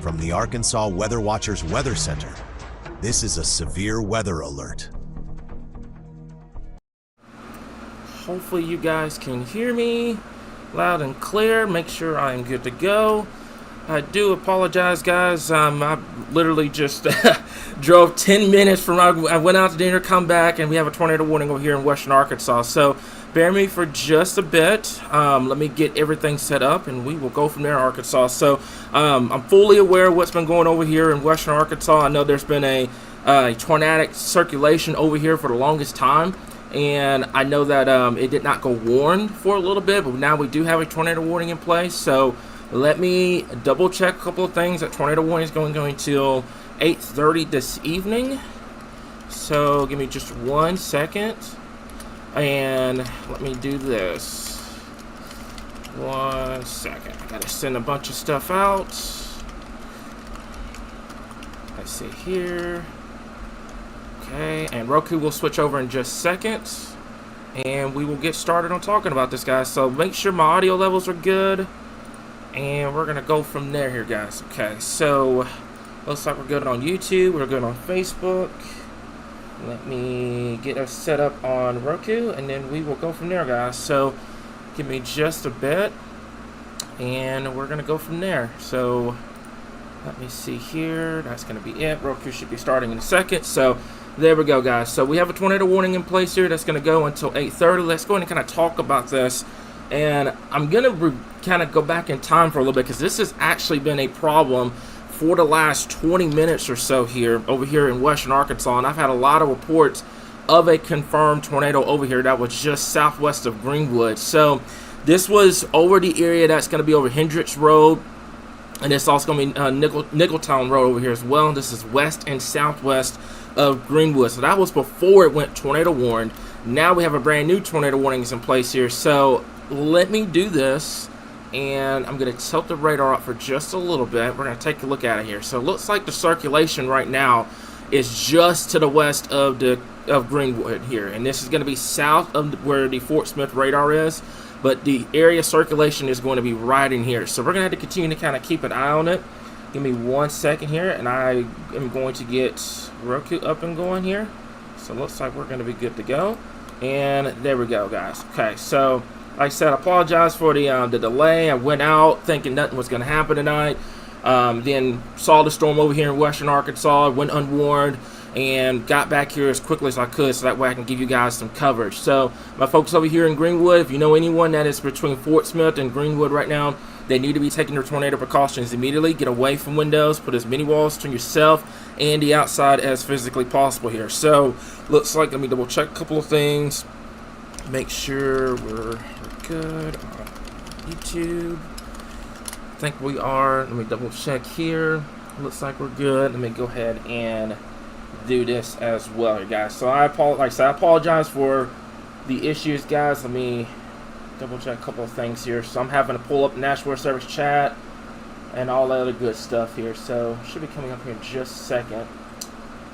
From the Arkansas Weather Watchers Weather Center, this is a severe weather alert. Hopefully you guys can hear me loud and clear. Make sure I'm good to go. I do apologize, guys. I literally just drove 10 minutes from I went out to dinner, come back, and we have a tornado warning over here in western Arkansas. So bear me for just a bit. Let me get everything set up, and we will go from there, Arkansas. So I'm fully aware of what's been going over here in western Arkansas. I know there's been a tornadic circulation over here for the longest time. And I know that it did not go warm for a little bit, but now we do have a tornado warning in place. So let me double check a couple of things. That tornado warning is going till 8:30 this evening. So give me just 1 second. And let me do this. 1 second. I gotta send a bunch of stuff out. Let's see here. Okay, and Roku will switch over in just seconds, and we will get started on talking about this, guys. So make sure my audio levels are good, and we're gonna go from there here, guys. Okay, so looks like we're good on YouTube, we're good on Facebook. Let me get us set up on Roku, and then we will go from there, guys. So give me just a bit, and we're gonna go from there. So let me see here. That's gonna be it. Roku should be starting in a second. So there we go, guys. So we have a tornado warning in place here that's going to go until 8:30. Let's go ahead and kind of talk about this. And I'm going to kind of go back in time for a little bit, because this has actually been a problem for the last 20 minutes or so here, over here in western Arkansas. And I've had a lot of reports of a confirmed tornado over here that was just southwest of Greenwood. So this was over the area that's going to be over Hendricks Road. And it's also going to be Nicholtown Road over here as well. This is west and southwest of Greenwood. So that was before it went tornado warned. Now we have a brand new tornado warnings in place here. So let me do this, and I'm going to tilt the radar up for just a little bit. We're going to take a look at it here. So it looks like the circulation right now is just to the west of Greenwood here, and this is going to be south of where the Fort Smith radar is. But the area circulation is going to be right in here. So we're going to have to continue to kind of keep an eye on it. Give me 1 second here, and I am going to get Roku up and going here. So it looks like we're going to be good to go. And there we go, guys. Okay, so like I said, I apologize for the delay. I went out thinking nothing was going to happen tonight. Then saw the storm over here in western Arkansas, went unwarned, and got back here as quickly as I could, so that way I can give you guys some coverage. So my folks over here in Greenwood, if you know anyone that is between Fort Smith and Greenwood right now, they need to be taking their tornado precautions immediately. Get away from windows, put as many walls between yourself and the outside as physically possible here. So looks like, let me double check a couple of things, make sure we're good on YouTube. I think we are. Let me double check here. Looks like we're good. Let me go ahead and do this as well here, guys. So I apologize for the issues, guys. Let me double check a couple of things here. So I'm having to pull up National Weather Service chat and all that other good stuff here. So should be coming up here in just a second,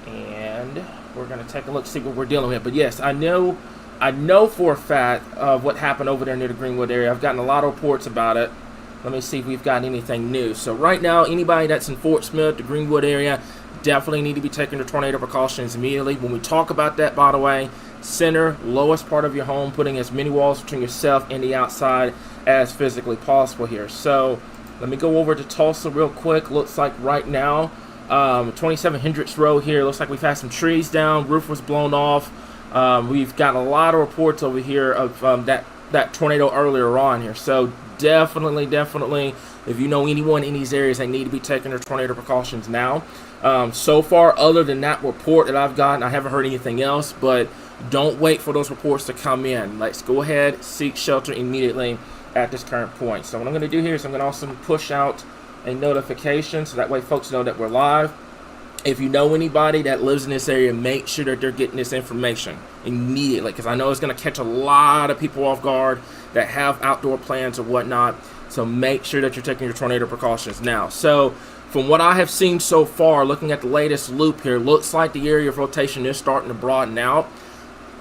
and we're gonna take a look, see what we're dealing with. But yes, I know for a fact of what happened over there near the Greenwood area. I've gotten a lot of reports about it. Let me see if we've got anything new. So right now, anybody that's in Fort Smith, the Greenwood area, definitely need to be taking their tornado precautions immediately. When we talk about that, by the way, center, lowest part of your home, putting as many walls between yourself and the outside as physically possible here. So let me go over to Tulsa real quick. Looks like right now, 27 Hendricks Road here, looks like we've had some trees down, roof was blown off. We've got a lot of reports over here of that tornado earlier on here. So definitely, if you know anyone in these areas, they need to be taking their tornado precautions now. So far, other than that report that I've gotten, I haven't heard anything else, but don't wait for those reports to come in. Let's go ahead, seek shelter immediately at this current point. So what I'm going to do here is I'm going to also push out a notification, so that way folks know that we're live. If you know anybody that lives in this area, make sure that they're getting this information immediately, because I know it's going to catch a lot of people off guard that have outdoor plans or whatnot. So make sure that you're taking your tornado precautions now. So from what I have seen so far, looking at the latest loop here, looks like the area of rotation is starting to broaden out.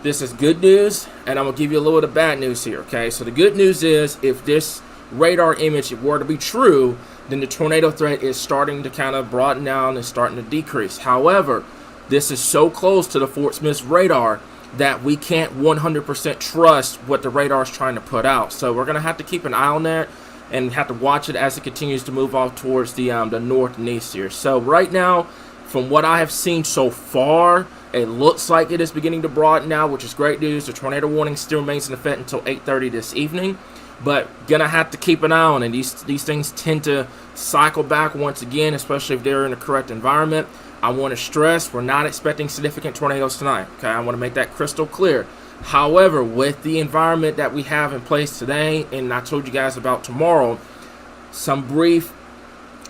This is good news, and I'm going to give you a little bit of bad news here, okay? So the good news is, if this radar image were to be true, then the tornado threat is starting to kind of broaden down and starting to decrease. However, this is so close to the Fort Smith's radar that we can't 100% trust what the radar is trying to put out. So we're going to have to keep an eye on that and have to watch it as it continues to move off towards the north and east here. So right now, from what I have seen so far, it looks like it is beginning to broaden now, which is great news. The tornado warning still remains in effect until 8:30 this evening, but gonna have to keep an eye on it. These things tend to cycle back once again, especially if they're in the correct environment. I want to stress we're not expecting significant tornadoes tonight. Okay, I want to make that crystal clear. However, with the environment that we have in place today, and I told you guys about tomorrow, some brief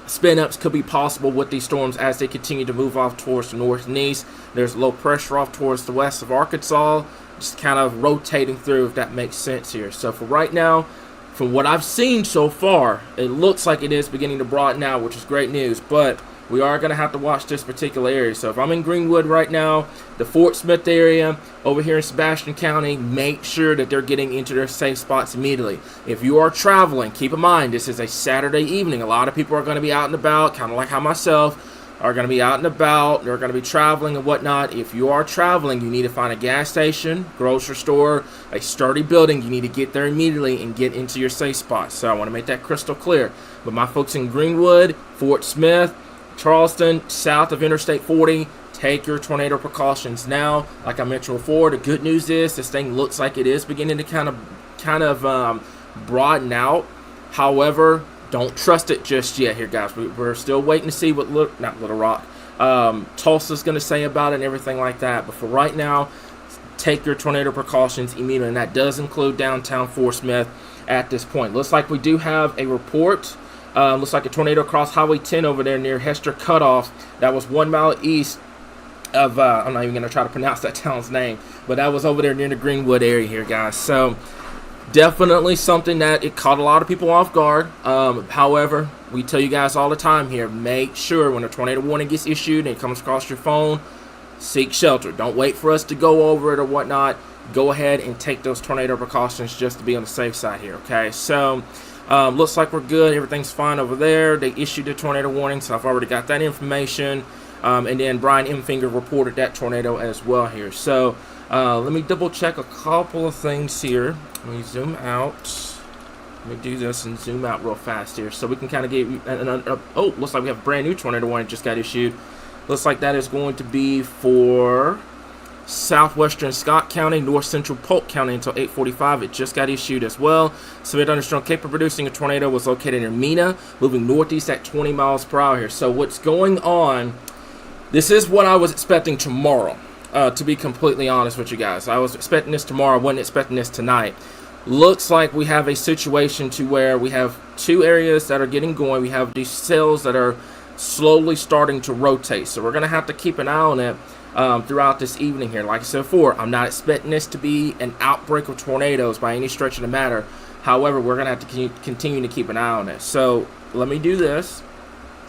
spin-ups could be possible with these storms as they continue to move off towards the north and east. There's low pressure off towards the west of Arkansas, just kind of rotating through, if that makes sense here. So for right now, from what I've seen so far, it looks like it is beginning to broaden out, which is great news, but we are going to have to watch this particular area. So if I'm in Greenwood right now, the Fort Smith area, over here in Sebastian County, make sure that they're getting into their safe spots immediately. If you are traveling, keep in mind, this is a Saturday evening. A lot of people are going to be out and about, kind of like how myself, are going to be out and about. They're going to be traveling and whatnot. If you are traveling, you need to find a gas station, grocery store, a sturdy building. You need to get there immediately and get into your safe spots. So I want to make that crystal clear. But my folks in Greenwood, Fort Smith, Charleston, south of Interstate 40, take your tornado precautions now. Like I mentioned before, the good news is this thing looks like it is beginning to kind of broaden out. However, don't trust it just yet here, guys. We're still waiting to see what Little Rock, Tulsa's going to say about it and everything like that. But for right now, take your tornado precautions immediately, and that does include downtown Fort Smith at this point. Looks like we do have a report. Looks like a tornado across Highway 10 over there near Hester Cutoff. That was 1 mile east of, I'm not even going to try to pronounce that town's name, but that was over there near the Greenwood area here, guys. So definitely something that it caught a lot of people off guard. However, we tell you guys all the time here, make sure when a tornado warning gets issued and it comes across your phone, seek shelter. Don't wait for us to go over it or whatnot. Go ahead and take those tornado precautions just to be on the safe side here, okay? So looks like we're good. Everything's fine over there. They issued a tornado warning, so I've already got that information. And then Brian Emfinger reported that tornado as well here. So let me double check a couple of things here. Let me zoom out. Let me do this and zoom out real fast here so we can kind of get oh, looks like we have a brand new tornado warning just got issued. Looks like that is going to be for southwestern Scott County, north central Polk County until 8:45. It just got issued as well. Severe thunderstorm capable of producing a tornado was located near Mena, moving northeast at 20 miles per hour here. So what's going on? This is what I was expecting tomorrow. To be completely honest with you guys, I was expecting this tomorrow. I wasn't expecting this tonight. Looks like we have a situation to where we have two areas that are getting going. We have these cells that are slowly starting to rotate. So we're going to have to keep an eye on it throughout this evening here. Like I said before, I'm not expecting this to be an outbreak of tornadoes by any stretch of the matter. However, we're going to have to continue to keep an eye on it. So let me do this.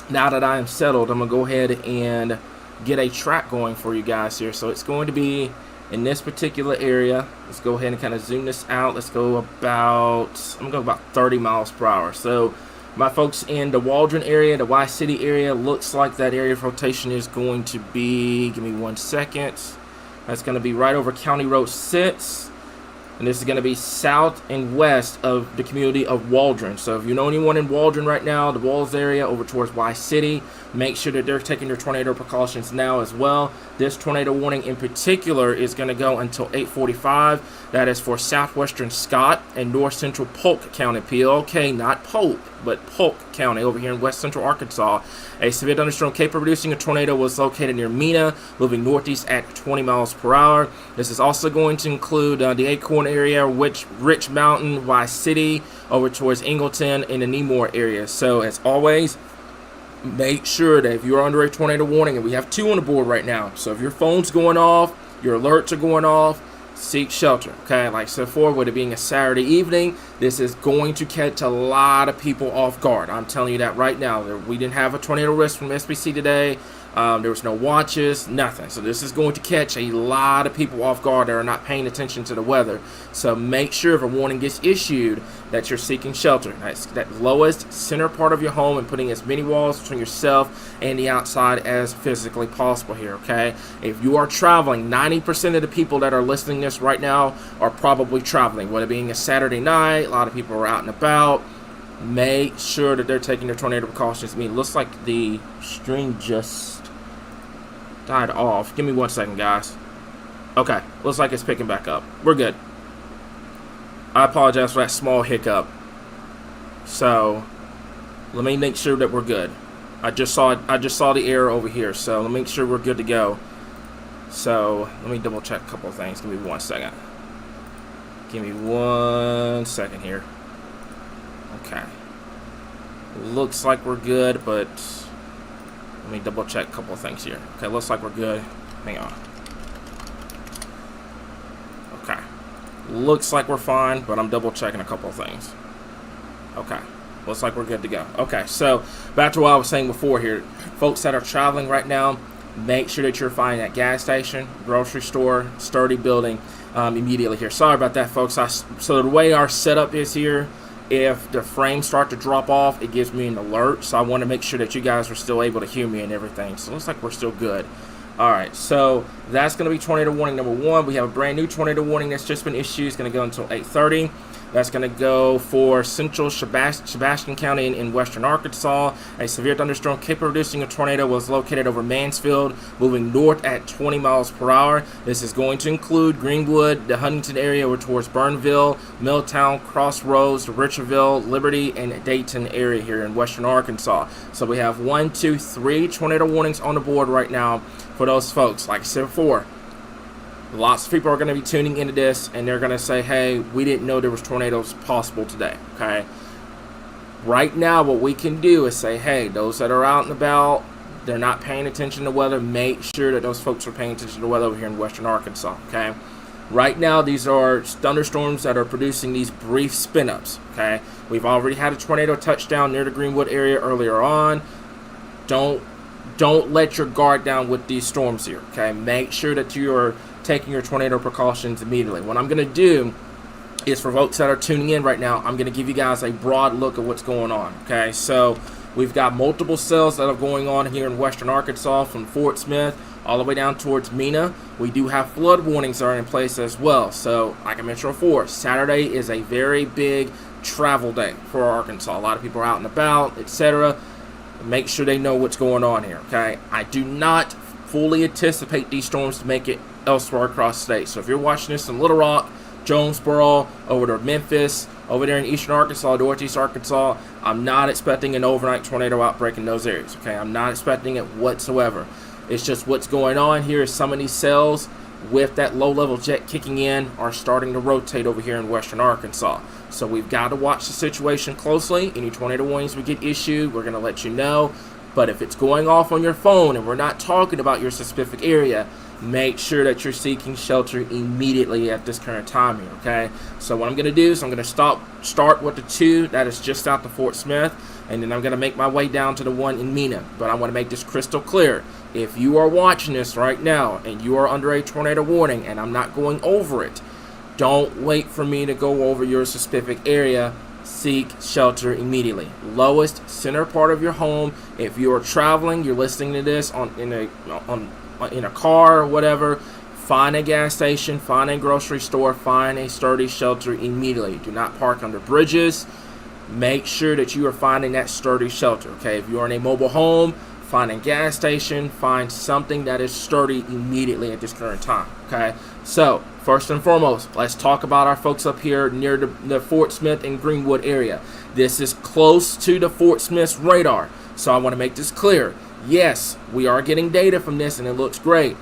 Now that I am settled, I'm going to go ahead and get a track going for you guys here. So it's going to be in this particular area. Let's go ahead and kind of zoom this out. Let's go about, I'm going to go about 30 miles per hour. So my folks in the Waldron area, the Y-City area, looks like that area of rotation is going to be, give me 1 second. That's going to be right over County Road 6. And this is going to be south and west of the community of Waldron. So if you know anyone in Waldron right now, the Walls area over towards Y-City, make sure that they're taking their tornado precautions now as well. This tornado warning in particular is going to go until 8:45. That is for southwestern Scott and north central Polk County, PLK, not Pope, but Polk County over here in west central Arkansas. A severe thunderstorm capable of producing a tornado was located near Mena, moving northeast at 20 miles per hour. This is also going to include the Acorn area, Rich Mountain, Y-City, over towards Ingleton, and the Nemore area. So as always, make sure that if you're under a tornado warning, and we have 2 on the board right now, so if your phone's going off, your alerts are going off, seek shelter. Okay, like I said before, with it being a Saturday evening, this is going to catch a lot of people off guard. I'm telling you that right now. We didn't have a tornado risk from SBC today. There was no watches, nothing. So this is going to catch a lot of people off guard that are not paying attention to the weather. So make sure if a warning gets issued that you're seeking shelter. That's that lowest center part of your home and putting as many walls between yourself and the outside as physically possible here, okay? If you are traveling, 90% of the people that are listening to this right now are probably traveling, whether it being a Saturday night, a lot of people are out and about. Make sure that they're taking their tornado precautions. I mean, it looks like the stream just died off. Give me 1 second, guys. Okay, looks like it's picking back up. We're good. I apologize for that small hiccup. So, let me make sure that we're good. I just saw the error over here, so let me make sure we're good to go. So, let me double check a couple of things. Give me 1 second. Give me 1 second here. Okay. Looks like we're good, but let me double check a couple of things here. Okay, looks like we're good. Hang on. Okay. Looks like we're fine, but I'm double checking a couple of things. Okay. Looks like we're good to go. Okay, so back to what I was saying before here. Folks that are traveling right now, make sure that you're finding that gas station, grocery store, sturdy building immediately here. Sorry about that, folks. So the way our setup is here, if the frames start to drop off, it gives me an alert. So I want to make sure that you guys are still able to hear me and everything. So it looks like we're still good. All right, so that's going to be tornado warning number 1. We have a brand new tornado warning that's just been issued. It's going to go until 8:30. That's going to go for central Sebastian County in western Arkansas. A severe thunderstorm capable of producing a tornado was located over Mansfield, moving north at 20 miles per hour. This is going to include Greenwood, the Huntington area over towards Burnville, Milltown, Crossroads, Richardville, Liberty, and Dayton area here in western Arkansas. So we have 1, 2, 3 tornado warnings on the board right now for those folks. Like I said before, lots of people are going to be tuning into this, and they're going to say, hey, we didn't know there was tornadoes possible today, okay? Right now, what we can do is say, hey, those that are out and about, they're not paying attention to weather, make sure that those folks are paying attention to weather over here in western Arkansas, okay? Right now, these are thunderstorms that are producing these brief spin-ups, okay? We've already had a tornado touchdown near the Greenwood area earlier on. Don't let your guard down with these storms here, okay? Make sure that you are taking your tornado precautions immediately. What I'm going to do is, for folks that are tuning in right now, I'm going to give you guys a broad look at what's going on, okay? So we've got multiple cells that are going on here in western Arkansas from Fort Smith all the way down towards Mena. We do have flood warnings that are in place as well. So like I mentioned before, Saturday is a very big travel day for Arkansas. A lot of people are out and about, etc. Make sure they know what's going on here, okay? I do not fully anticipate these storms to make it elsewhere across the state. So if you're watching this in Little Rock, Jonesboro, over to Memphis, over there in eastern Arkansas, northeast Arkansas, I'm not expecting an overnight tornado outbreak in those areas, okay? I'm not expecting it whatsoever. It's just what's going on here is some of these cells with that low-level jet kicking in are starting to rotate over here in western Arkansas. So we've got to watch the situation closely. Any tornado warnings we get issued, we're going to let you know. But if it's going off on your phone and we're not talking about your specific area, make sure that you're seeking shelter immediately at this current time here, okay? So what I'm going to do is I'm going to start with the 2 that is just south of Fort Smith, and then I'm going to make my way down to the 1 in Mena. But I want to make this crystal clear. If you are watching this right now and you are under a tornado warning and I'm not going over it, don't wait for me to go over your specific area. Seek shelter immediately. Lowest center part of your home. If you are traveling, you're listening to this in a car or whatever, find a gas station, find a grocery store, find a sturdy shelter immediately. Do not park under bridges. Make sure that you are finding that sturdy shelter, okay? If you are in a mobile home, find a gas station, find something that is sturdy immediately at this current time, okay? So, first and foremost, let's talk about our folks up here near the Fort Smith and Greenwood area. This is close to the Fort Smith's radar, so I want to make this clear. Yes, we are getting data from this and it looks great.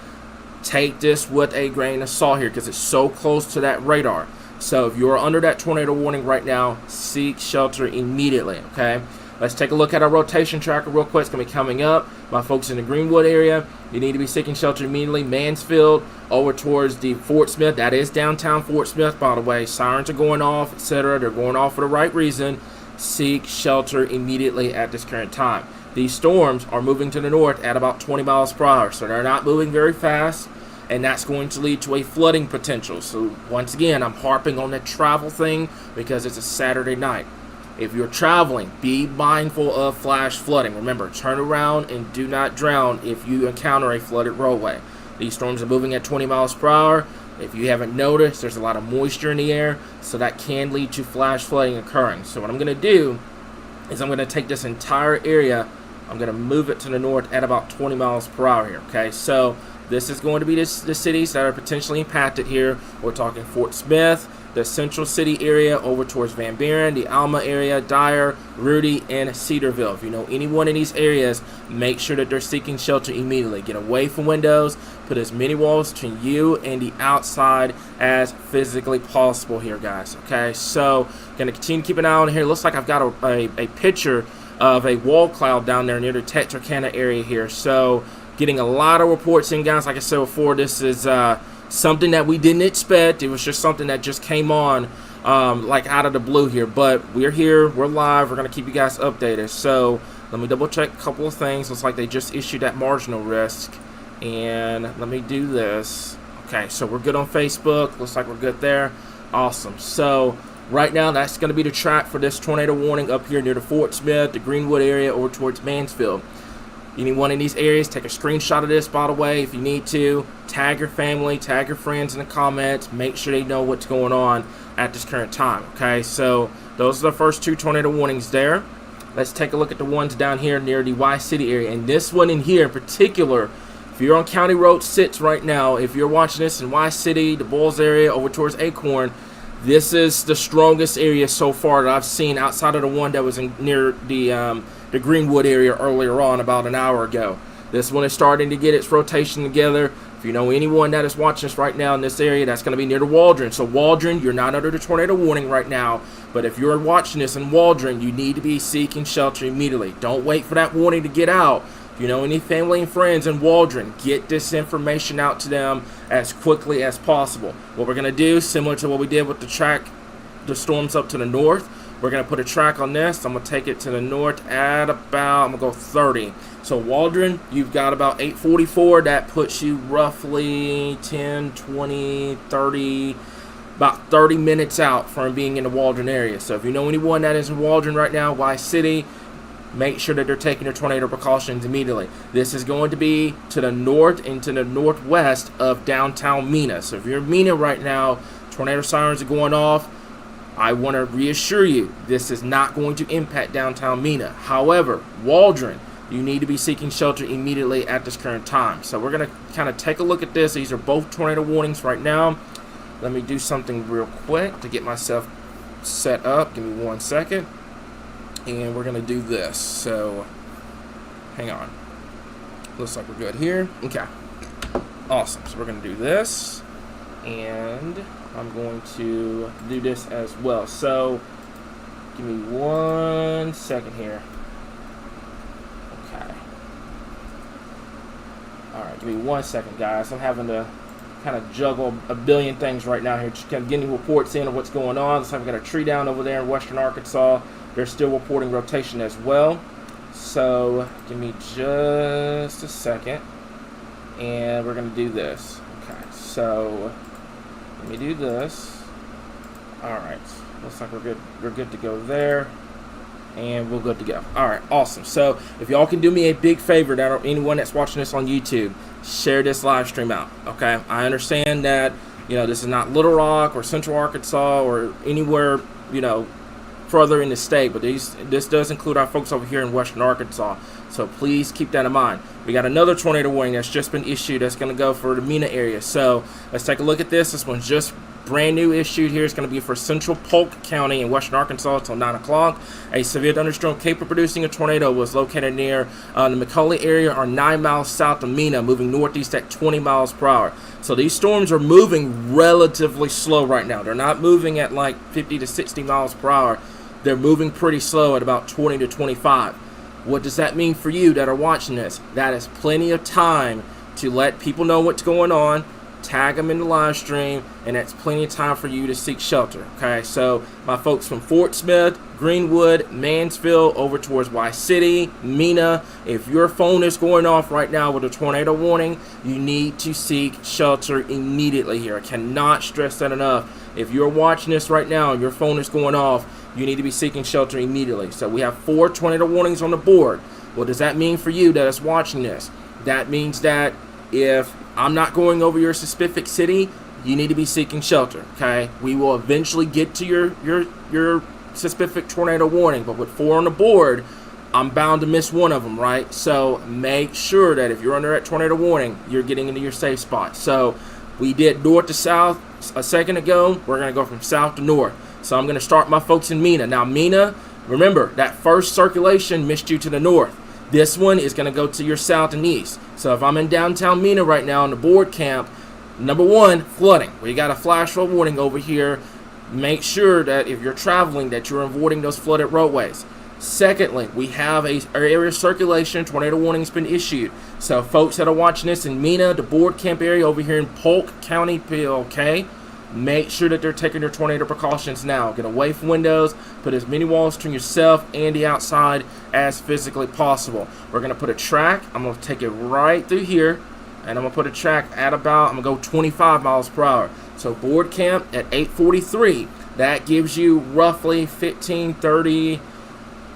Take this with a grain of salt here because it's so close to that radar. So if you are under that tornado warning right now, seek shelter immediately, okay? Let's take a look at our rotation tracker real quick. It's going to be coming up. My folks in the Greenwood area, you need to be seeking shelter immediately. Mansfield, over towards the Fort Smith. That is downtown Fort Smith, by the way. Sirens are going off, etc. They're going off for the right reason. Seek shelter immediately at this current time. these storms are moving to the north at about 20 miles per hour. So they're not moving very fast, and that's going to lead to a flooding potential. So once again, I'm harping on the travel thing because it's a Saturday night. If you're traveling, be mindful of flash flooding. Remember, turn around and do not drown if you encounter a flooded roadway. These storms are moving at 20 miles per hour. If you haven't noticed, there's a lot of moisture in the air, so that can lead to flash flooding occurring. So what I'm going to do is I'm going to take this entire area, I'm going to move it to the north at about 20 miles per hour here, okay? So this is going to be the cities that are potentially impacted here. We're talking Fort Smith, the Central City area over towards Van Buren, the Alma area, Dyer, Rudy, and Cedarville. If you know anyone in these areas, make sure that they're seeking shelter immediately. Get away from windows, put as many walls between you and the outside as physically possible here, guys. Okay, so gonna continue to keep an eye on here. Looks like I've got a picture of a wall cloud down there near the Texarkana area here. So getting a lot of reports in, guys. Like I said before, this is something that we didn't expect. It was just something that just came on like out of the blue here. But we're here, we're live, we're going to keep you guys updated. So let me double check a couple of things. Looks like they just issued that marginal risk. And let me do this. Okay, so we're good on Facebook. Looks like we're good there. Awesome. So right now, that's going to be the track for this tornado warning up here near the Fort Smith, the Greenwood area, over towards Mansfield. Anyone in these areas, take a screenshot of this, by the way, if you need to. Tag your family, tag your friends in the comments. Make sure they know what's going on at this current time, okay? So those are the first two tornado warnings there. Let's take a look at the ones down here near the Y-City area. And this one in here in particular, if you're on County Road 6 right now, if you're watching this in Y-City, the Bulls area, over towards Acorn, this is the strongest area so far that I've seen outside of the one that was near the Greenwood area earlier on about an hour ago. This one is starting to get its rotation together. If you know anyone that is watching us right now in this area, that's going to be near the Waldron. So Waldron, you're not under the tornado warning right now, but if you're watching this in Waldron, you need to be seeking shelter immediately. Don't wait for that warning to get out. If you know any family and friends in Waldron, get this information out to them as quickly as possible. What we're going to do, similar to what we did with the storms up to the north, we're going to put a track on this. I'm going to take it to the north at about, I'm going to go 30. So Waldron, you've got about 844. That puts you roughly 10, 20, 30, about 30 minutes out from being in the Waldron area. So if you know anyone that is in Waldron right now, Y-City, make sure that they're taking their tornado precautions immediately. This is going to be to the north and to the northwest of downtown Mena. So if you're in Mena right now, tornado sirens are going off. I want to reassure you, this is not going to impact downtown Mena. However, Waldron, you need to be seeking shelter immediately at this current time. So we're going to kind of take a look at this. These are both tornado warnings right now. Let me do something real quick to get myself set up. Give me 1 second. And we're going to do this. So, hang on. Looks like we're good here. Okay. Awesome. So we're going to do this. And I'm going to do this as well. So, give me 1 second here. Okay. Alright, give me 1 second, guys. I'm having to kind of juggle a billion things right now here. Just kind of getting reports in of what's going on. Looks like we've got a tree down over there in western Arkansas. They're still reporting rotation as well. So, give me just a second. And we're going to do this. Okay, so let me do this. Alright, looks like we're good. We're good to go there. And we're good to go. Alright, awesome. So, if y'all can do me a big favor, that anyone that's watching this on YouTube, share this live stream out. Okay, I understand that, this is not Little Rock or Central Arkansas or anywhere, further in the state, but this does include our folks over here in western Arkansas, so please keep that in mind. We got another tornado warning that's just been issued that's going to go for the Mena area. So let's take a look at this. This one's just brand new issued here. It's going to be for Central Polk County in western Arkansas until 9 o'clock. A severe thunderstorm capable of producing a tornado was located near the McCully area or 9 miles south of Mena, moving northeast at 20 miles per hour. So these storms are moving relatively slow right now. They're not moving at like 50 to 60 miles per hour. They're moving pretty slow at about 20 to 25. What does that mean for you that are watching this? That is plenty of time to let people know what's going on, tag them in the live stream, and that's plenty of time for you to seek shelter. Okay, so my folks from Fort Smith, Greenwood, Mansfield, over towards Y City, Mena, if your phone is going off right now with a tornado warning, you need to seek shelter immediately here. I cannot stress that enough. If you're watching this right now and your phone is going off, you need to be seeking shelter immediately. So we have 4 tornado warnings on the board. What does that mean for you that is watching this? That means that if I'm not going over your specific city, you need to be seeking shelter, okay? We will eventually get to your specific tornado warning, but with 4 on the board, I'm bound to miss one of them, right? So make sure that if you're under that tornado warning, you're getting into your safe spot. So we did north to south a second ago. We're going to go from south to north. So I'm going to start my folks in Mena. Now, Mena, remember, that first circulation missed you to the north. This one is going to go to your south and east. So if I'm in downtown Mena right now in the board camp, number 1, flooding. We got a flash flood warning over here. Make sure that if you're traveling that you're avoiding those flooded roadways. Secondly, we have a area circulation. Tornado warning has been issued. So folks that are watching this in Mena, the board camp area over here in Polk County, okay, make sure that they're taking their tornado precautions now. Get away from windows. Put as many walls between yourself and the outside as physically possible. We're going to put a track. I'm going to take it right through here. And I'm going to put a track at about, I'm going to go 25 miles per hour. So board camp at 8:43. That gives you roughly 15:30.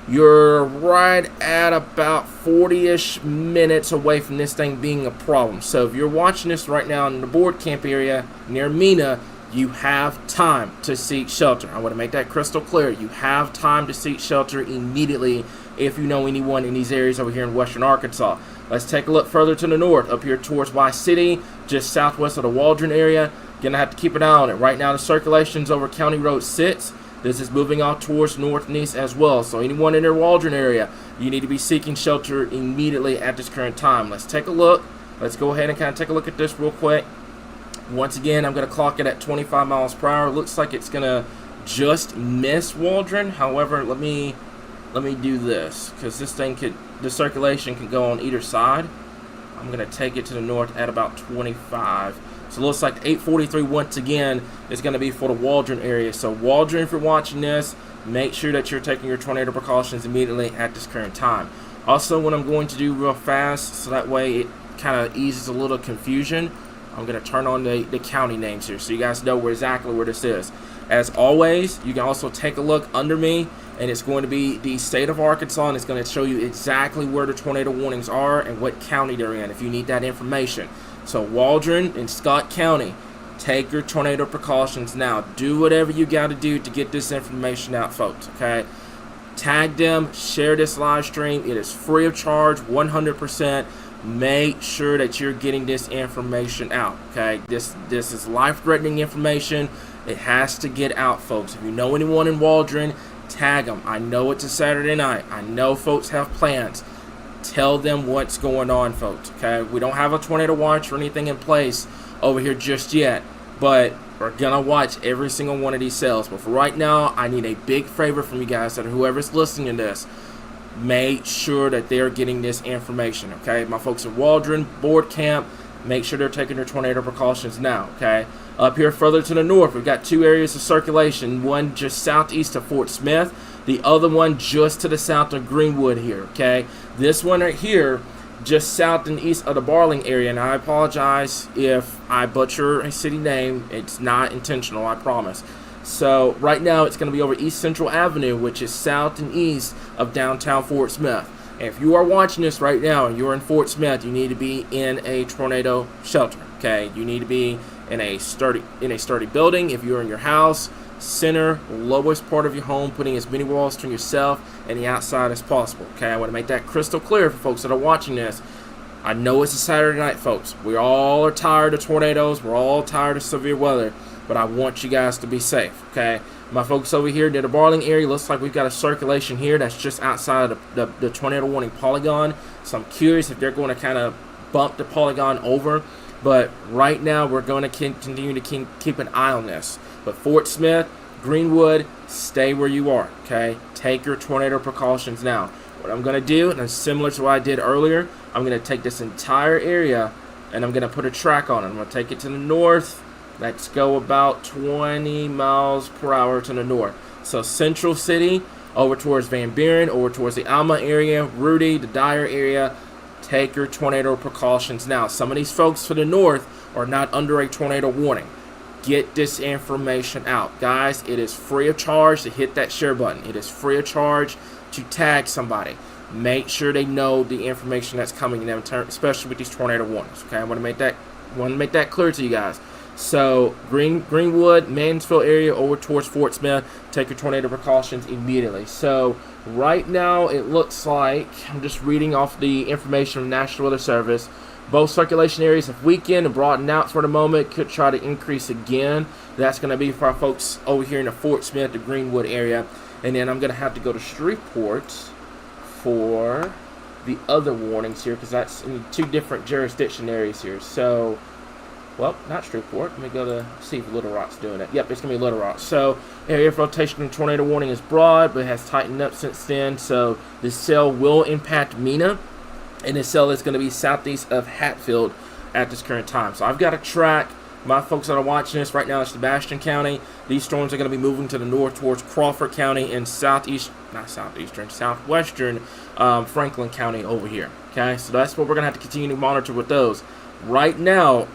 You're right at about 40-ish minutes away from this thing being a problem. So if you're watching this right now in the board camp area near Mena, you have time to seek shelter. I want to make that crystal clear. You have time to seek shelter immediately if you know anyone in these areas over here in western Arkansas. Let's take a look further to the north, up here towards Y City, just southwest of the Waldron area. Gonna have to keep an eye on it. Right now the circulation's over County Road 6. This is moving off towards north and east as well. So anyone in their Waldron area, you need to be seeking shelter immediately at this current time. Let's take a look. Let's go ahead and kind of take a look at this real quick. Once again, I'm going to clock it at 25 miles per hour. Looks like it's going to just miss Waldron. However, let me do this, because this thing the circulation can go on either side. I'm going to take it to the north at about 25. So it looks like 8:43 once again is going to be for the Waldron area. So Waldron, if you're watching this, make sure that you're taking your tornado precautions immediately at this current time. Also, what I'm going to do real fast, so that way it kind of eases a little confusion, I'm going to turn on the county names here so you guys know exactly where this is. As always, you can also take a look under me, and it's going to be the state of Arkansas, and it's going to show you exactly where the tornado warnings are and what county they're in if you need that information. So Waldron and Scott County, take your tornado precautions now. Do whatever you got to do to get this information out, folks, okay? Tag them, share this live stream. It is free of charge, 100%. Make sure that you're getting this information out, okay? This is life-threatening information. It has to get out, folks. If you know anyone in Waldron, tag them. I know it's a Saturday night. I know folks have plans. Tell them what's going on, folks, okay? We don't have a tornado watch or anything in place over here just yet, but we're gonna watch every single one of these cells. But for right now, I need a big favor from you guys, that whoever's listening to this, make sure that they're getting this information, okay? My folks in Waldron, board camp, make sure they're taking their tornado precautions now, okay? Up here further to the north, we've got 2 areas of circulation, one just southeast of Fort Smith, the other one just to the south of Greenwood here, okay? This one right here, just south and east of the Barling area, and I apologize if I butcher a city name. It's not intentional, I promise. So right now it's going to be over East Central Avenue, which is south and east of downtown Fort Smith. And if you are watching this right now and you're in Fort Smith, you need to be in a tornado shelter, okay? You need to be in a sturdy building. If you're in your house, center, lowest part of your home, putting as many walls between yourself and the outside as possible, okay? I want to make that crystal clear for folks that are watching this. I know it's a Saturday night, folks. We all are tired of tornadoes. We're all tired of severe weather, but I want you guys to be safe, okay? My folks over here near the Barling area, looks like we've got a circulation here that's just outside of the tornado warning polygon. So I'm curious if they're going to kind of bump the polygon over. But right now, we're going to continue to keep an eye on this. But Fort Smith, Greenwood, stay where you are, okay? Take your tornado precautions now. What I'm going to do, and it's similar to what I did earlier, I'm going to take this entire area and I'm going to put a track on it. I'm going to take it to the north. Let's go about 20 miles per hour to the north. So Central City, over towards Van Buren, over towards the Alma area, Rudy, the Dyer area. Take your tornado precautions now. Some of these folks to the north are not under a tornado warning. Get this information out. Guys, it is free of charge to hit that share button. It is free of charge to tag somebody. Make sure they know the information that's coming to them, especially with these tornado warnings. Okay, I want to make that clear to you guys. So Greenwood, Mansfield area, over towards Fort Smith. Take your tornado precautions immediately. So right now it looks like, I'm just reading off the information from National Weather Service. Both circulation areas have weakened and broadened out for the moment. Could try to increase again. That's going to be for our folks over here in the Fort Smith, the Greenwood area. And then I'm going to have to go to Shreveport for the other warnings here, because that's in 2 different jurisdiction areas here. So, well, not Shreveport. Let me go to see if Little Rock's doing it. Yep, it's going to be Little Rock. So, area of rotation and tornado warning is broad, but it has tightened up since then. So, this cell will impact Mena, and this cell is going to be southeast of Hatfield at this current time. So, I've got a track. My folks that are watching this right now, it's Sebastian County. These storms are going to be moving to the north towards Crawford County and southwestern Franklin County over here. Okay, so that's what we're going to have to continue to monitor with those. Right now,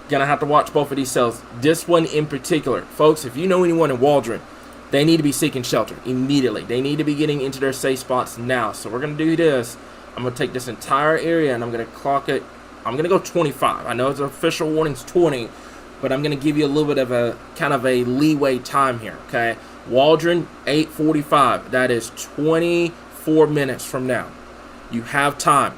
going to have to watch both of these cells. This one in particular. Folks, if you know anyone in Waldron, they need to be seeking shelter immediately. They need to be getting into their safe spots now. So we're going to do this. I'm going to take this entire area and I'm going to clock it. I'm going to go 25. I know the official warning's 20, but I'm going to give you a little bit of a kind of a leeway time here, okay? Waldron, 8:45. That is 24 minutes from now. You have time.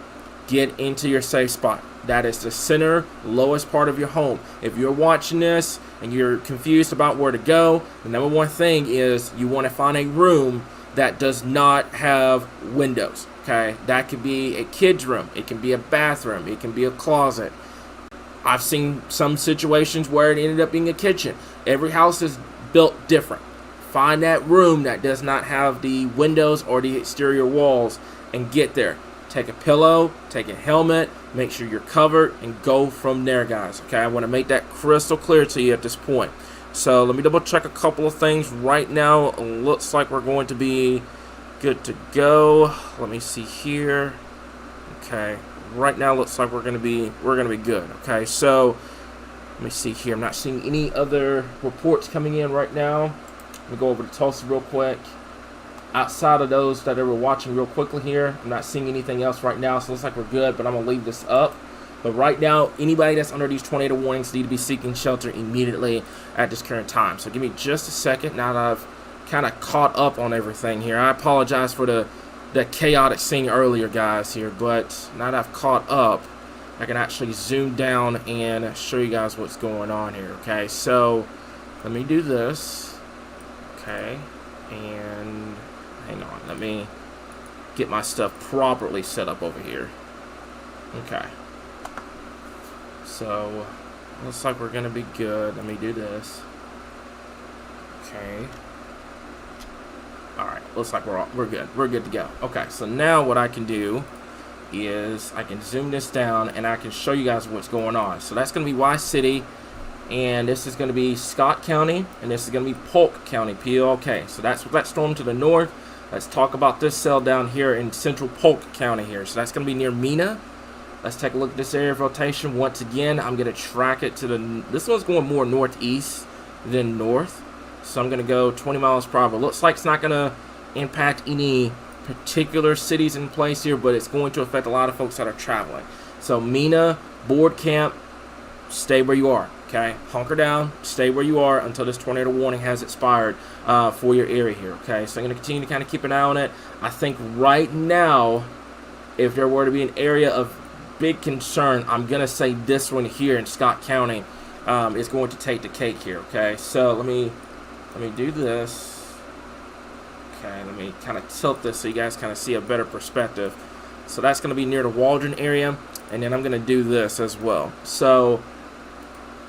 Get into your safe spot. That is the center, lowest part of your home. If you're watching this and you're confused about where to go, the number one thing is you want to find a room that does not have windows. Okay, that could be a kid's room, it can be a bathroom, it can be a closet. I've seen some situations where it ended up being a kitchen. Every house is built different. Find that room that does not have the windows or the exterior walls and get there. Take a pillow, take a helmet, make sure you're covered, and go from there, guys. Okay, I want to make that crystal clear to you at this point. So let me double check a couple of things. Right now, it looks like we're going to be good to go. Let me see here. Okay, right now looks like we're gonna be good. Okay, so let me see here. I'm not seeing any other reports coming in right now. Let me go over to Tulsa real quick. Outside of those that are watching real quickly here, I'm not seeing anything else right now, so it looks like we're good, but I'm gonna leave this up. But right now, anybody that's under these tornado warnings need to be seeking shelter immediately at this current time. So give me just a second now that I've kind of caught up on everything here. I apologize for the chaotic scene earlier, guys, here, but now that I've caught up, I can actually zoom down and show you guys what's going on here. Okay, so let me do this. Okay, and hang on, let me get my stuff properly set up over here. Okay, so looks like we're gonna be good. Let me do this. Okay. Alright, looks like we're good. We're good to go. Okay, so now what I can do is I can zoom this down and I can show you guys what's going on. So that's going to be Y City, and this is going to be Scott County, and this is going to be Polk County, PLK. So that's that storm to the north. Let's talk about this cell down here in central Polk County here. So that's going to be near Mena. Let's take a look at this area of rotation. Once again, I'm going to track it to this one's going more northeast than north. So I'm going to go 20 miles per hour. Looks like it's not going to impact any particular cities in place here, but it's going to affect a lot of folks that are traveling. So Mena, board camp, stay where you are. Okay, hunker down, stay where you are until this tornado warning has expired for your area here. Okay, so I'm going to continue to kind of keep an eye on it. I think right now, if there were to be an area of big concern, I'm going to say this one here in Scott County is going to take the cake here. Okay, so let me do this. Okay, let me kind of tilt this so you guys kind of see a better perspective. So that's going to be near the Waldron area, and then I'm going to do this as well. So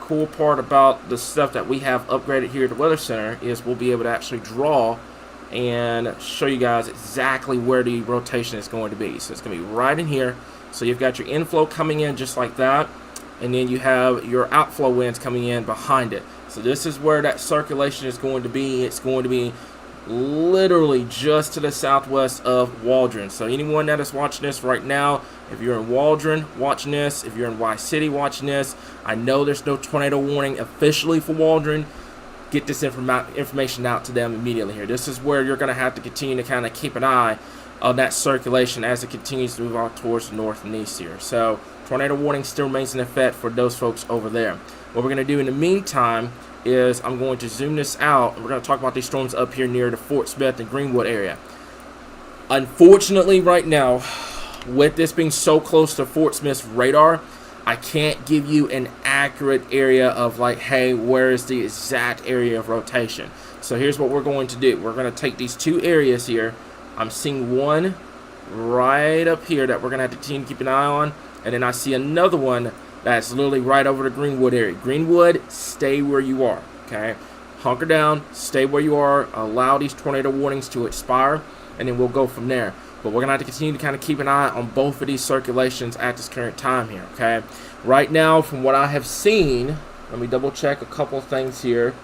cool part about the stuff that we have upgraded here at the Weather Center is we'll be able to actually draw and show you guys exactly where the rotation is going to be. So it's going to be right in here. So you've got your inflow coming in just like that, and then you have your outflow winds coming in behind it. So this is where that circulation is going to be. It's going to be literally just to the southwest of Waldron. So anyone that is watching this right now, if you're in Waldron watching this, if you're in Y City watching this, I know there's no tornado warning officially for Waldron. Get this information out to them immediately here. This is where you're going to have to continue to kind of keep an eye on that circulation as it continues to move on towards the north and east here. So tornado warning still remains in effect for those folks over there. What we're going to do in the meantime is I'm going to zoom this out, and we're going to talk about these storms up here near the Fort Smith and Greenwood area. Unfortunately, right now, with this being so close to Fort Smith's radar, I can't give you an accurate area of like, hey, where is the exact area of rotation? So here's what we're going to do. We're going to take these two areas here. I'm seeing one right up here that we're going to have to continue to keep an eye on, and then I see another one that's literally right over the Greenwood area. Greenwood, stay where you are, okay? Hunker down, stay where you are, allow these tornado warnings to expire, and then we'll go from there. But we're going to have to continue to kind of keep an eye on both of these circulations at this current time here, okay? Right now, from what I have seen, let me double check a couple of things here.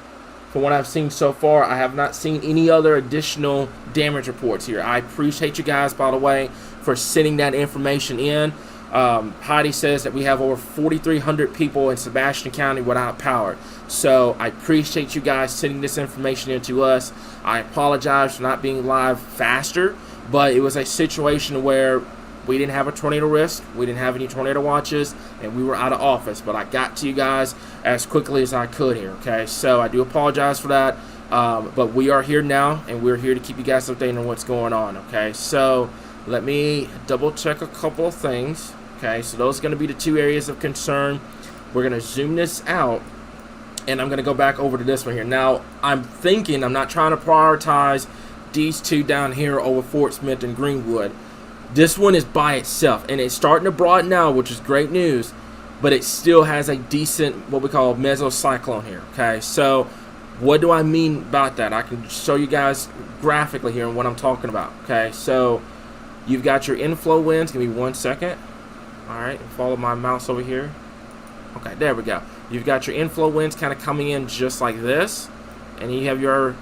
From what I've seen so far, I have not seen any other additional damage reports here. I appreciate you guys, by the way, for sending that information in. Heidi says that we have over 4,300 people in Sebastian County without power. So I appreciate you guys sending this information in to us. I apologize for not being live faster, but it was a situation where we didn't have a tornado risk, we didn't have any tornado watches, and we were out of office. But I got to you guys as quickly as I could here, okay? So I do apologize for that, but we are here now, and we're here to keep you guys updated on what's going on, okay? So let me double check a couple of things, okay? So those are going to be the two areas of concern. We're going to zoom this out, and I'm going to go back over to this one here. Now, I'm not trying to prioritize these two down here over Fort Smith and Greenwood. This one is by itself, and it's starting to broaden out, which is great news, but it still has a decent, what we call mesocyclone here, okay? So what do I mean about that? I can show you guys graphically here and what I'm talking about, okay? So you've got your inflow winds. Give me 1 second. All right, follow my mouse over here. Okay, there we go. You've got your inflow winds kind of coming in just like this, and you have your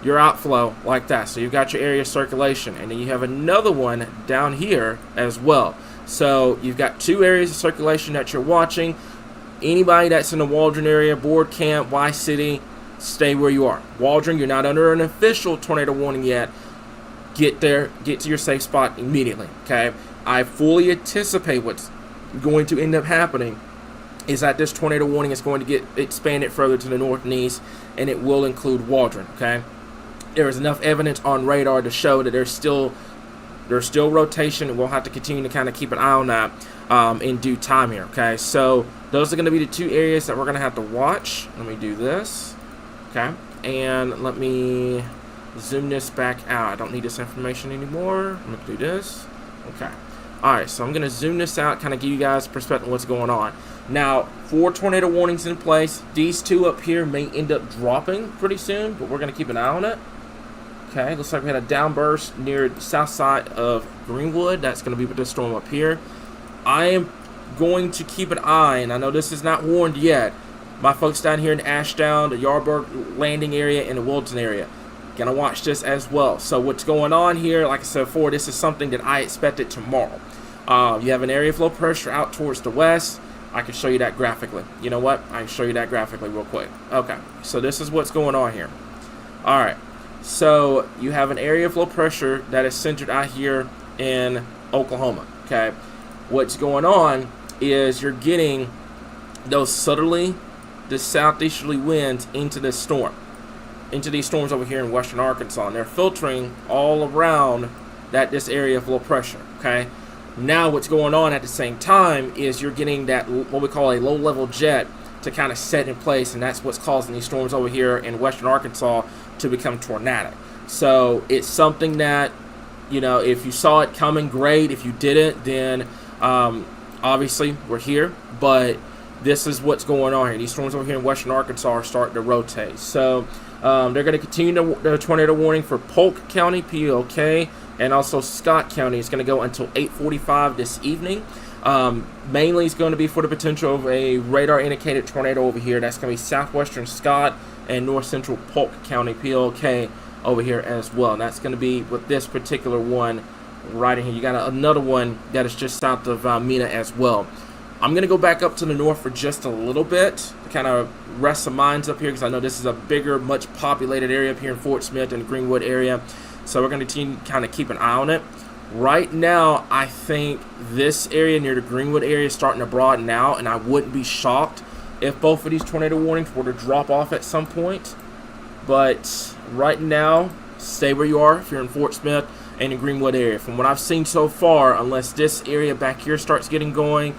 outflow like that. So you've got your area of circulation, and then you have another one down here as well. So you've got two areas of circulation that you're watching. Anybody that's in the Waldron area, Board Camp, Y City, stay where you are. Waldron, you're not under an official tornado warning yet. Get there, get to your safe spot immediately, okay? I fully anticipate what's going to end up happening is that this tornado warning is going to get expanded further to the north and east, and it will include Waldron, okay? There is enough evidence on radar to show that there's still rotation, and we'll have to continue to kind of keep an eye on that in due time here, okay? So those are going to be the two areas that we're going to have to watch. Let me do this, okay? And let me zoom this back out. I don't need this information anymore. I'm going to do this, okay? All right, so I'm going to zoom this out, kind of give you guys a perspective of what's going on. Now, 4 tornado warnings in place. These two up here may end up dropping pretty soon, but we're going to keep an eye on it. Okay, looks like we had a downburst near the south side of Greenwood. That's going to be with this storm up here. I am going to keep an eye, and I know this is not warned yet. My folks down here in Ashdown, the Yardburg Landing area, and the Wilton area, going to watch this as well. So what's going on here, like I said before, this is something that I expected tomorrow. You have an area of low pressure out towards the west. I can show you that graphically. You know what? I can show you that graphically real quick. Okay, so this is what's going on here. All right. So you have an area of low pressure that is centered out here in Oklahoma, okay? What's going on is you're getting those southerly to southeasterly winds into this storm, into these storms over here in western Arkansas, and they're filtering all around this area of low pressure, okay? Now what's going on at the same time is you're getting that, what we call a low-level jet, to kind of set in place, and that's what's causing these storms over here in western Arkansas to become tornadic. So it's something that, you know, if you saw it coming, great. If you didn't, then obviously we're here, but this is what's going on here. These storms over here in western Arkansas are starting to rotate. So they're going to continue the tornado warning for Polk County, POK, and also Scott County. It's going to go until 8:45 this evening. Mainly it's going to be for the potential of a radar indicated tornado over here. That's going to be southwestern Scott and north central Polk County, PLK, over here as well. And that's going to be with this particular one right in here. You got another one that is just south of Mena as well. I'm going to go back up to the north for just a little bit to kind of rest some minds up here, because I know this is a bigger, much populated area up here in Fort Smith and the Greenwood area. So we're going to kind of keep an eye on it. Right now, I think this area near the Greenwood area is starting to broaden out, and I wouldn't be shocked if both of these tornado warnings were to drop off at some point. But right now, stay where you are if you're in Fort Smith and the Greenwood area. From what I've seen so far, unless this area back here starts getting going,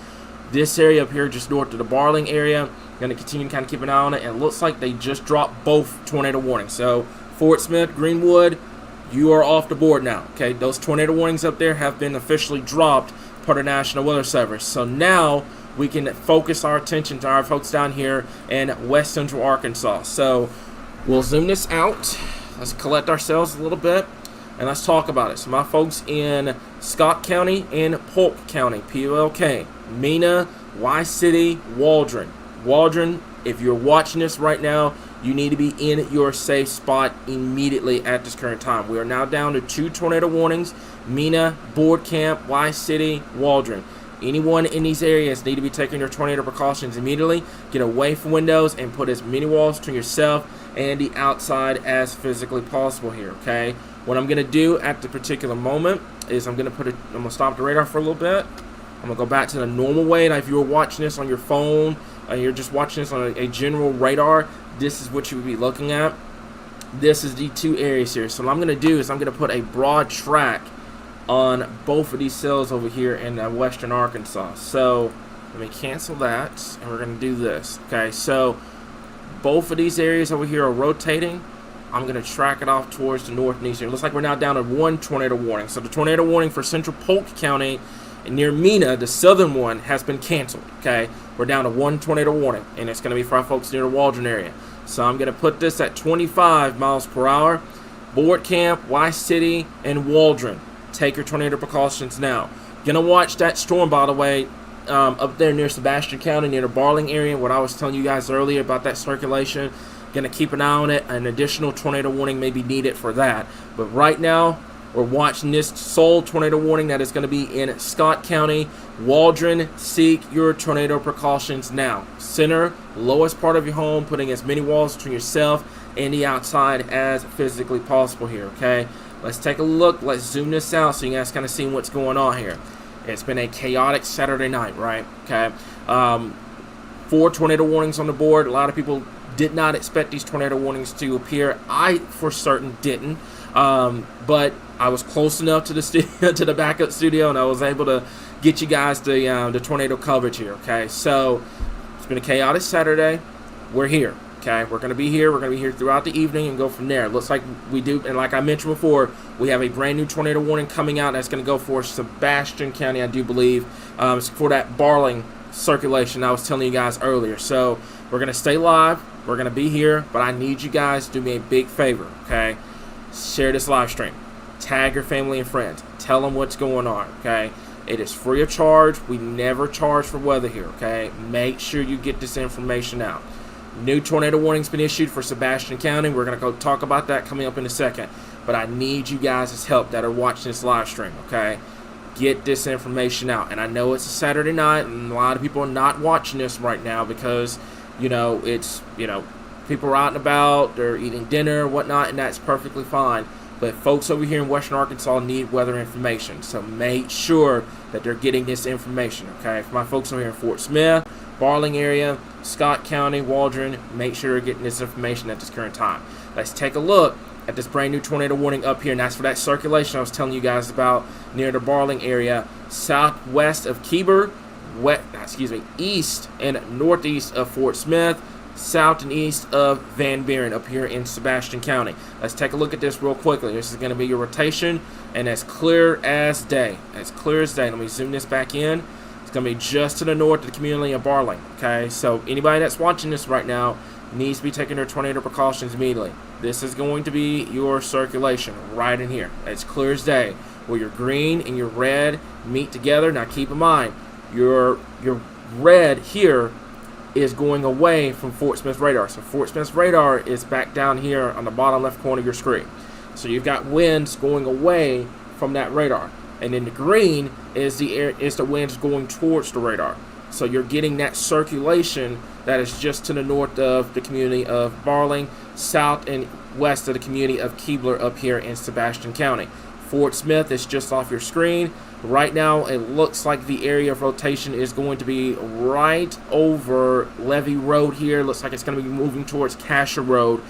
this area up here just north of the Barling area, going to continue to kind of keep an eye on it. And it looks like they just dropped both tornado warnings. So Fort Smith, Greenwood, you are off the board now. Okay, those tornado warnings up there have been officially dropped per the National Weather Service. So now we can focus our attention to our folks down here in west central Arkansas. So we'll zoom this out. Let's collect ourselves a little bit, and let's talk about it. So my folks in Scott County and Polk County, PLK, Mena, Y-City, Waldron. Waldron, if you're watching this right now, you need to be in your safe spot immediately at this current time. We are now down to 2 tornado warnings: Mena, Board Camp, Y-City, Waldron. Anyone in these areas need to be taking their tornado precautions immediately. Get away from windows and put as many walls between yourself and the outside as physically possible here, okay? What I'm going to do at the particular moment is I'm going to stop the radar for a little bit. I'm going to go back to the normal way. Now, if you were watching this on your phone, you're just watching this on a general radar, this is what you would be looking at. This is the 2 areas here. So what I'm going to do is I'm going to put a broad track on both of these cells over here in western Arkansas. So let me cancel that, and we're going to do this. Okay, so both of these areas over here are rotating. I'm going to track it off towards the north and eastern. It looks like we're now down to 1 tornado warning. So the tornado warning for central Polk County and near Mena, the southern one, has been canceled. Okay, we're down to 1 tornado warning, and it's going to be for our folks near the Waldron area. So I'm going to put this at 25 miles per hour. Board Camp, Y-City, and Waldron, take your tornado precautions now. Gonna watch that storm, by the way, up there near Sebastian County, near the Barling area. What I was telling you guys earlier about that circulation. Gonna keep an eye on it. An additional tornado warning may be needed for that. But right now, we're watching this sole tornado warning that is going to be in Scott County. Waldron, seek your tornado precautions now. Center, lowest part of your home, putting as many walls between yourself and the outside as physically possible here, okay? Let's take a look. Let's zoom this out so you guys kind of see what's going on here. It's been a chaotic Saturday night, right? Okay. 4 tornado warnings on the board. A lot of people did not expect these tornado warnings to appear. I, for certain, didn't. But I was close enough to the studio, to the backup studio, and I was able to get you guys the tornado coverage here. Okay, so it's been a chaotic Saturday. We're here. Okay, we're going to be here. We're going to be here throughout the evening and go from there. It looks like we do, and like I mentioned before, we have a brand new tornado warning coming out. That's going to go for Sebastian County, I do believe, for that Barling circulation I was telling you guys earlier. So we're going to stay live. We're going to be here, but I need you guys to do me a big favor. Okay, share this live stream. Tag your family and friends. Tell them what's going on. Okay, it is free of charge. We never charge for weather here. Okay, make sure you get this information out. New tornado warning's been issued for Sebastian County. We're going to go talk about that coming up in a second. But I need you guys' help that are watching this live stream, okay? Get this information out. And I know it's a Saturday night, and a lot of people are not watching this right now because, it's, people are out and about, they're eating dinner, whatnot, and that's perfectly fine. But folks over here in western Arkansas need weather information. So make sure that they're getting this information, okay? For my folks over here in Fort Smith, Barling area, Scott County, Waldron, make sure you're getting this information at this current time. Let's take a look at this brand new tornado warning up here, and that's for that circulation I was telling you guys about near the Barling area, southwest of Kieber, east and northeast of Fort Smith, south and east of Van Buren up here in Sebastian County. Let's take a look at this real quickly. This is going to be your rotation, and as clear as day. As clear as day. Let me zoom this back in. It's going to be just to the north of the community of Barling. Okay, so anybody that's watching this right now needs to be taking their tornado precautions immediately. This is going to be your circulation right in here. It's clear as day, where your green and your red meet together. Now keep in mind, Your red here is going away from Fort Smith radar. So Fort Smith radar is back down here on the bottom left corner of your screen. So you've got winds going away from that radar. And then the green is the winds going towards the radar. So you're getting that circulation that is just to the north of the community of Barling, south and west of the community of Keebler up here in Sebastian County. Fort Smith is just off your screen. Right now, it looks like the area of rotation is going to be right over Levy Road here. Looks like it's going to be moving towards Casher Road.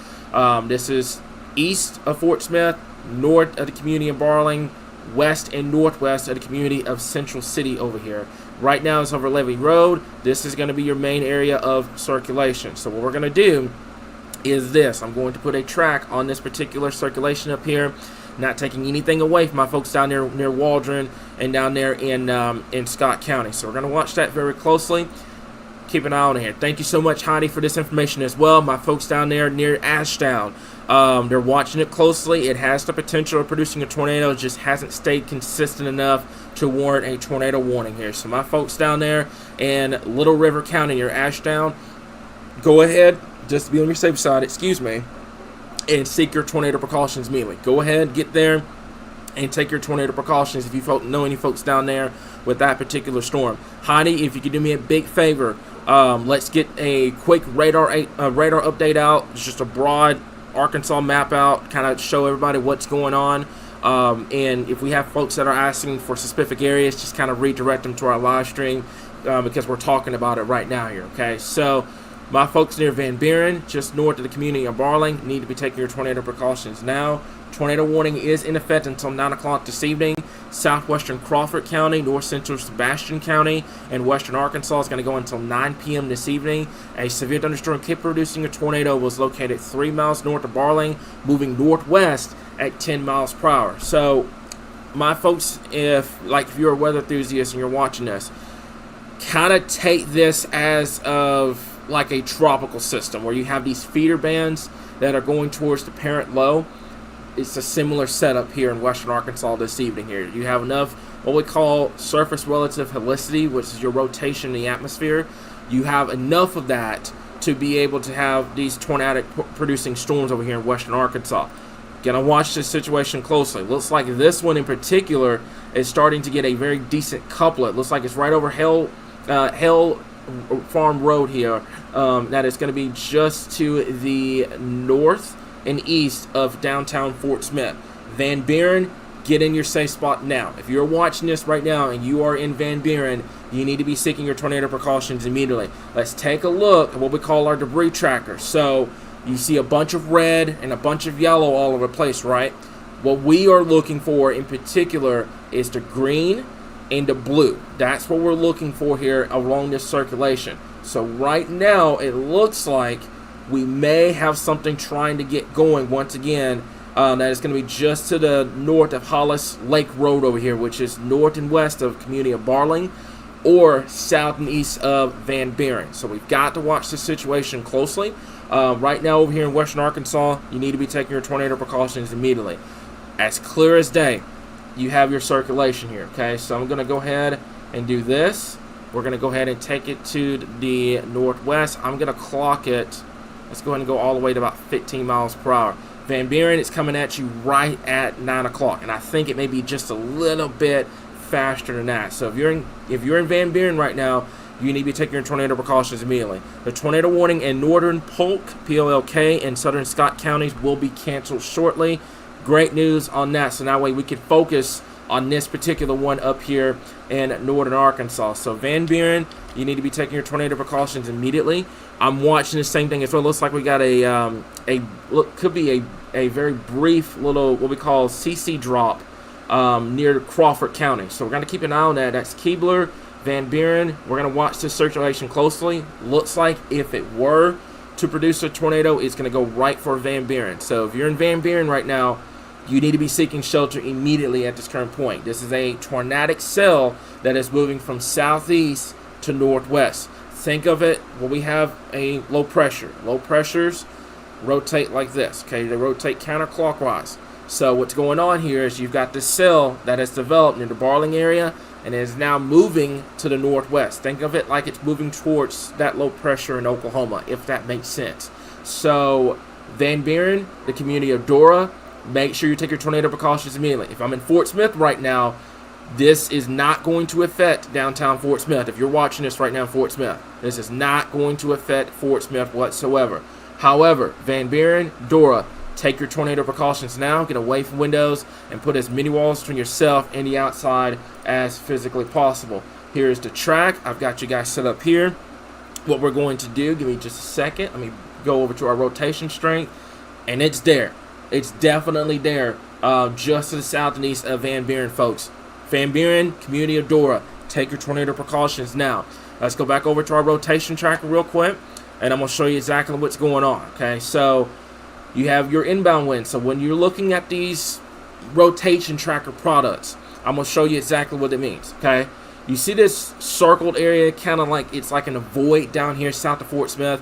This is east of Fort Smith, north of the community of Barling, west and northwest of the community of Central City over here. Right now, it's over Levy Road. This is going to be your main area of circulation. So what we're going to do is this. I'm going to put a track on this particular circulation up here, not taking anything away from my folks down there near Waldron and down there in Scott County. So we're going to watch that very closely. Keep an eye on it here. Thank you so much, Heidi, for this information as well. My folks down there near Ashdown, they're watching it closely. It has the potential of producing a tornado. It just hasn't stayed consistent enough to warrant a tornado warning here. So my folks down there in Little River County near Ashdown, go ahead, just to be on your safe side, and seek your tornado precautions immediately. Go ahead, get there, and take your tornado precautions if you know any folks down there with that particular storm. Heidi, if you could do me a big favor, let's get a quick radar update out. It's just a broad Arkansas map out, kind of show everybody what's going on. And if we have folks that are asking for specific areas, just kind of redirect them to our live stream because we're talking about it right now here, okay? So my folks near Van Buren, just north of the community of Barling, need to be taking your tornado precautions now. Tornado warning is in effect until 9 o'clock this evening. Southwestern Crawford County, north central Sebastian County, and western Arkansas is going to go until 9 p.m. this evening. A severe thunderstorm capable of producing a tornado was located 3 miles north of Barling, moving northwest at 10 miles per hour. So, my folks, if you're a weather enthusiast and you're watching this, kind of take this as of like a tropical system where you have these feeder bands that are going towards the parent low. It's a similar setup here in western Arkansas this evening here. You have enough what we call surface relative helicity, which is your rotation in the atmosphere. You have enough of that to be able to have these tornadic producing storms over here in western Arkansas. Gonna watch this situation closely. Looks like this one in particular is starting to get a very decent couplet. Looks like it's right over Hell Farm Road here. That is going to be just to the north and east of downtown Fort Smith. Van Buren, get in your safe spot now. If you're watching this right now and you are in Van Buren, you need to be seeking your tornado precautions immediately. Let's take a look at what we call our debris tracker. So you see a bunch of red and a bunch of yellow all over the place, right? What we are looking for in particular is the green and the blue. That's what we're looking for here along this circulation. So right now it looks like we may have something trying to get going once again. That is going to be just to the north of Hollis Lake Road over here, which is north and west of community of Barling, or south and east of Van Buren. So we've got to watch this situation closely. Right now over here in western Arkansas, you need to be taking your tornado precautions immediately. As clear as day, you have your circulation here, okay? So I'm going to go ahead and do this. We're going to go ahead and take it to the northwest. I'm going to clock it. Let's go ahead and go all the way to about 15 miles per hour. Van Buren is coming at you right at 9 o'clock, and I think it may be just a little bit faster than that. So if you're in Van Buren right now, you need to be taking your tornado precautions immediately. The tornado warning in northern Polk, POLK, and southern Scott counties will be canceled shortly. Great news on that, so that way we can focus on this particular one up here in northern Arkansas. So Van Buren, you need to be taking your tornado precautions immediately. I'm watching the same thing as well. It looks like we got could be a very brief little what we call CC drop near Crawford County. So we're going to keep an eye on that. That's Keebler, Van Buren. We're going to watch this circulation closely. Looks like if it were to produce a tornado, it's going to go right for Van Buren. So if you're in Van Buren right now, you need to be seeking shelter immediately at this current point. This is a tornadic cell that is moving from southeast to northwest. Think of it when we have a low pressure. Low pressures rotate like this, okay? They rotate counterclockwise. So what's going on here is you've got this cell that has developed near the Barling area and is now moving to the northwest. Think of it like it's moving towards that low pressure in Oklahoma, if that makes sense. So Van Buren, the community of Dora, make sure you take your tornado precautions immediately. If I'm in Fort Smith right now, this is not going to affect downtown Fort Smith. If you're watching this right now in Fort Smith, this is not going to affect Fort Smith whatsoever. However, Van Buren, Dora, take your tornado precautions now. Get away from windows and put as many walls between yourself and the outside as physically possible. Here is the track. I've got you guys set up here. What we're going to do, give me just a second. Let me go over to our rotation strength, and it's there. It's definitely there, just to the south and east of Van Buren, folks. Van Buren, community of Dora, take your tornado precautions now. Let's go back over to our rotation tracker real quick, and I'm going to show you exactly what's going on. Okay, so you have your inbound wind. So when you're looking at these rotation tracker products, I'm going to show you exactly what it means. Okay, you see this circled area, kind of like it's like in a void down here south of Fort Smith.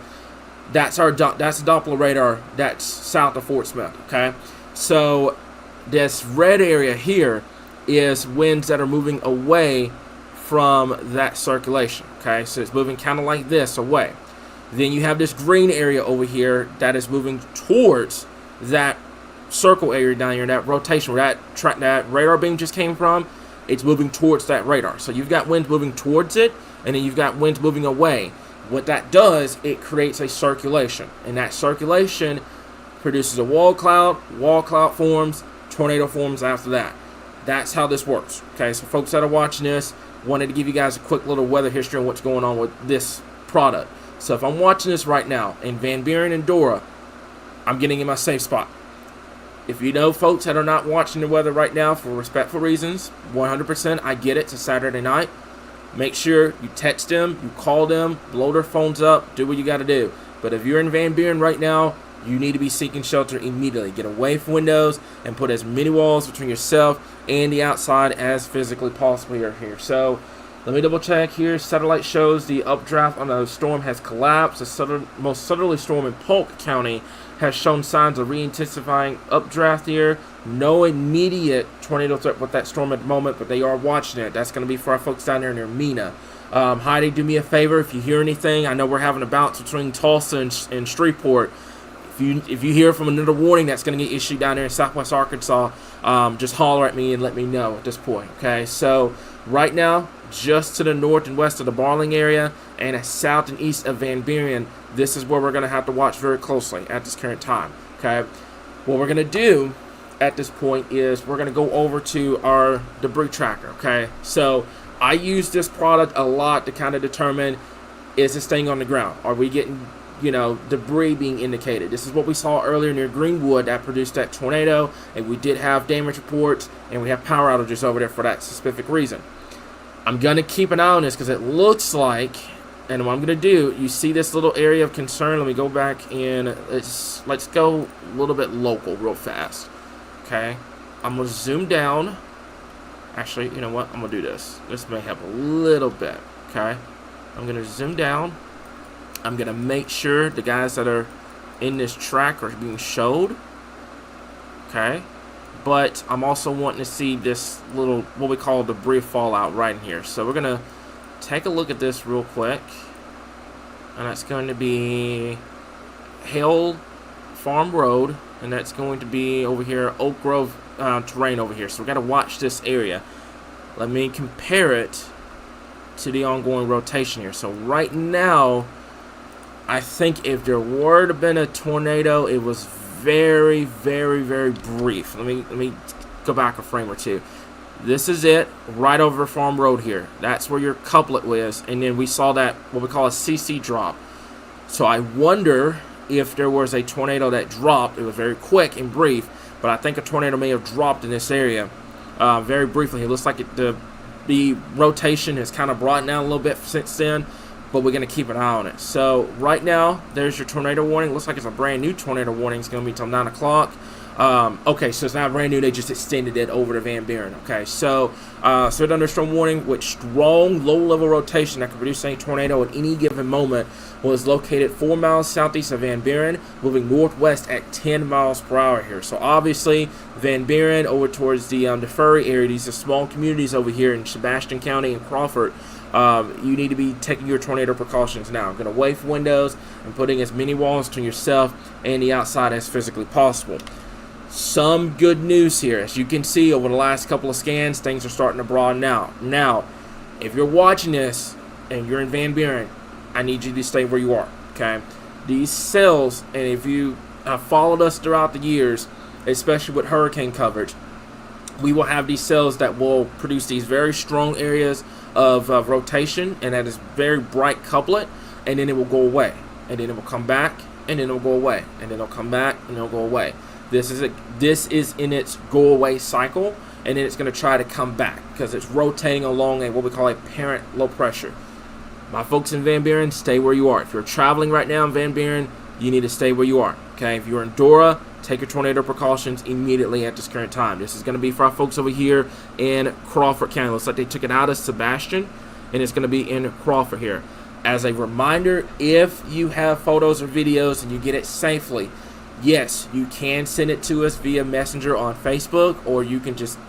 That's the Doppler radar that's south of Fort Smith. Okay, so this red area here is winds that are moving away from that circulation. Okay, so it's moving kind of like this away. Then you have this green area over here that is moving towards that circle area down here, that rotation where that radar beam just came from. It's moving towards that radar. So you've got winds moving towards it, and then you've got winds moving away. What that does, it creates a circulation, and that circulation produces a wall cloud forms, tornado forms after that. That's how this works. Okay, so folks that are watching this, wanted to give you guys a quick little weather history on what's going on with this product. So if I'm watching this right now in Van Buren and Dora, I'm getting in my safe spot. If you know folks that are not watching the weather right now for respectful reasons, 100%, I get it. It's a Saturday night. Make sure you text them, you call them, blow their phones up, do what you got to do. But if you're in Van Buren right now, you need to be seeking shelter immediately. Get away from windows and put as many walls between yourself and the outside as physically possible here. So let me double check here. Satellite shows the updraft on the storm has collapsed. The most southerly storm in Polk County has shown signs of re-intensifying updraft here. No immediate tornado threat with that storm at the moment, but they are watching it. That's going to be for our folks down there near Mena. Heidi, do me a favor. If you hear anything, I know we're having a bounce between Tulsa and Shreveport. If you hear from another warning that's going to get issued down there in southwest Arkansas, just holler at me and let me know at this point. Okay, so right now, just to the north and west of the Barling area and south and east of Van Buren, this is where we're going to have to watch very closely at this current time. Okay, what we're going to do at this point is we're going to go over to our debris tracker. Okay, so I use this product a lot to kind of determine, is this thing on the ground? Are we getting debris being indicated? This is what we saw earlier near Greenwood that produced that tornado, and we did have damage reports and we have power outages over there for that specific reason. I'm going to keep an eye on this because it looks like, and what I'm going to do, you see this little area of concern. Let me go back in. Let's go a little bit local real fast. Okay, I'm going to zoom down. Actually, you know what? I'm going to do this. This may help a little bit. Okay, I'm going to zoom down. I'm going to make sure the guys that are in this track are being showed. Okay. But I'm also wanting to see this little, what we call debris fallout right in here. So we're going to take a look at this real quick. And that's going to be Hale Farm Road. And that's going to be over here, Oak Grove terrain over here. So we've got to watch this area. Let me compare it to the ongoing rotation here. So right now, I think if there were to have been a tornado, it was very, very, very brief. Let me go back a frame or two. This is it, right over Farm Road here. That's where your couplet was, and then we saw that, what we call a CC drop. So I wonder if there was a tornado that dropped. It was very quick and brief, but I think a tornado may have dropped in this area very briefly. It looks like the rotation has kind of broadened out a little bit since then, but we're going to keep an eye on it. So right now, there's your tornado warning. Looks like it's a brand new tornado warning. It's going to be until 9 o'clock. Okay, so it's not brand new. They just extended it over to Van Buren. Okay, so severe thunderstorm warning with strong low-level rotation that could produce a tornado at any given moment was located 4 miles southeast of Van Buren, moving northwest at 10 miles per hour here. So obviously, Van Buren over towards the Furry area, these are small communities over here in Sebastian County and Crawford. You need to be taking your tornado precautions now. I'm going to wait for windows and putting as many walls to yourself and the outside as physically possible. Some good news here. As you can see over the last couple of scans, things are starting to broaden out. Now, if you're watching this and you're in Van Buren, I need you to stay where you are, okay? These cells, and if you have followed us throughout the years, especially with hurricane coverage, we will have these cells that will produce these very strong areas of rotation, and that is very bright couplet, and then it will go away, and then it will come back, and then it will go away, and then it'll come back, and it'll go away. This is in its go away cycle, and then it's going to try to come back because it's rotating along a what we call a parent low pressure. My folks in Van Buren, stay where you are. If you're traveling right now in Van Buren, you need to stay where you are. Okay, if you're in Dora, take your tornado precautions immediately at this current time. This is going to be for our folks over here in Crawford County. Looks like they took it out of Sebastian, and it's going to be in Crawford here. As a reminder, if you have photos or videos and you get it safely, yes, you can send it to us via Messenger on Facebook, or you can just,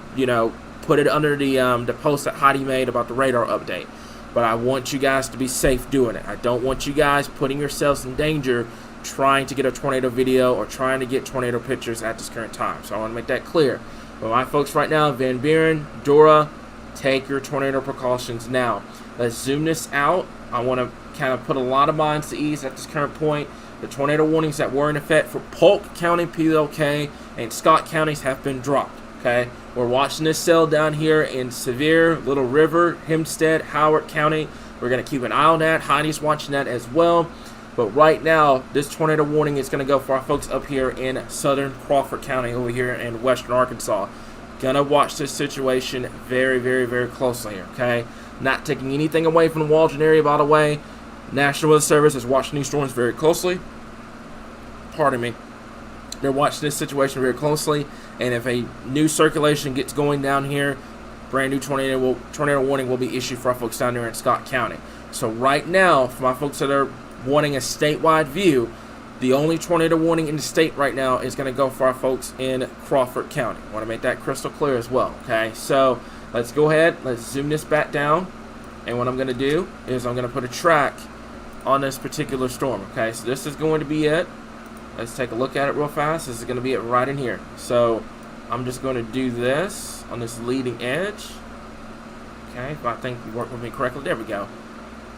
put it under the post that Heidi made about the radar update. But I want you guys to be safe doing it. I don't want you guys putting yourselves in danger trying to get a tornado video or trying to get tornado pictures at this current time. So I want to make that clear. But my folks right now, Van Buren, Dora, take your tornado precautions now. Let's zoom this out. I want to kind of put a lot of minds to ease at this current point. The tornado warnings that were in effect for Polk County, PLK, and Scott counties have been dropped. Okay, we're watching this cell down here in Sevier, Little River, Hempstead, Howard County. We're going to keep an eye on that. Heidi's watching that as well. But right now, this tornado warning is going to go for our folks up here in southern Crawford County over here in western Arkansas. Gonna watch this situation very, very, very closely here, okay? Not taking anything away from the Waldron area, by the way. National Weather Service is watching these storms very closely. Pardon me. They're watching this situation very closely, and if a new circulation gets going down here, brand new tornado warning will be issued for our folks down there in Scott County. So right now, for my folks that are wanting a statewide view, the only tornado warning in the state right now is going to go for our folks in Crawford County. I want to make that crystal clear as well, okay? So let's go ahead, let's zoom this back down, and what I'm going to do is I'm going to put a track on this particular storm, okay? So this is going to be it. Let's take a look at it real fast. This is going to be it right in here. So I'm just going to do this on this leading edge. Okay, if I think you work with me correctly, there we go.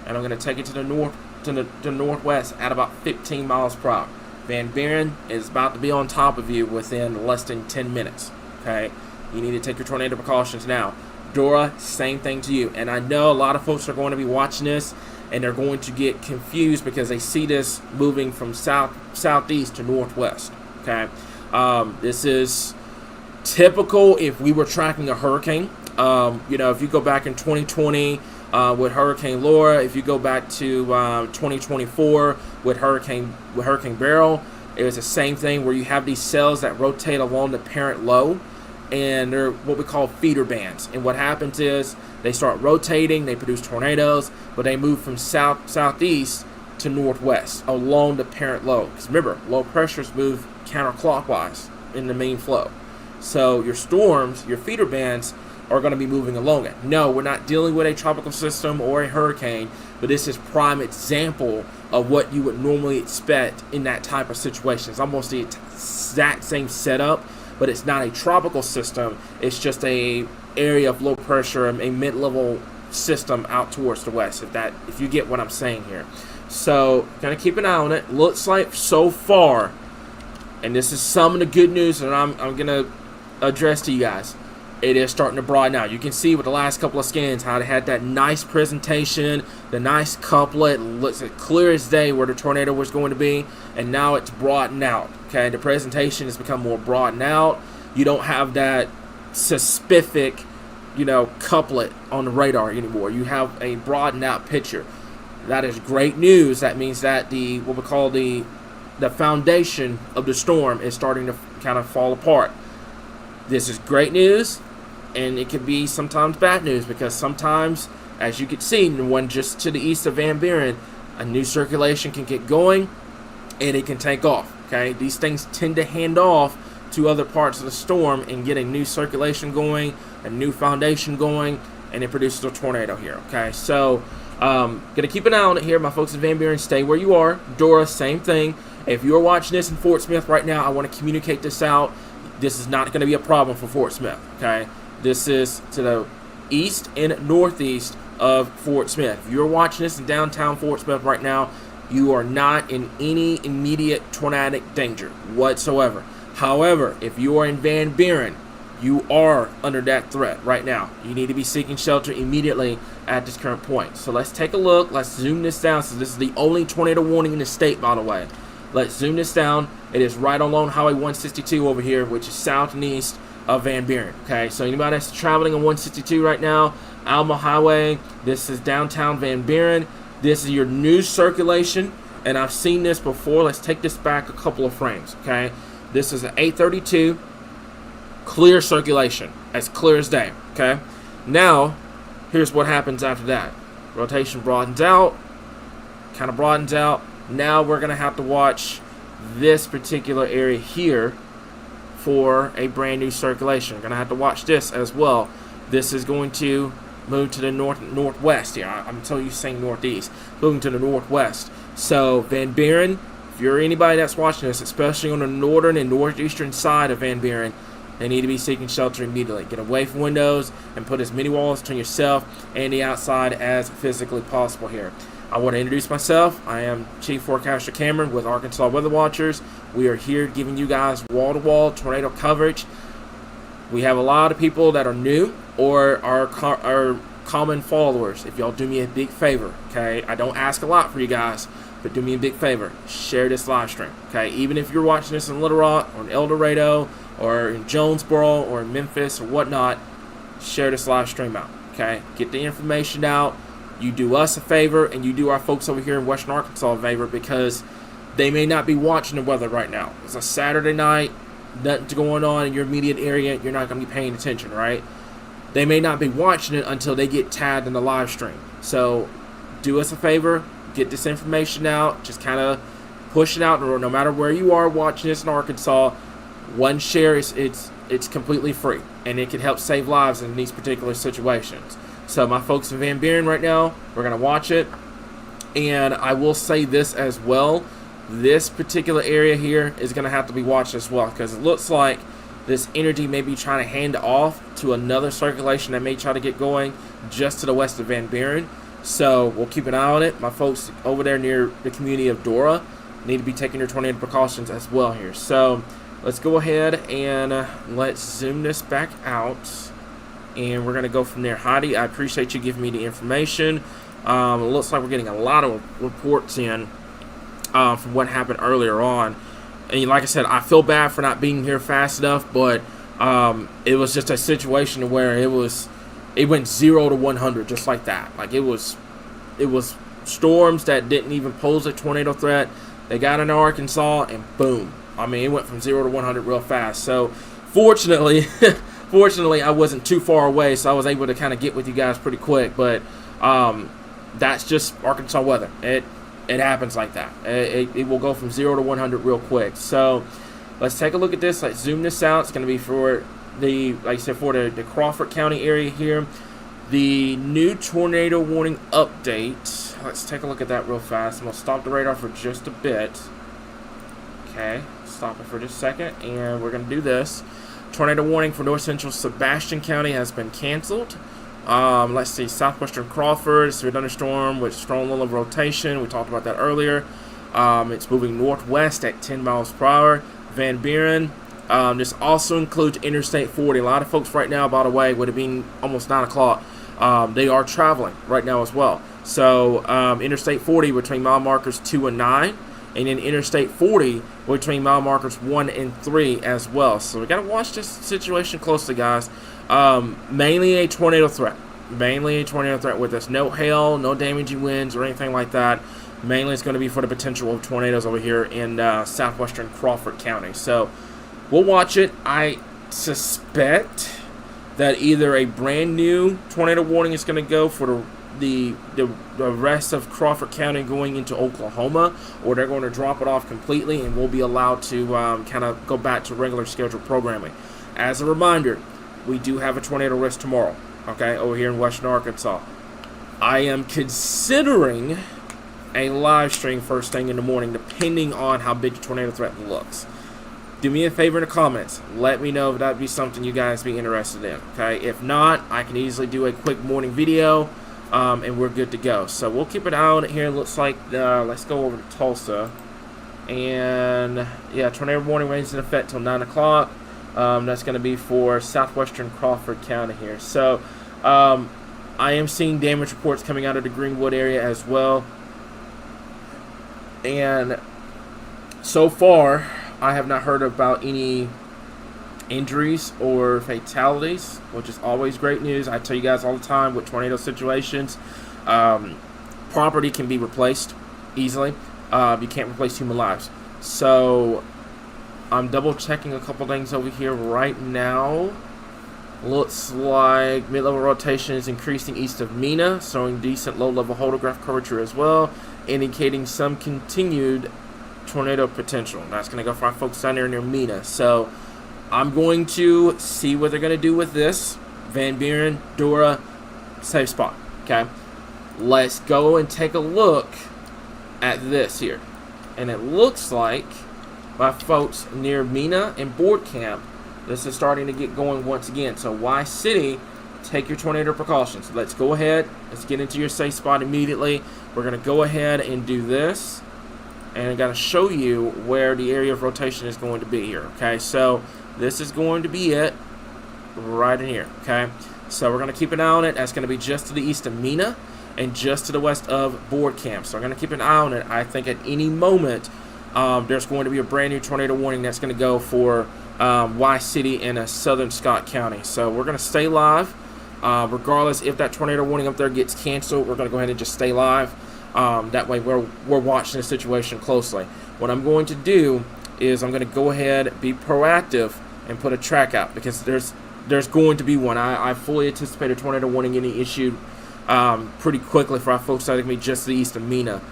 And I'm going to take it to the north, to the northwest at about 15 miles per hour. Van Buren is about to be on top of you within less than 10 minutes. Okay, you need to take your tornado precautions now. Dora, same thing to you. And I know a lot of folks are going to be watching this, and they're going to get confused because they see this moving from southeast to northwest. Okay, this is typical if we were tracking a hurricane. If you go back in 2020 with Hurricane Laura, if you go back to 2024 with Hurricane Beryl, it was the same thing where you have these cells that rotate along the parent low, and they're what we call feeder bands. And what happens is they start rotating, they produce tornadoes, but they move from southeast to northwest along the parent low. Because remember, low pressures move counterclockwise in the main flow. So your storms, your feeder bands, are going to be moving along it. No, we're not dealing with a tropical system or a hurricane, but this is prime example of what you would normally expect in that type of situation. It's almost the exact same setup, but it's not a tropical system. It's just a area of low pressure, a mid-level system out towards the west, if you get what I'm saying here. So, gonna keep an eye on it. Looks like so far, and this is some of the good news that I'm gonna address to you guys. It is starting to broaden out. You can see with the last couple of scans how they had that nice presentation, the nice couplet, looks clear as day where the tornado was going to be, and now it's broadened out. Okay, the presentation has become more broadened out. You don't have that specific, couplet on the radar anymore. You have a broadened out picture. That is great news. That means that what we call the the foundation of the storm is starting to kind of fall apart. This is great news, and it can be sometimes bad news, because sometimes, as you can see, the one just to the east of Van Buren, a new circulation can get going, and it can take off. Okay, these things tend to hand off to other parts of the storm and get a new circulation going, a new foundation going, and it produces a tornado here. Okay, so gonna keep an eye on it here, my folks in Van Buren. Stay where you are. Dora, same thing. If you're watching this in Fort Smith right now, I want to communicate this out. This is not going to be a problem for Fort Smith. Okay, this is to the east and northeast of Fort Smith. If you're watching this in downtown Fort Smith right now, you are not in any immediate tornadic danger whatsoever. However, if you are in Van Buren, you are under that threat right now. You need to be seeking shelter immediately at this current point. So let's take a look. Let's zoom this down. So this is the only tornado warning in the state, by the way. Let's zoom this down. It is right along Highway 162 over here, which is south and east of Van Buren. Okay, so anybody that's traveling on 162 right now, Alma Highway, this is downtown Van Buren. This is your new circulation, and I've seen this before. Let's take this back a couple of frames. Okay, this is an 832 clear circulation, as clear as day. Okay, now here's what happens after that. Rotation broadens out, kind of broadens out. Now we're going to have to watch this particular area here for a brand new circulation. We're going to have to watch this as well. This is going to move to the northwest here. I'm telling you, saying northeast, moving to the northwest. So Van Buren, if you're anybody that's watching this, especially on the northern and northeastern side of Van Buren, they need to be seeking shelter immediately. Get away from windows and put as many walls between yourself and the outside as physically possible here. I want to introduce myself. I am Chief Forecaster Cameron with Arkansas Weather Watchers. We are here giving you guys wall-to-wall tornado coverage. We have a lot of people that are new or are common followers. If y'all do me a big favor, okay? I don't ask a lot for you guys, but do me a big favor. Share this live stream, okay? Even if you're watching this in Little Rock or in El Dorado or in Jonesboro or in Memphis or whatnot, share this live stream out, okay? Get the information out. You do us a favor, and you do our folks over here in Western Arkansas a favor, because they may not be watching the weather right now. It's a Saturday night, nothing's going on in your immediate area, you're not going to be paying attention, right? They may not be watching it until they get tagged in the live stream. So do us a favor, get this information out, just kind of push it out, no matter where you are watching this in Arkansas. One share, it's completely free, and it can help save lives in these particular situations. So my folks in Van Buren right now, we're going to watch it. And I will say this as well. This particular area here is going to have to be watched as well, because it looks like this energy may be trying to hand off to another circulation that may try to get going just to the west of Van Buren. So we'll keep an eye on it. My folks over there near the community of Dora need to be taking their tornado precautions as well here. So let's go ahead and let's zoom this back out. And we're going to go from there. Heidi, I appreciate you giving me the information. It looks like we're getting a lot of reports in from what happened earlier on. And like I said, I feel bad for not being here fast enough, but it was just a situation where it went 0 to 100 just like that. Like it was storms that didn't even pose a tornado threat. They got into Arkansas and boom. I mean, it went from 0 to 100 real fast. So fortunately, I wasn't too far away, so I was able to kind of get with you guys pretty quick. But that's just Arkansas weather. It happens like that. It will go from 0 to 100 real quick. So let's take a look at this. Let's zoom this out. It's going to be for like I said, for the Crawford County area here. The new tornado warning update. Let's take a look at that real fast. I'm going to stop the radar for just a bit. Okay, stop it for just a second, and we're going to do this. Tornado warning for north central Sebastian County has been canceled. Let's see, southwestern Crawford, severe thunderstorm with strong lull of rotation. We talked about that earlier. It's moving northwest at 10 miles per hour. Van Buren. This also includes Interstate 40. A lot of folks right now, by the way, would have been almost 9 o'clock. They are traveling right now as well. So Interstate 40 between mile markers 2 and 9. And then Interstate 40 between mile markers 1 and 3 as well. So we got to watch this situation closely, guys. Mainly a tornado threat. Mainly a tornado threat with us. No hail, no damaging winds or anything like that. Mainly it's going to be for the potential of tornadoes over here in southwestern Crawford County. So we'll watch it. I suspect that either a brand new tornado warning is going to go for the rest of Crawford County going into Oklahoma, or they're going to drop it off completely and we'll be allowed to kind of go back to regular scheduled programming. As a reminder, we do have a tornado risk tomorrow, okay, over here in western Arkansas. I am considering a live stream first thing in the morning, depending on how big the tornado threat looks. Do me a favor in the comments. Let me know if that'd be something you guys be interested in, okay? If not, I can easily do a quick morning video, and we're good to go. So we'll keep an eye on it here. It looks like, let's go over to Tulsa. And, yeah, tornado warning remains in effect till 9 o'clock. That's going to be for southwestern Crawford County here. So, I am seeing damage reports coming out of the Greenwood area as well. And so far, I have not heard about any injuries or fatalities, which is always great news. I tell you guys all the time with tornado situations, property can be replaced easily. You can't replace human lives. So I'm double checking a couple things over here right now. Looks like mid-level rotation is increasing east of Mena, showing decent low-level holograph curvature as well, indicating some continued tornado potential. That's going to go for our folks down there near Mena. So I'm going to see what they're going to do with this. Van Buren, Dora, safe spot. Okay, let's go and take a look at this here. And it looks like my folks near Mena and Board Camp, this is starting to get going once again. So Y City, take your tornado precautions. Let's go ahead. Let's get into your safe spot immediately. We're going to go ahead and do this. And I'm going to show you where the area of rotation is going to be here. Okay, so this is going to be it right in here. Okay, so we're going to keep an eye on it. That's going to be just to the east of Mena and just to the west of Board Camp. So I'm going to keep an eye on it. I think at any moment there's going to be a brand new tornado warning that's going to go for Y City in southern Scott County. So we're going to stay live. Regardless if that tornado warning up there gets canceled, we're going to go ahead and just stay live. That way we're watching the situation closely. What I'm going to do is I'm going to go ahead, be proactive, and put a track out because there's going to be one. I fully anticipate a tornado warning getting issued pretty quickly for our folks that are going to be just to the east of Mena.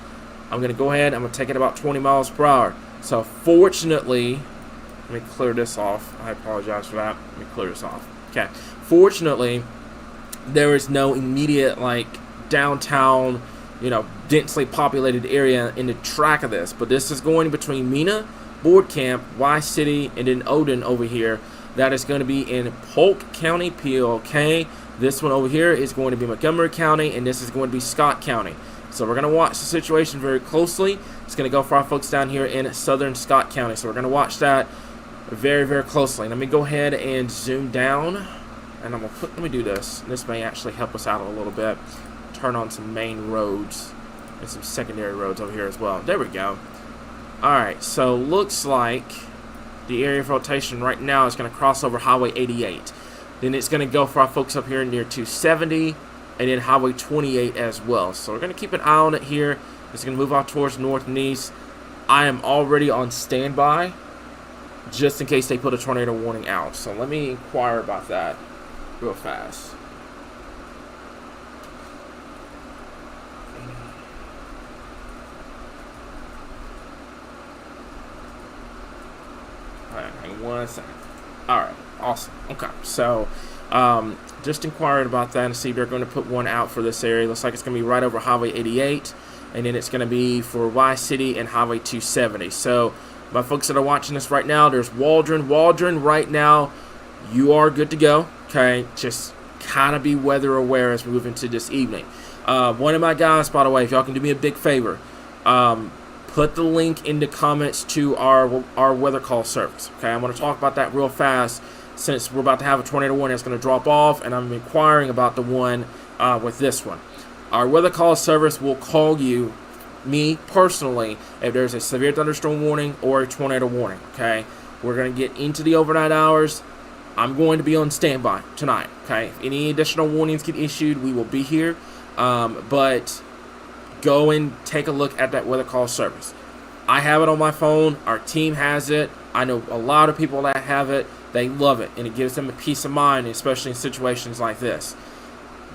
I'm going to go ahead, I'm going to take it about 20 miles per hour. So fortunately, let me clear this off. I apologize for that. Let me clear this off. Okay. Fortunately, there is no immediate like downtown, densely populated area in the track of this. But this is going between Mena, Board Camp, Y City, and then Odin over here. That is going to be in Polk County, PLK. This one over here is going to be Montgomery County, and this is going to be Scott County. So we're going to watch the situation very closely. It's going to go for our folks down here in southern Scott County. So we're going to watch that very, very closely. Let me go ahead and zoom down. And I'm going to let me do this. This may actually help us out a little bit. Turn on some main roads and some secondary roads over here as well. There we go. Alright, so looks like the area of rotation right now is going to cross over Highway 88. Then it's going to go for our folks up here near 270 and then Highway 28 as well. So we're going to keep an eye on it here. It's going to move off towards north and east. I am already on standby just in case they put a tornado warning out. So let me inquire about that real fast. Alright, hang on 1 second. Alright, awesome. Okay, so just inquired about that and see if they're going to put one out for this area. Looks like it's going to be right over Highway 88, and then it's going to be for Y City and Highway 270. So my folks that are watching this right now, there's Waldron. Waldron, right now, you are good to go. Okay, just kind of be weather aware as we move into this evening. One of my guys, by the way, if y'all can do me a big favor, put the link in the comments to our weather call service. Okay, I'm going to talk about that real fast since we're about to have a tornado warning that's going to drop off, and I'm inquiring about the one with this one. Our weather call service will call you, me personally, if there's a severe thunderstorm warning or a tornado warning. Okay, we're going to get into the overnight hours. I'm going to be on standby tonight, okay? If any additional warnings get issued, we will be here. But go and take a look at that weather call service. I have it on my phone. Our team has it. I know a lot of people that have it. They love it, and it gives them a peace of mind, especially in situations like this.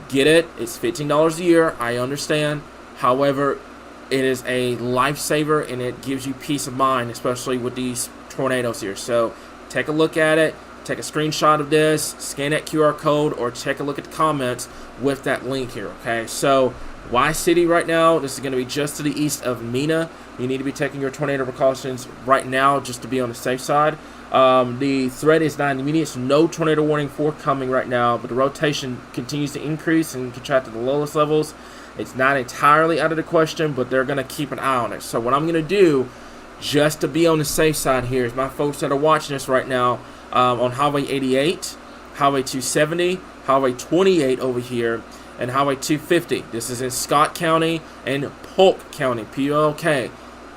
Get it. It's $15 a year. I understand. However, it is a lifesaver, and it gives you peace of mind, especially with these tornadoes here. So take a look at it. Take a screenshot of this, scan that QR code, or take a look at the comments with that link here, okay? So, Y City right now, this is going to be just to the east of Mena. You need to be taking your tornado precautions right now just to be on the safe side. The threat is not immediate, so no tornado warning forthcoming right now, but the rotation continues to increase and contract to the lowest levels. It's not entirely out of the question, but they're going to keep an eye on it. So what I'm going to do, just to be on the safe side here, is my folks that are watching this right now, on Highway 88, Highway 270, Highway 28 over here, and Highway 250. This is in Scott County and Polk County, P-O-L-K.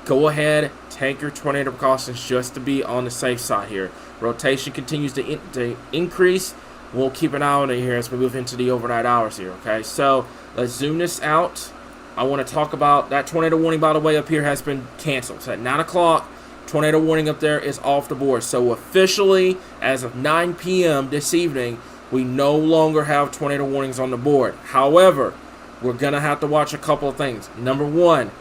Go ahead, take your tornado precautions just to be on the safe side here. Rotation continues to increase. We'll keep an eye on it here as we move into the overnight hours here, okay? So let's zoom this out. I want to talk about that tornado warning, by the way, up here has been canceled. So at 9 o'clock, tornado warning up there is off the board. So officially, as of 9 p.m. this evening, we no longer have tornado warnings on the board. However, we're going to have to watch a couple of things. Number one,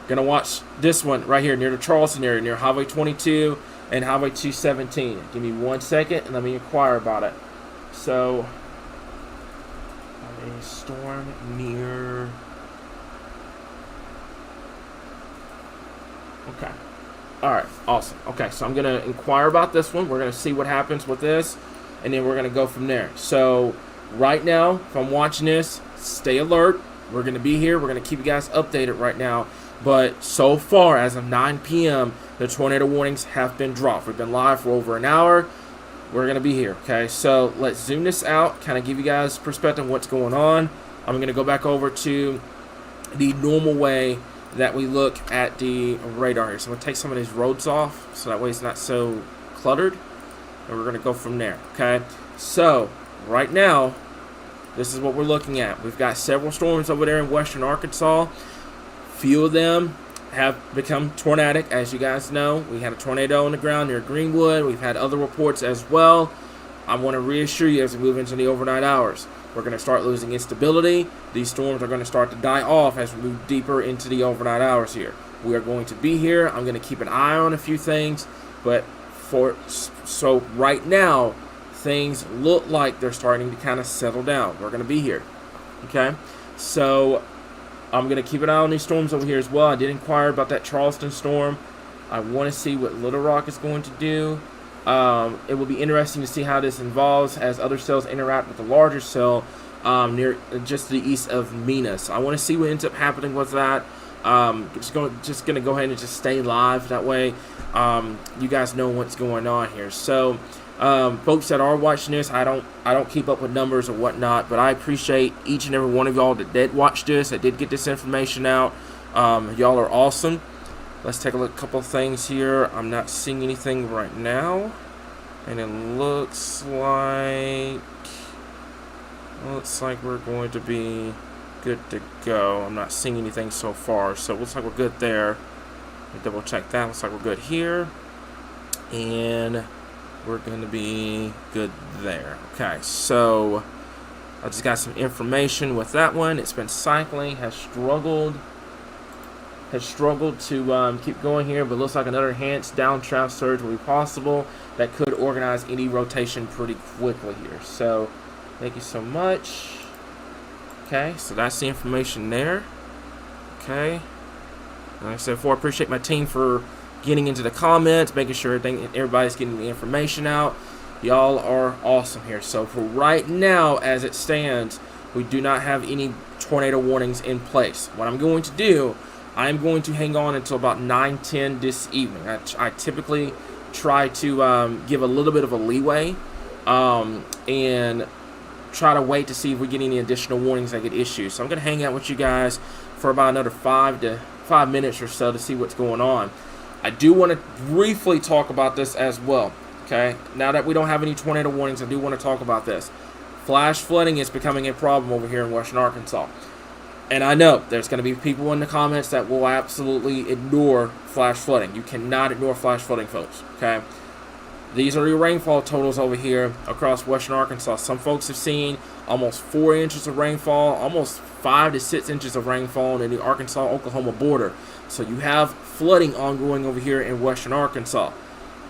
going to watch this one right here near the Charleston area, near Highway 22 and Highway 217. Give me 1 second and let me inquire about it. So, a storm near... Okay. Alright, awesome. Okay, so I'm going to inquire about this one. We're going to see what happens with this, and then we're going to go from there. So, right now, if I'm watching this, stay alert. We're going to be here. We're going to keep you guys updated right now. But so far, as of 9 p.m., the tornado warnings have been dropped. We've been live for over an hour. We're going to be here, okay? So, let's zoom this out, kind of give you guys perspective of what's going on. I'm going to go back over to the normal way that we look at the radar here. So I'm going to take some of these roads off so that way it's not so cluttered. And we're going to go from there, okay? So, right now, this is what we're looking at. We've got several storms over there in western Arkansas. Few of them have become tornadic, as you guys know. We had a tornado on the ground near Greenwood. We've had other reports as well. I want to reassure you as we move into the overnight hours. We're going to start losing instability. These storms are going to start to die off as we move deeper into the overnight hours here. We are going to be here. I'm going to keep an eye on a few things. But so right now, things look like they're starting to kind of settle down. We're going to be here. Okay? So I'm going to keep an eye on these storms over here as well. I did inquire about that Charleston storm. I want to see what Little Rock is going to do. It will be interesting to see how this involves as other cells interact with the larger cell near just to the east of Mena. So I want to see what ends up happening with that. Just gonna go ahead and just stay live that way. You guys know what's going on here. So folks that are watching this, I don't keep up with numbers or whatnot, but I appreciate each and every one of y'all that did watch this, that did get this information out. Y'all are awesome. Let's take a look at a couple of things here. I'm not seeing anything right now. And it looks like we're going to be good to go. I'm not seeing anything so far. So it looks like we're good there. Let me double check that. Looks like we're good here. And we're going to be good there. Okay, so I just got some information with that one. It's been cycling, has struggled to keep going here, but looks like another enhanced downdraft surge will be possible that could organize any rotation pretty quickly here. So thank you so much. Okay, so that's the information there. Okay, like I said before, I appreciate my team for getting into the comments, making sure everybody's getting the information out. Y'all are awesome here. So for right now, as it stands, we do not have any tornado warnings in place. What I'm going to do, I'm going to hang on until about 9:10 this evening. I typically try to give a little bit of a leeway and try to wait to see if we get any additional warnings that get issued. So I'm going to hang out with you guys for about another 5 minutes or so to see what's going on. I do want to briefly talk about this as well. Okay, okay? Now that we don't have any tornado warnings, I do want to talk about this. Flash flooding is becoming a problem over here in western Arkansas. And I know there's going to be people in the comments that will absolutely ignore flash flooding. You cannot ignore flash flooding, folks, okay? These are your rainfall totals over here across western Arkansas. Some folks have seen almost 4 inches of rainfall, almost 5 to 6 inches of rainfall in the Arkansas-Oklahoma border. So you have flooding ongoing over here in western Arkansas.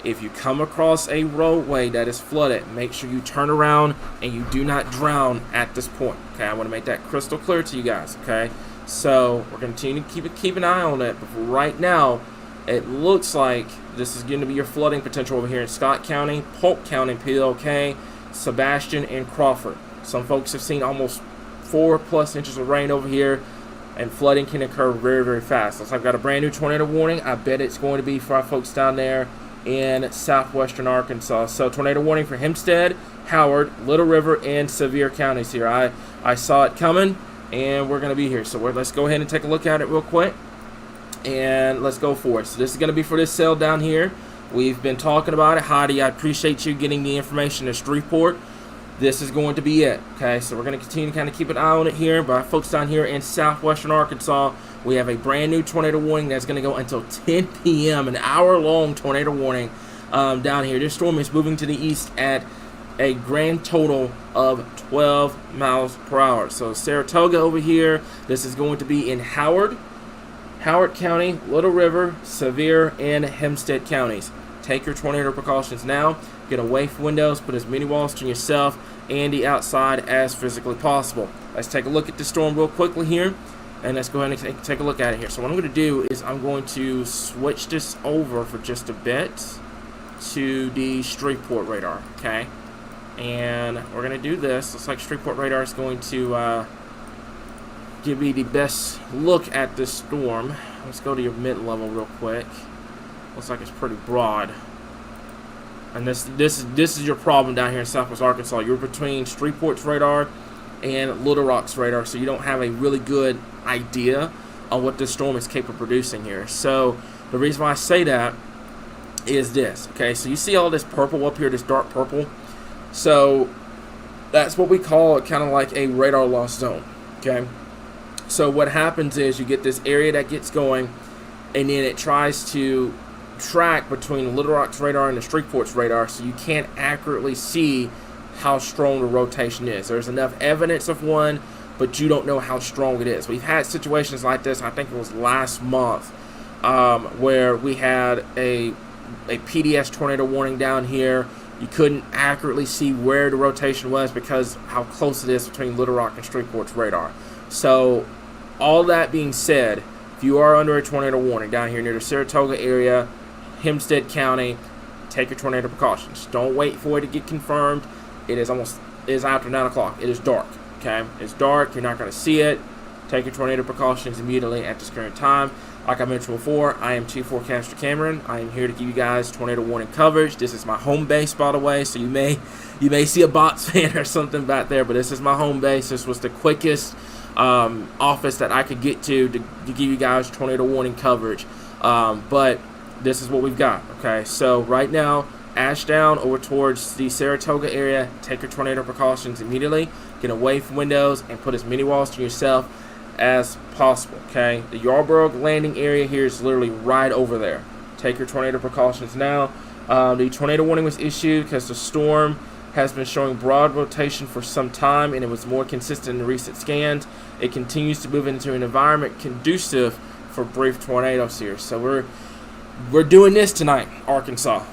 If you come across a roadway that is flooded, make sure you turn around and you do not drown at this point. Okay, I want to make that crystal clear to you guys. Okay, so we're going to continue to keep an eye on it. But right now, it looks like this is going to be your flooding potential over here in Scott County, Polk County, PLK, Sebastian, and Crawford. Some folks have seen almost 4+ inches of rain over here, and flooding can occur very, very fast. Looks like I've got a brand new tornado warning. I bet it's going to be for our folks down there in southwestern Arkansas. So tornado warning for Hempstead, Howard, Little River, and Sevier counties here. I saw it coming, and we're going to be here. So let's go ahead and take a look at it real quick, and let's go for it. So this is going to be for this cell down here. We've been talking about it. Heidi, I appreciate you getting the information to Shreveport. This is going to be it. Okay, so we're going to continue to kind of keep an eye on it here. But folks down here in southwestern Arkansas, we have a brand new tornado warning that's going to go until 10 p.m., an hour-long tornado warning down here. This storm is moving to the east at a grand total of 12 miles per hour. So Saratoga over here, this is going to be in Howard County, Little River, Sevier, and Hempstead counties. Take your tornado precautions now. Get away from windows, put as many walls to yourself and the outside as physically possible. Let's take a look at the storm real quickly here, and let's go ahead and take a look at it here. So what I'm going to do is I'm going to switch this over for just a bit to the Shreveport radar, okay? And we're going to do this. Looks like Shreveport radar is going to give me the best look at this storm. Let's go to your mid-level real quick. Looks like it's pretty broad. And this is your problem down here in southwest Arkansas. You're between Shreveport's radar and Little Rock's radar, so you don't have a really good idea on what this storm is capable of producing here. So the reason why I say that is this. Okay, so you see all this purple up here, this dark purple. So that's what we call it, kind of like a radar loss zone. Okay, so what happens is you get this area that gets going, and then it tries to track between Little Rock's radar and the Shreveport's radar, so you can't accurately see how strong the rotation is. There's enough evidence of one, but you don't know how strong it is. We've had situations like this, I think it was last month, where we had a PDS tornado warning down here. You couldn't accurately see where the rotation was because how close it is between Little Rock and Shreveport's radar. So all that being said, if you are under a tornado warning down here near the Saratoga area, Hempstead County, take your tornado precautions. Don't wait for it to get confirmed. It is after 9 o'clock. It is dark. Okay, it's dark. You're not going to see it. Take your tornado precautions immediately at this current time. Like I mentioned before, I am Chief Forecaster Cameron. I am here to give you guys tornado warning coverage. This is my home base, by the way. So you may see a box fan or something back there, but this is my home base. This was the quickest office that I could get to give you guys tornado warning coverage. But this is what we've got. Okay, so right now, Ashdown over towards the Saratoga area, take your tornado precautions immediately. Get away from windows and put as many walls to yourself as possible. Okay, the Yarborough landing area here is literally right over there. Take your tornado precautions now. The tornado warning was issued because the storm has been showing broad rotation for some time, and it was more consistent in recent scans. It continues to move into an environment conducive for brief tornadoes here. So we're doing this tonight, Arkansas.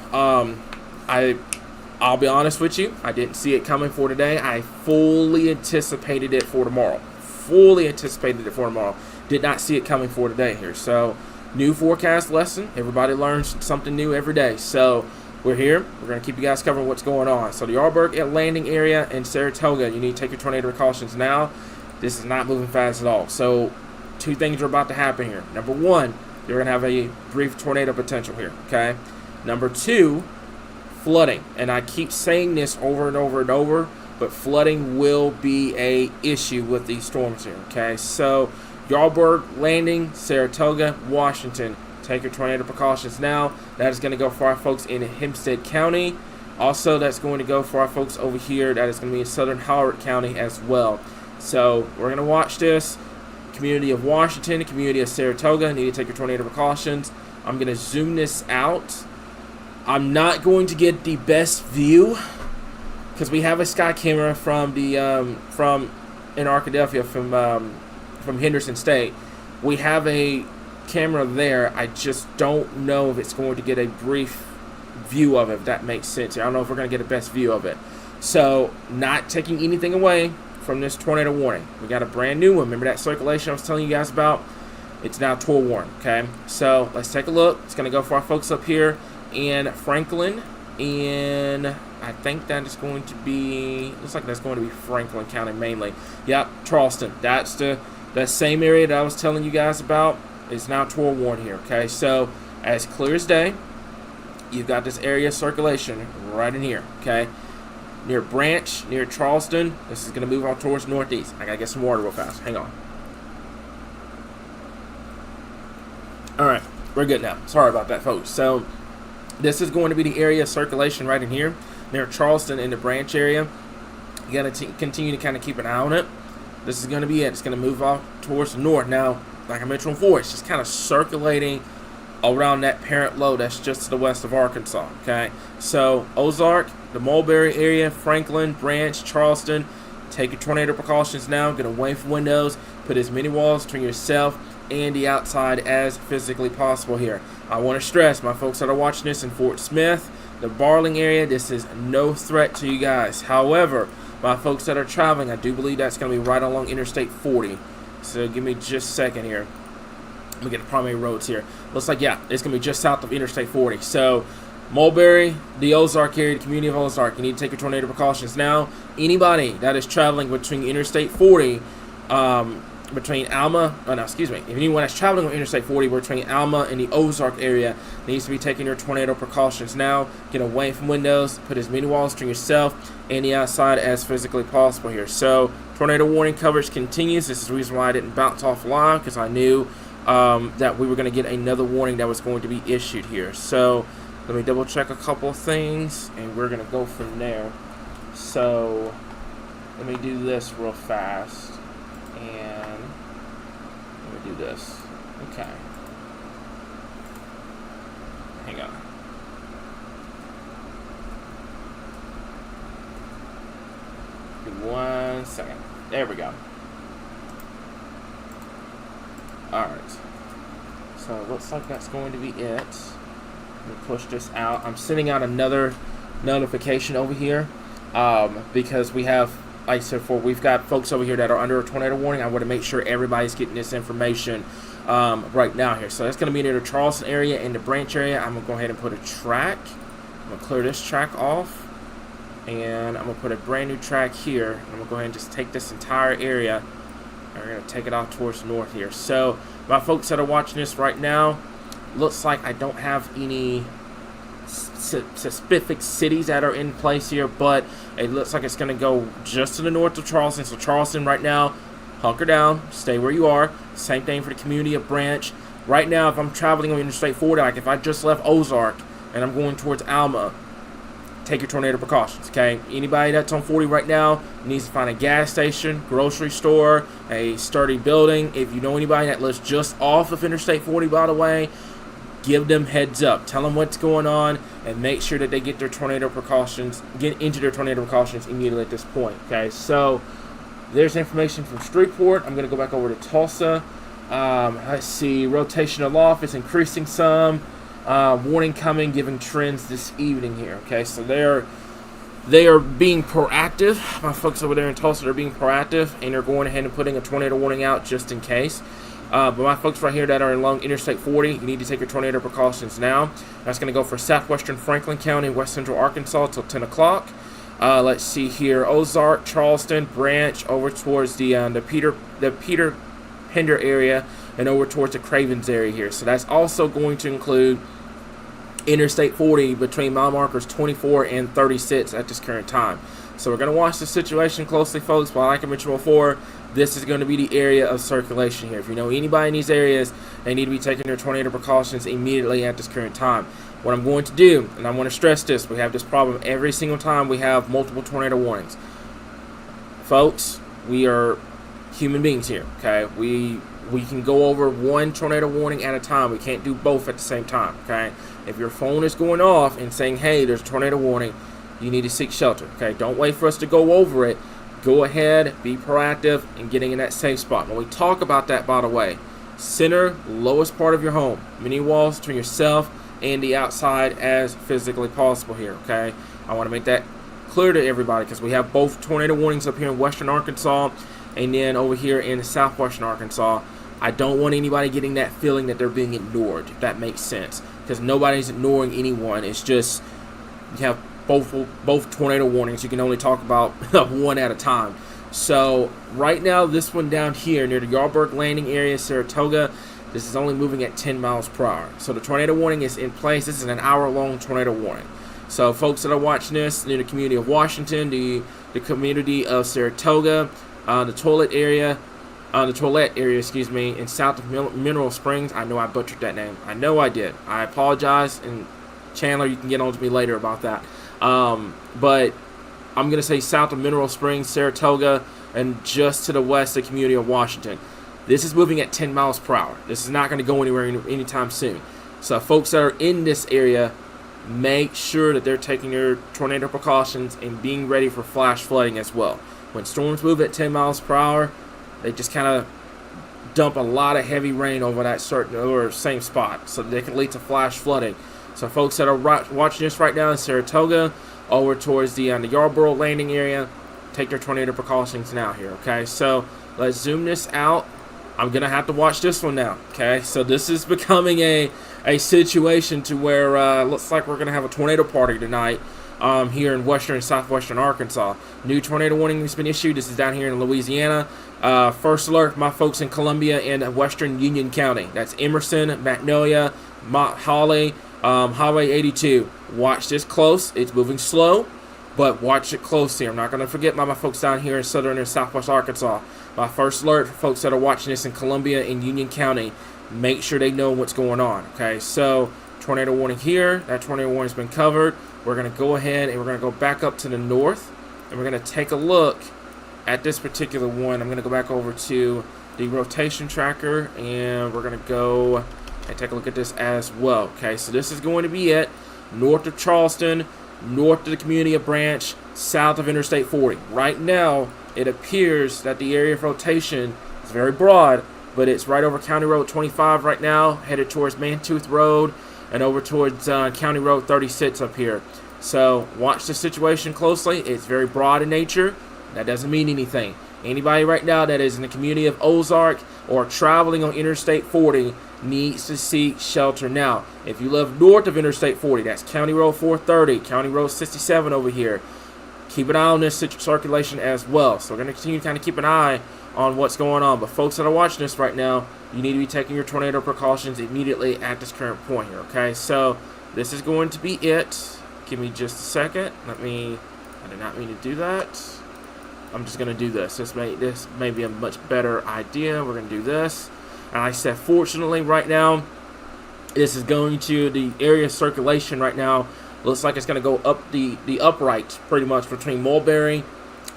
I'll be honest with you, I didn't see it coming for today. I fully anticipated it for tomorrow. Did not see it coming for today here. So, new forecast lesson. Everybody learns something new every day. So, we're here. We're going to keep you guys covering what's going on. So, the Yarborough landing area in Saratoga, you need to take your tornado precautions now. This is not moving fast at all. So, two things are about to happen here. Number one, you're going to have a brief tornado potential here, okay? Number two, flooding. And I keep saying this over and over and over, but flooding will be a issue with these storms here, okay? So, Yarborough landing, Saratoga, Washington. Take your tornado precautions now. That is going to go for our folks in Hempstead County, Also, that's going to go for our folks over here. That is going to be in southern Howard County as well. So we're going to watch this. Community of Washington, the community of Saratoga, need to take your tornado precautions. I'm going to zoom this out. I'm not going to get the best view because we have a sky camera from the in Arkadelphia from Henderson State. We have a camera there. I just don't know if it's going to get a brief view of it, if that makes sense. I don't know if we're going to get the best view of it. So, not taking anything away from this tornado warning. We got a brand new one. Remember that circulation I was telling you guys about? It's now TOR warning, okay? So, let's take a look. It's going to go for our folks up here in Franklin, and I think that is going to be, looks like that's going to be Franklin County mainly. Yep, Charleston. That's the same area that I was telling you guys about. It's now TOR warning here, okay? So, as clear as day, you've got this area of circulation right in here, okay? Near Branch, near Charleston. This is going to move on towards northeast. I got to get some water real fast. Hang on. All right, we're good now. Sorry about that, folks. So, this is going to be the area of circulation right in here, near Charleston in the Branch area. You got to continue to kind of keep an eye on it. This is going to be it. It's going to move off towards the north. Now, like I mentioned before, it's just kind of circulating around that parent low that's just to the west of Arkansas, okay? So, Ozark, the Mulberry area, Franklin, Branch, Charleston, take your tornado precautions now. Get away from windows. Put as many walls between yourself and the outside as physically possible here. I want to stress, my folks that are watching this in Fort Smith, the Barling area, this is no threat to you guys. However, my folks that are traveling, I do believe that's going to be right along Interstate 40. So, give me just a second here. Let me get the primary roads here. Looks like, yeah, it's going to be just south of Interstate 40. So, Mulberry, the Ozark area, the community of Ozark, you need to take your tornado precautions now. Anybody that is traveling between Interstate 40, between Alma, if anyone that's traveling on Interstate 40 between Alma and the Ozark area needs to be taking your tornado precautions now. Get away from windows, put as many walls between yourself and the outside as physically possible here. So, tornado warning coverage continues. This is the reason why I didn't bounce off live, because I knew that we were going to get another warning that was going to be issued here. So, let me double check a couple of things, and we're going to go from there. So, let me do this real fast, and let me do this. Okay. Hang on. Give me 1 second. There we go. Alright. So, it looks like that's going to be it. Let me push this out. I'm sending out another notification over here because we have, like I said before, we've got folks over here that are under a tornado warning. I want to make sure everybody's getting this information right now here. So that's going to be near the Charleston area and the Branch area. I'm going to go ahead and put a track. I'm going to clear this track off. And I'm going to put a brand new track here. I'm going to go ahead and just take this entire area. And we're going to take it out towards the north here. So my folks that are watching this right now, looks like I don't have any specific cities that are in place here, but it looks like it's going to go just to the north of Charleston. So Charleston right now, hunker down, stay where you are. Same thing for the community of Branch. Right now, if I'm traveling on Interstate 40, like if I just left Ozark and I'm going towards Alma, take your tornado precautions, okay? Anybody that's on 40 right now needs to find a gas station, grocery store, a sturdy building. If you know anybody that lives just off of Interstate 40, by the way, give them heads up. Tell them what's going on and make sure that they get their tornado precautions, get into their tornado precautions immediately at this point, okay? So, there's information from Streetport. I'm going to go back over to Tulsa. Let's see, rotation aloft is increasing some. Warning coming, giving trends this evening here, okay? So they are being proactive. My folks over there in Tulsa are being proactive, and they're going ahead and putting a tornado warning out just in case. But my folks right here that are along Interstate 40, you need to take your tornado precautions now. That's going to go for southwestern Franklin County, west central Arkansas till 10 o'clock. Let's see here, Ozark, Charleston, Branch, over towards the Peter Pender area, and over towards the Cravens area here. So that's also going to include Interstate 40 between mile markers 24 and 36 at this current time. So we're going to watch the situation closely, folks. But like I mentioned before, this is going to be the area of circulation here. If you know anybody in these areas, they need to be taking their tornado precautions immediately at this current time. what I'm going to do, and I want to stress this, we have this problem every single time we have multiple tornado warnings. Folks, we are human beings here, okay? We can go over one tornado warning at a time. We can't do both at the same time, okay? If your phone is going off and saying, hey, there's a tornado warning, you need to seek shelter, okay? Don't wait for us to go over it. Go ahead, be proactive in getting in that safe spot. When we talk about that, by the way, center, lowest part of your home, many walls between yourself and the outside as physically possible here, okay? I want to make that clear to everybody because we have both tornado warnings up here in western Arkansas and then over here in southwestern Arkansas. I don't want anybody getting that feeling that they're being ignored, if that makes sense, because nobody's ignoring anyone. It's just you have both tornado warnings. You can only talk about one at a time. So right now, this one down here near the Yardburg Landing area, Saratoga, this is only moving at 10 miles per hour. So the tornado warning is in place. This is an hour-long tornado warning. So folks that are watching this near the community of Washington, the community of Saratoga, the Toilette area, excuse me, in south of Mineral Springs. I know I butchered that name. I know I did. I apologize. And Chandler, you can get on to me later about that. But I'm going to say south of Mineral Springs, Saratoga, and just to the west, the community of Washington. This is moving at 10 miles per hour. This is not going to go anywhere anytime soon. So folks that are in this area, make sure that they're taking their tornado precautions and being ready for flash flooding as well. When storms move at 10 miles per hour, they just kind of dump a lot of heavy rain over that certain or same spot, so they can lead to flash flooding. So folks that are watching this right now in Saratoga, over towards the Yarborough Landing area, take their tornado precautions now here, okay? So let's zoom this out. I'm going to have to watch this one now, okay? So this is becoming a situation to where looks like we're going to have a tornado party tonight here in western and southwestern Arkansas. New tornado warning has been issued. This is down here in Louisiana. First alert, my folks in Columbia and western Union County. That's Emerson, Magnolia, Mott Holly, Highway 82. Watch this close. It's moving slow, but watch it closely. I'm not going to forget my folks down here in southern and southwest Arkansas. My first alert for folks that are watching this in Columbia and Union County. Make sure they know what's going on. Okay, so tornado warning here. That tornado warning has been covered. We're going to go ahead and we're going to go back up to the north, and we're going to take a look at this particular one. I'm going to go back over to the rotation tracker, and we're going to go and take a look at this as well. Okay, so this is going to be it. North of Charleston, north of the community of Branch, south of Interstate 40. Right now, it appears that the area of rotation is very broad, but it's right over County Road 25 right now, headed towards Mantooth Road, and over towards County Road 36 up here. So watch the situation closely. It's very broad in nature. That doesn't mean anything. Anybody right now that is in the community of Ozark or traveling on Interstate 40 needs to seek shelter now. If you live north of Interstate 40, that's County Road 430, County Road 67 over here. Keep an eye on this circulation as well. So we're going to continue to kind of keep an eye on what's going on. But folks that are watching this right now, you need to be taking your tornado precautions immediately at this current point here, okay? So this is going to be it. Give me just a second. I did not mean to do that. I'm just going to do this. This may be a much better idea. We're going to do this. And like I said, fortunately, right now, this is going to the area of circulation right now. Looks like it's going to go up the upright pretty much between Mulberry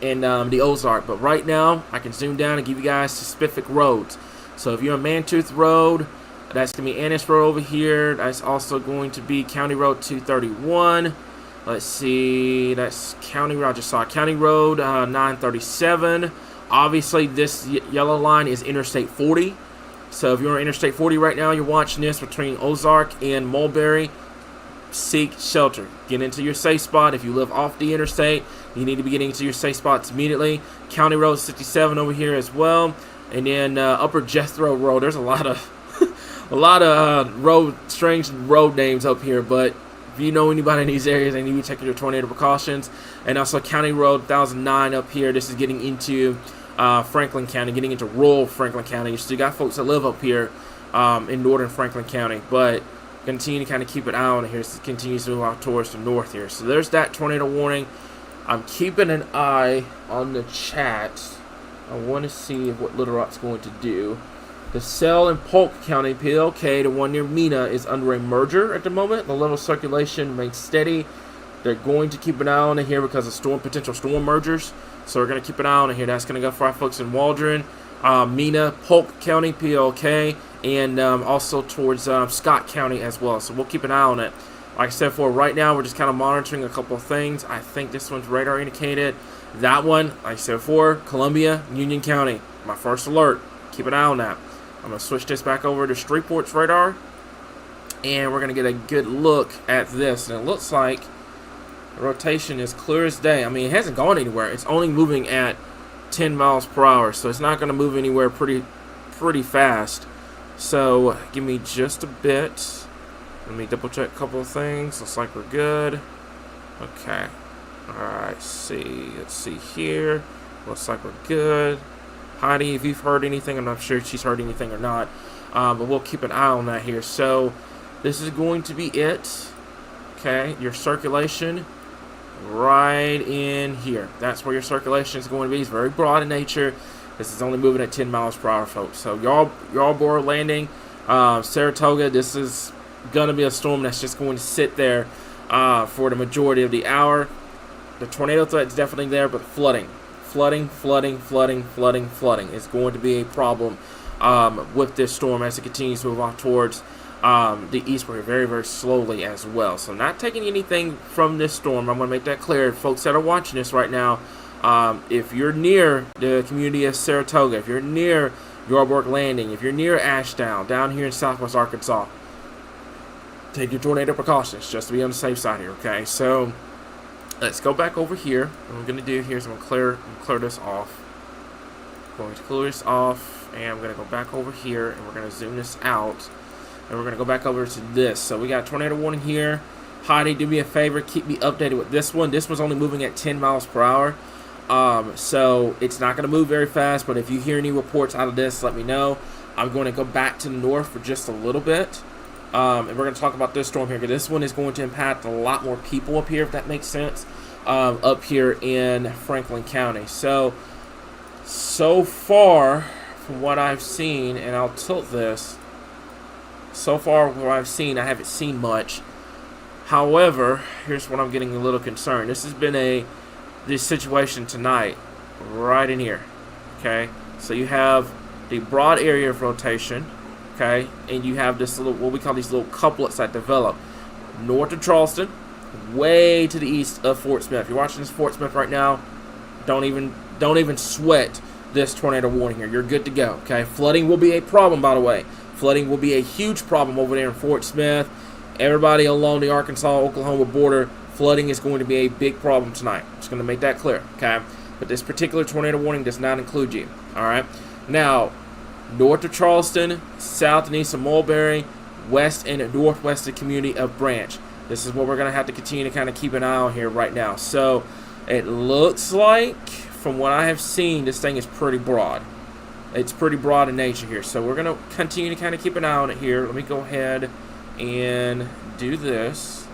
and the Ozark. But right now, I can zoom down and give you guys specific roads. So if you're on Mantooth Road, that's going to be Annis Road over here. That's also going to be County Road 231. Let's see, that's County Road. I just saw County Road 937. Obviously, this yellow line is Interstate 40. So if you're on Interstate 40 right now, you're watching this between Ozark and Mulberry, seek shelter. Get into your safe spot. If you live off the interstate, you need to be getting into your safe spots immediately. County Road 67 over here as well. And then Upper Jethro Road. There's a lot of strange road names up here, but if you know anybody in these areas, they need to be taking your tornado precautions. And also County Road 1009 up here. This is getting into Franklin County, getting into rural Franklin County. You still got folks that live up here in northern Franklin County, but continue to kind of keep an eye on it here. So it continues to move out towards the north here. So there's that tornado warning. I'm keeping an eye on the chat. I want to see what Little Rock's going to do. The Cell and Polk County PLK, the one near Mena, is under a merger at the moment. The level of circulation remains steady. They're going to keep an eye on it here because of potential storm mergers. So we're going to keep an eye on it here. That's going to go for our folks in Waldron, Mena, Polk County PLK, and also towards Scott County as well. So we'll keep an eye on it. Like I said, for right now, we're just kind of monitoring a couple of things. I think this one's radar indicated. That one, like I said before, Columbia, Union County. My first alert. Keep an eye on that. I'm going to switch this back over to Streetport's radar. And we're going to get a good look at this. And it looks like the rotation is clear as day. I mean, it hasn't gone anywhere. It's only moving at 10 miles per hour. So it's not going to move anywhere pretty fast. So give me just a bit. Let me double check a couple of things. Looks like we're good. Okay. Alright, let's see here. Looks like we're good. Heidi, if you've heard anything, I'm not sure if she's heard anything or not. But we'll keep an eye on that here. So this is going to be it. Okay, your circulation right in here. That's where your circulation is going to be. It's very broad in nature. This is only moving at 10 miles per hour, folks. So y'all board landing. Saratoga, this is going to be a storm that's just going to sit there for the majority of the hour. The tornado threat is definitely there, but flooding is going to be a problem with this storm as it continues to move off towards the eastward very, very slowly as well. So not taking anything from this storm. I'm going to make that clear. Folks that are watching this right now, if you're near the community of Saratoga, if you're near Yarborough Landing, if you're near Ashdown, down here in southwest Arkansas, take your tornado precautions just to be on the safe side here, okay? So let's go back over here. What I'm going to do here is I'm going to clear this off. I'm going to clear this off, and I'm going to go back over here, and we're going to zoom this out, and we're going to go back over to this. So we got a tornado warning here. Heidi, do me a favor, keep me updated with this one. This one's only moving at 10 miles per hour. So it's not going to move very fast, but if you hear any reports out of this, let me know. I'm going to go back to the north for just a little bit. And we're going to talk about this storm here, because this one is going to impact a lot more people up here, if that makes sense, up here in Franklin County. So far, from what I've seen, and I'll tilt this, so far what I've seen, I haven't seen much. However, here's what I'm getting a little concerned. This has been this situation tonight, right in here, okay? So you have the broad area of rotation, okay, and you have this little, what we call these little couplets that develop north of Charleston, way to the east of Fort Smith. If you're watching this Fort Smith right now, don't even sweat this tornado warning here. You're good to go, okay? Flooding will be a problem, by the way. Flooding will be a huge problem over there in Fort Smith. Everybody along the Arkansas-Oklahoma border, flooding is going to be a big problem tonight. Just going to make that clear, okay? But this particular tornado warning does not include you, all right? Now, north of Charleston, south and east of Mulberry, west and northwest of the community of Branch. This is what we're going to have to continue to kind of keep an eye on here right now. So it looks like, from what I have seen, this thing is pretty broad. It's pretty broad in nature here. So we're going to continue to kind of keep an eye on it here. Let me go ahead and do this.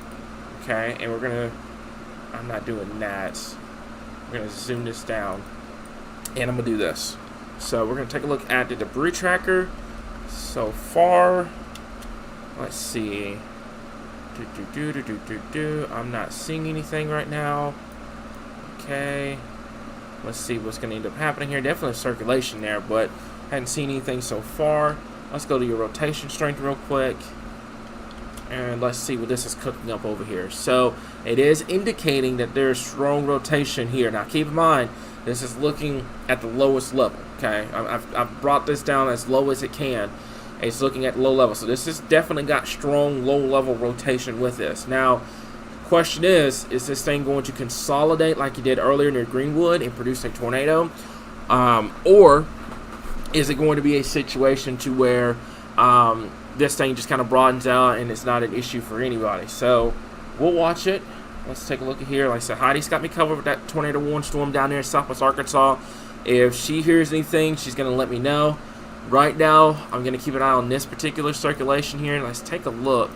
Okay, and we're going to, I'm not doing that. We're going to zoom this down. And I'm going to do this. So we're going to take a look at the debris tracker. So far, let's see. I'm not seeing anything right now. Okay. Let's see what's going to end up happening here. Definitely circulation there, but hadn't seen anything so far. Let's go to your rotation strength real quick. And let's see what this is cooking up over here. So it is indicating that there's strong rotation here. Now keep in mind, this is looking at the lowest level. Okay, I've brought this down as low as it can. It's looking at low level. So this has definitely got strong low level rotation with this. Now, question is this thing going to consolidate like you did earlier near Greenwood and produce a tornado? Or is it going to be a situation to where this thing just kind of broadens out and it's not an issue for anybody? So we'll watch it. Let's take a look at here. Like I said, Heidi's got me covered with that tornado warning storm down there in southwest Arkansas. If she hears anything, she's going to let me know. Right now, I'm going to keep an eye on this particular circulation here. And let's take a look.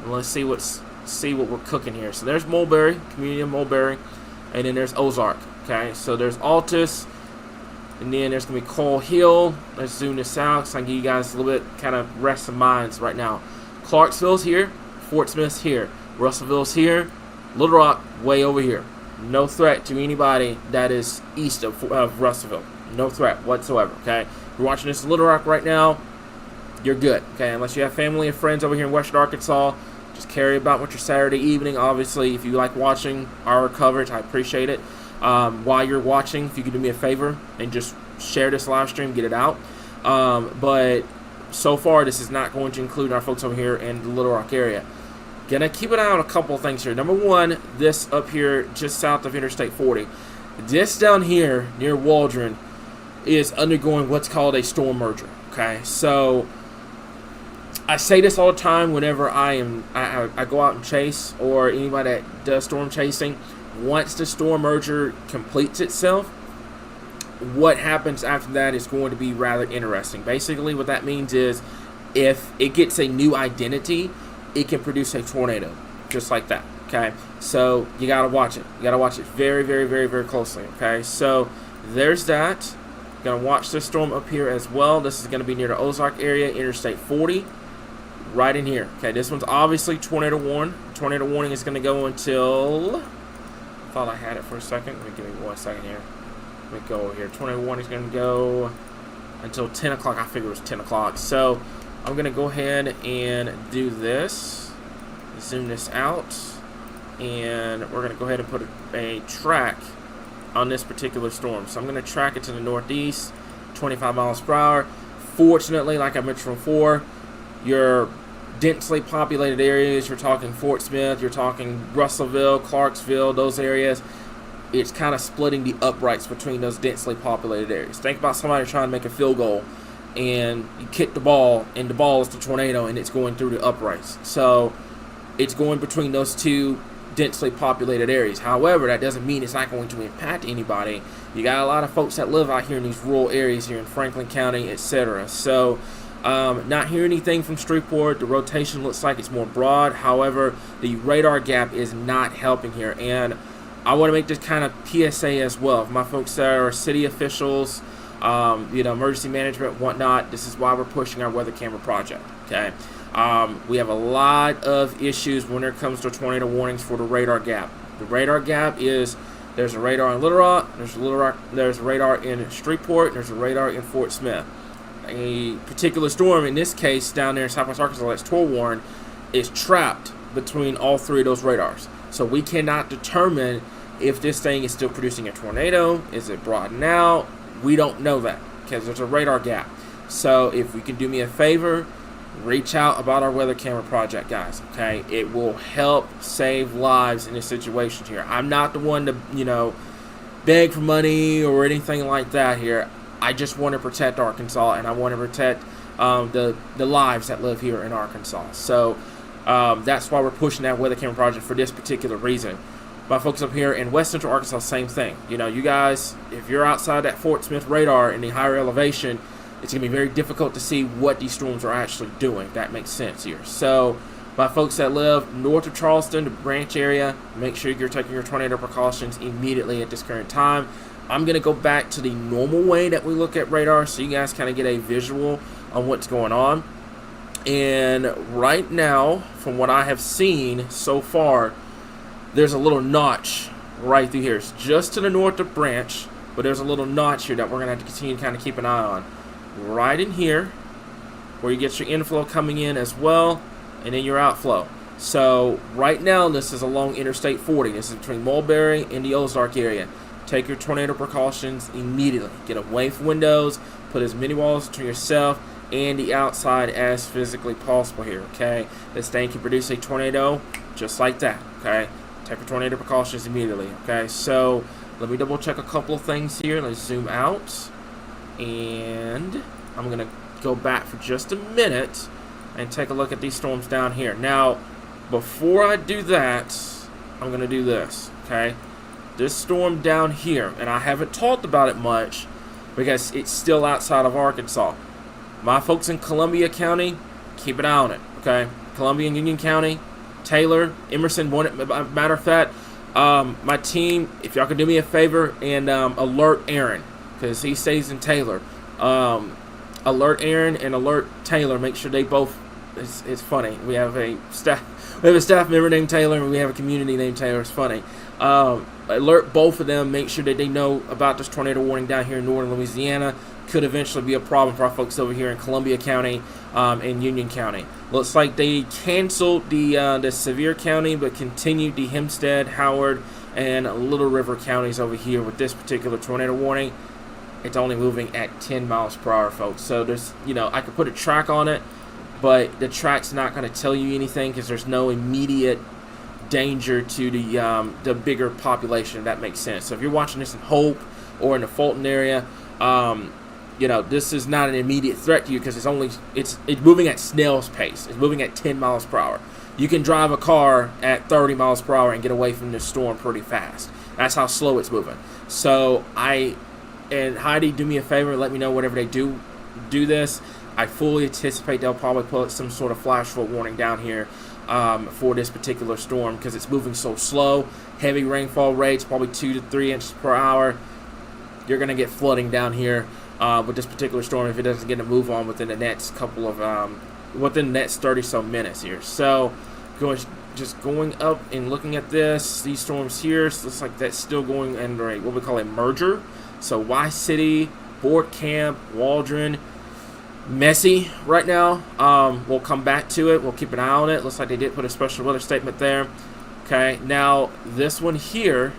And let's see what we're cooking here. So there's Mulberry, community of Mulberry. And then there's Ozark. Okay, so there's Altus, And then there's going to be Coal Hill. Let's zoom this out so I can give you guys a little bit kind of rest of minds right now. Clarksville's here. Fort Smith's here. Russellville's here. Little Rock way over here. No threat to anybody that is east of Russellville. No threat whatsoever, okay? If you're watching this in Little Rock right now, you're good, okay? Unless you have family and friends over here in Western Arkansas, just carry about with your Saturday evening. Obviously, if you like watching our coverage, I appreciate it. While you're watching, if you could do me a favor and just share this live stream, get it out. But so far, this is not going to include our folks over here in the Little Rock area. Gonna keep an eye on a couple of things here. Number one, this up here just south of Interstate 40. This down here near Waldron is undergoing what's called a storm merger. Okay, so I say this all the time whenever I go out and chase, or anybody that does storm chasing. Once the storm merger completes itself, what happens after that is going to be rather interesting. Basically, what that means is if it gets a new identity, it can produce a tornado, just like that, okay? So you got to watch it. You got to watch it very, very, very, very closely, okay? So there's that. Going to watch this storm up here as well. This is going to be near the Ozark area, Interstate 40, right in here. Okay, this one's obviously tornado warned. Tornado warning is going to go until... I thought I had it for a second. Give me 1 second here. Let me go over here. Tornado warning is going to go until 10 o'clock. I figured it was 10 o'clock. So I'm going to go ahead and do this, zoom this out, and we're going to go ahead and put a track on this particular storm. So I'm going to track it to the northeast, 25 miles per hour. Fortunately, like I mentioned before, your densely populated areas, you're talking Fort Smith, you're talking Russellville, Clarksville, those areas, it's kind of splitting the uprights between those densely populated areas. Think about somebody trying to make a field goal, and you kick the ball, and the ball is the tornado, and it's going through the uprights. So it's going between those two densely populated areas. However, that doesn't mean it's not going to impact anybody. You got a lot of folks that live out here in these rural areas here in Franklin County, etc. So not hearing anything from Shreveport. The rotation looks like it's more broad. However, the radar gap is not helping here, and I want to make this kind of PSA as well. My folks that are city officials, emergency management, whatnot, this is why we're pushing our weather camera project, okay? We have a lot of issues when it comes to tornado warnings for the radar gap. The radar gap is, there's a radar in Little Rock, there's a radar in Shreveport, and there's a radar in Fort Smith. A particular storm, in this case, down there in Southwest Arkansas, that's TOR-warned, is trapped between all three of those radars. So we cannot determine if this thing is still producing a tornado. Is it broadened out? We don't know that because there's a radar gap. So if you can do me a favor, reach out about our weather camera project, guys, okay? It will help save lives in this situation here. I'm not the one to, beg for money or anything like that here. I just want to protect Arkansas, and I want to protect the lives that live here in Arkansas. So that's why we're pushing that weather camera project for this particular reason. My folks up here in West Central Arkansas, same thing. You guys, if you're outside that Fort Smith radar in the higher elevation, it's going to be very difficult to see what these storms are actually doing. If that makes sense here. So my folks that live north of Charleston, the Branch area, make sure you're taking your tornado precautions immediately at this current time. I'm going to go back to the normal way that we look at radar so you guys kind of get a visual on what's going on. And right now, from what I have seen so far, there's a little notch right through here. It's just to the north of Branch, but there's a little notch here that we're going to have to continue to kind of keep an eye on. Right in here, where you get your inflow coming in as well, and then your outflow. So right now, this is along Interstate 40. This is between Mulberry and the Ozark area. Take your tornado precautions immediately. Get away from windows. Put as many walls between yourself and the outside as physically possible here, okay? This thing can produce a tornado just like that, okay? Take your tornado precautions immediately, okay? So let me double check a couple of things here. Let's zoom out. And I'm going to go back for just a minute and take a look at these storms down here. Now, before I do that, I'm going to do this, okay? This storm down here, and I haven't talked about it much because it's still outside of Arkansas. My folks in Columbia County, keep an eye on it, okay? Columbia and Union County, Taylor, Emerson, matter of fact, my team, if y'all could do me a favor and alert Aaron, because he stays in Taylor. Alert Aaron and alert Taylor. Make sure they both. It's funny. We have a staff member named Taylor, and we have a community named Taylor. It's funny. Alert both of them. Make sure that they know about this tornado warning down here in northern Louisiana. Could eventually be a problem for our folks over here in Columbia County and Union County. Looks like they canceled the Sevier County, but continued the Hempstead, Howard, and Little River counties over here with this particular tornado warning. It's only moving at 10 miles per hour, folks. So there's, I could put a track on it, but the track's not going to tell you anything because there's no immediate danger to the bigger population, if that makes sense. So if you're watching this in Hope or in the Fulton area, this is not an immediate threat to you because it's moving at snail's pace. It's moving at 10 miles per hour. You can drive a car at 30 miles per hour and get away from this storm pretty fast. That's how slow it's moving. So and Heidi, do me a favor, let me know whenever they do this. I fully anticipate they'll probably put some sort of flash flood warning down here for this particular storm because it's moving so slow. Heavy rainfall rates, probably 2 to 3 inches per hour. You're going to get flooding down here with this particular storm if it doesn't get a move on within the next within the next 30-some minutes here. So going up and looking at these storms here, so it looks like that's still going under what we call a merger. So Y-City, Fort Camp, Waldron, messy right now. We'll come back to it. We'll keep an eye on it. Looks like they did put a special weather statement there. Okay, now this one here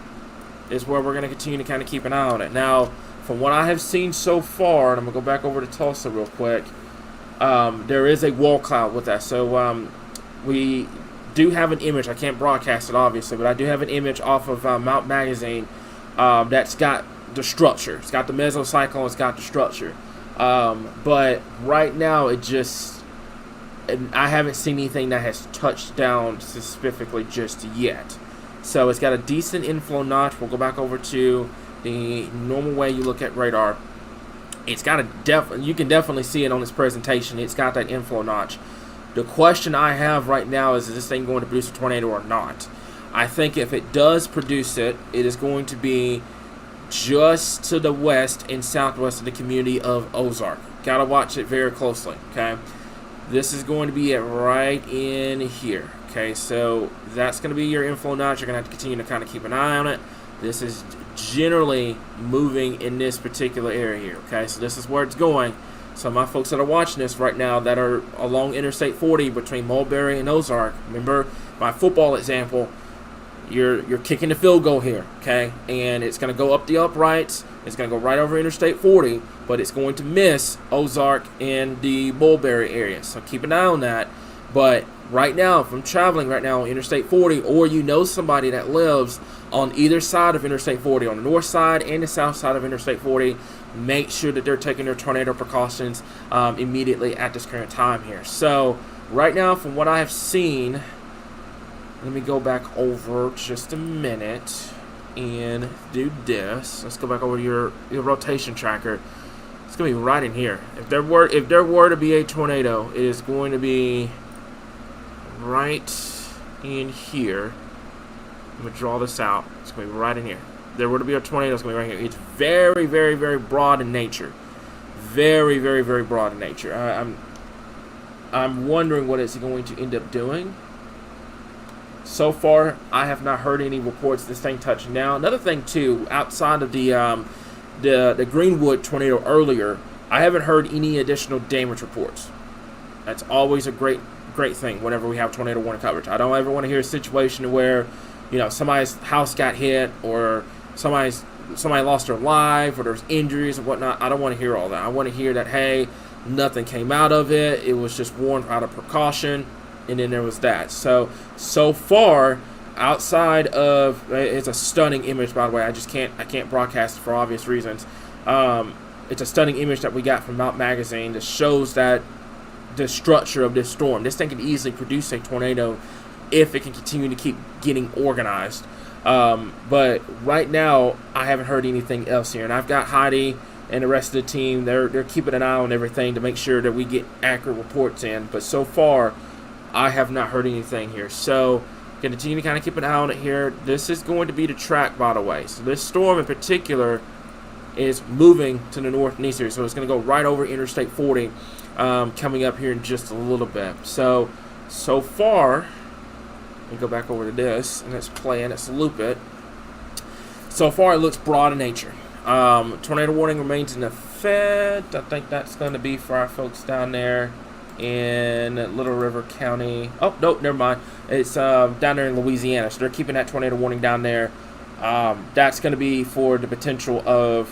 is where we're going to continue to kind of keep an eye on it. Now, from what I have seen so far, and I'm going to go back over to Tulsa real quick, there is a wall cloud with that. So we do have an image. I can't broadcast it, obviously, but I do have an image off of Mount Magazine that's got the structure. It's got the mesocyclone. It's got the structure. But right now, I haven't seen anything that has touched down specifically just yet. So it's got a decent inflow notch. We'll go back over to the normal way you look at radar. It's got you can definitely see it on this presentation. It's got that inflow notch. The question I have right now is this thing going to produce a tornado or not? I think if it does produce it, it is going to be just to the west and southwest of the community of Ozark. Gotta watch it very closely, okay? This is going to be right in here, okay? So that's going to be your inflow notch. You're going to have to continue to kind of keep an eye on it. This is generally moving in this particular area here, okay? So this is where it's going. So my folks that are watching this right now that are along Interstate 40 between Mulberry and Ozark, remember my football example, you're kicking the field goal here, okay? And it's going to go up the uprights. It's going to go right over Interstate 40, but it's going to miss Ozark and the Mulberry area. So keep an eye on that. But right now, if I'm traveling right now on Interstate 40, or you know somebody that lives on either side of Interstate 40, on the north side and the south side of Interstate 40, make sure that they're taking their tornado precautions immediately at this current time here. So right now, from what I have seen, let me go back over just a minute and do this. Let's go back over to your rotation tracker. It's going to be right in here. If there were to be a tornado, it is going to be right in here. I'm going to draw this out. It's going to be right in here. If there were to be a tornado, it's going to be right here. It's very, very, very broad in nature. Very, very, very broad in nature. I'm wondering what it's going to end up doing. So far, I have not heard any reports of this thing touching down. Another thing, too, outside of the Greenwood tornado earlier, I haven't heard any additional damage reports. That's always a great thing whenever we have tornado warning coverage. I don't ever want to hear a situation where, somebody's house got hit or somebody lost their life or there's injuries and whatnot. I don't want to hear all that. I want to hear that, hey, nothing came out of it. It was just warned out of precaution. And then there was that. So far, outside of, it's a stunning image, by the way. I can't broadcast it for obvious reasons. It's a stunning image that we got from Mount Magazine that shows that the structure of this storm. This thing can easily produce a tornado if it can continue to keep getting organized. But right now, I haven't heard anything else here. And I've got Heidi and the rest of the team. They're keeping an eye on everything to make sure that we get accurate reports in. But so far, I have not heard anything here. So, continue to kind of keep an eye on it here. This is going to be the track, by the way. So, this storm in particular is moving to the north and east here. So it's going to go right over Interstate 40 coming up here in just a little bit. So far, let me go back over to this, and let's play it. Let's loop it. So far, it looks broad in nature. Tornado warning remains in effect. I think that's going to be for our folks down there in Little River County. Oh, nope, never mind. It's down there in Louisiana, so they're keeping that tornado warning down there. That's going to be for the potential of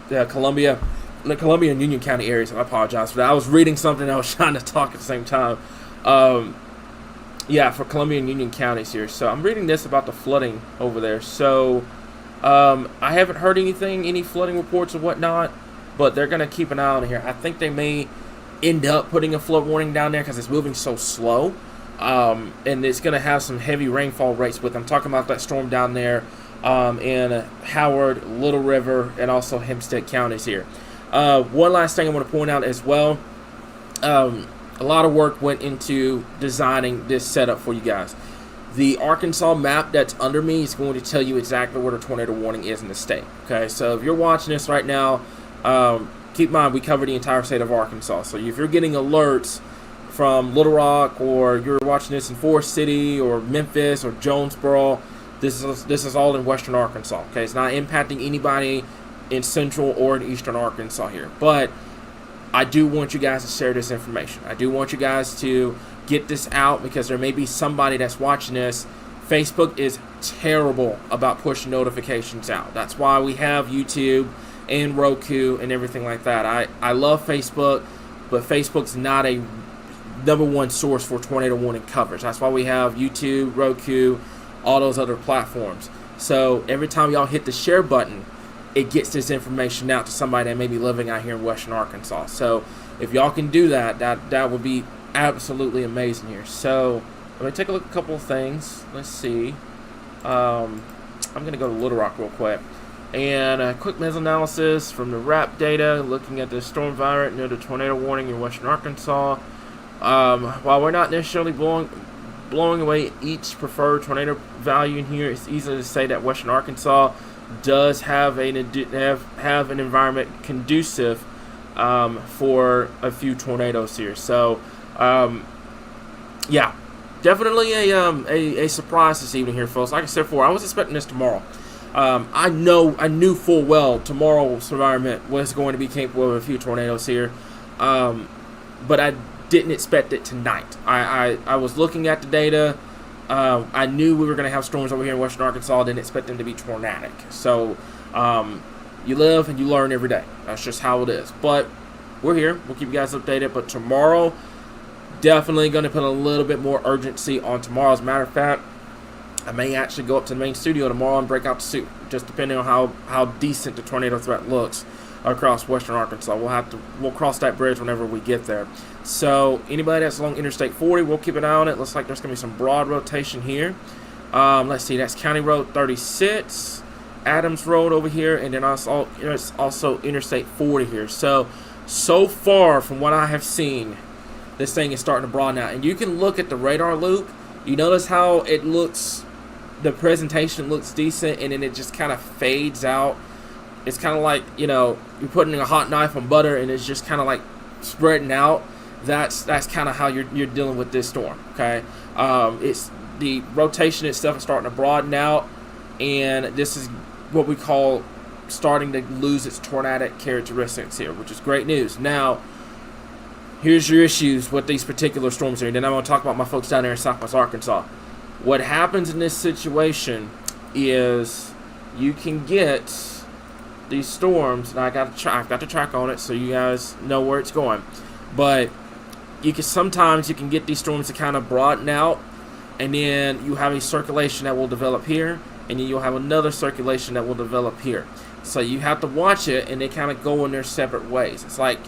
the Columbia and Union County areas. I apologize for that. I was reading something, I was trying to talk at the same time. Yeah, for Columbia and Union counties here. So I'm reading this about the flooding over there. So I haven't heard any flooding reports or whatnot, but they're going to keep an eye on it here. I think they may end up putting a flood warning down there because it's moving so slow. And it's going to have some heavy rainfall rates with them. I'm talking about that storm down there in Howard, Little River, and also Hempstead counties here. One last thing I want to point out as well. A lot of work went into designing this setup for you guys. The Arkansas map that's under me is going to tell you exactly where the tornado warning is in the state. Okay, so if you're watching this right now, keep in mind we cover the entire state of Arkansas. So if you're getting alerts from Little Rock, or you're watching this in Forest City or Memphis or Jonesboro, this is all in western Arkansas. Okay, it's not impacting anybody in central or in eastern Arkansas here, but I do want you guys to share this information. I do want you guys to get this out because there may be somebody that's watching this. Facebook is terrible about pushing notifications out. That's why we have YouTube and Roku and everything like that. I love Facebook, but Facebook's not a #1 source for tornado warning coverage. That's why we have YouTube, Roku, all those other platforms. So every time y'all hit the share button, it gets this information out to somebody that may be living out here in western Arkansas. So if y'all can do that, that would be absolutely amazing here. So let me take a look at a couple of things. Let's see. I'm going to go to Little Rock real quick. And a quick meta-analysis from the RAP data, looking at the storm virus near the tornado warning in western Arkansas. While we're not necessarily blowing away each preferred tornado value in here, it's easy to say that western Arkansas does have an environment conducive for a few tornadoes here. So, yeah, definitely a surprise this evening here, folks. Like I said before, I was expecting this tomorrow. I knew full well tomorrow's environment was going to be capable of a few tornadoes here, but I didn't expect it tonight. I was looking at the data. I knew we were going to have storms over here in western Arkansas. I didn't expect them to be tornadic. So you live and you learn every day. That's just how it is. But we're here. We'll keep you guys updated. But tomorrow, definitely going to put a little bit more urgency on tomorrow. As a matter of fact, I may actually go up to the main studio tomorrow and break out the suit, just depending on how decent the tornado threat looks across western Arkansas. We'll cross that bridge whenever we get there. So anybody that's along Interstate 40, we'll keep an eye on it. Looks like there's going to be some broad rotation here. Let's see, that's County Road 36, Adams Road over here, and then it's also Interstate 40 here. So far from what I have seen, this thing is starting to broaden out. And you can look at the radar loop. You notice how it looks, the presentation looks decent, and then it just kind of fades out. It's kind of like, you're putting a hot knife on butter, and it's just kind of like spreading out. That's kind of how you're dealing with this storm. Okay, it's the rotation itself is starting to broaden out, and this is what we call starting to lose its tornadic characteristics here, which is great news. Now, here's your issues with these particular storms here, and then I'm going to talk about my folks down there in Southwest Arkansas. What happens in this situation is you can get these storms, and I've got the track on it so you guys know where it's going, but sometimes you can get these storms to kind of broaden out, and then you have a circulation that will develop here, and then you'll have another circulation that will develop here. So you have to watch it, and they kind of go in their separate ways. It's like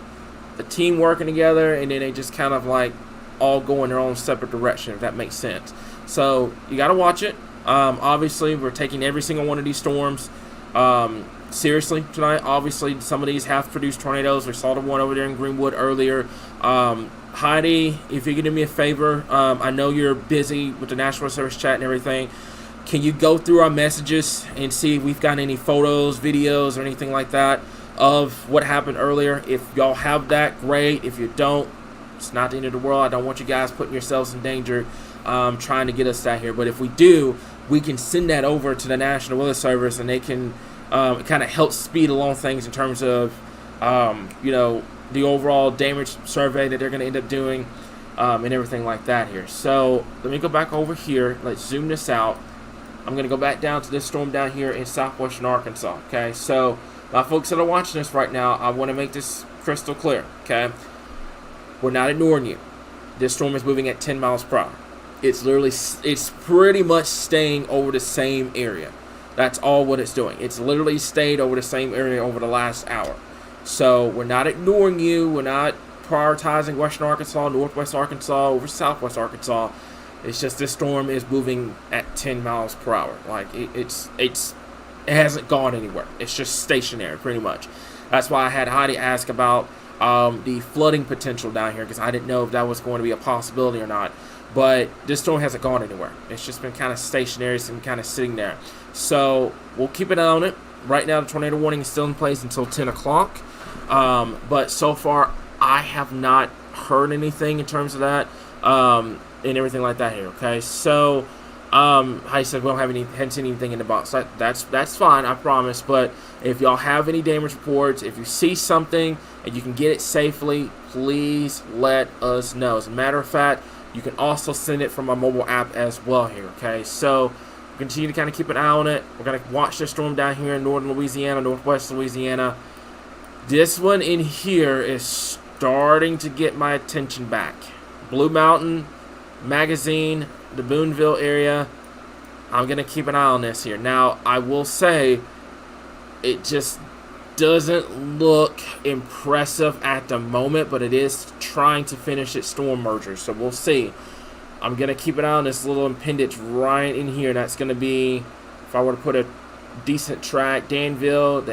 a team working together, and then they just kind of like all go in their own separate direction, if that makes sense. So you got to watch it. Obviously, we're taking every single one of these storms seriously tonight. Obviously, some of these have produced tornadoes. We saw the one over there in Greenwood earlier. Heidi, if you could do me a favor, I know you're busy with the National Service chat and everything. Can you go through our messages and see if we've got any photos, videos, or anything like that of what happened earlier? If y'all have that, great. If you don't, it's not the end of the world. I don't want you guys putting yourselves in danger trying to get us out here. But if we do, we can send that over to the National Weather Service, and they can kind of help speed along things in terms of, the overall damage survey that they're going to end up doing and everything like that here. So let me go back over here. Let's zoom this out. I'm going to go back down to this storm down here in southwestern Arkansas, okay? So, my folks that are watching this right now, I want to make this crystal clear, okay? We're not ignoring you. This storm is moving at 10 miles per hour. It's pretty much staying over the same area. That's all what it's doing. It's literally stayed over the same area over the last hour. So, we're not ignoring you. We're not prioritizing western Arkansas, northwest Arkansas over southwest Arkansas. It's just this storm is moving at 10 miles per hour. Like, it hasn't gone anywhere. It's just stationary, pretty much. That's why I had Heidi ask about the flooding potential down here, because I didn't know if that was going to be a possibility or not. But this storm hasn't gone anywhere. It's just been kind of stationary, it's been kind of sitting there. So, we'll keep an eye on it. Right now, the tornado warning is still in place until 10 o'clock. But so far, I have not heard anything in terms of that. And everything like that here, okay? So, I said we don't have haven't seen anything in the box. That's fine, I promise. But if y'all have any damage reports, if you see something and you can get it safely, please let us know. As a matter of fact, you can also send it from our mobile app as well here, okay? So, continue to kind of keep an eye on it. We're going to watch the storm down here in northern Louisiana, northwest Louisiana. This one in here is starting to get my attention back. Blue Mountain, Magazine, the Boonville area. I'm going to keep an eye on this here. Now, I will say, it just doesn't look impressive at the moment, but it is trying to finish its storm merger, so we'll see. I'm going to keep an eye on this little appendage right in here. That's going to be, if I were to put a decent track, Danville,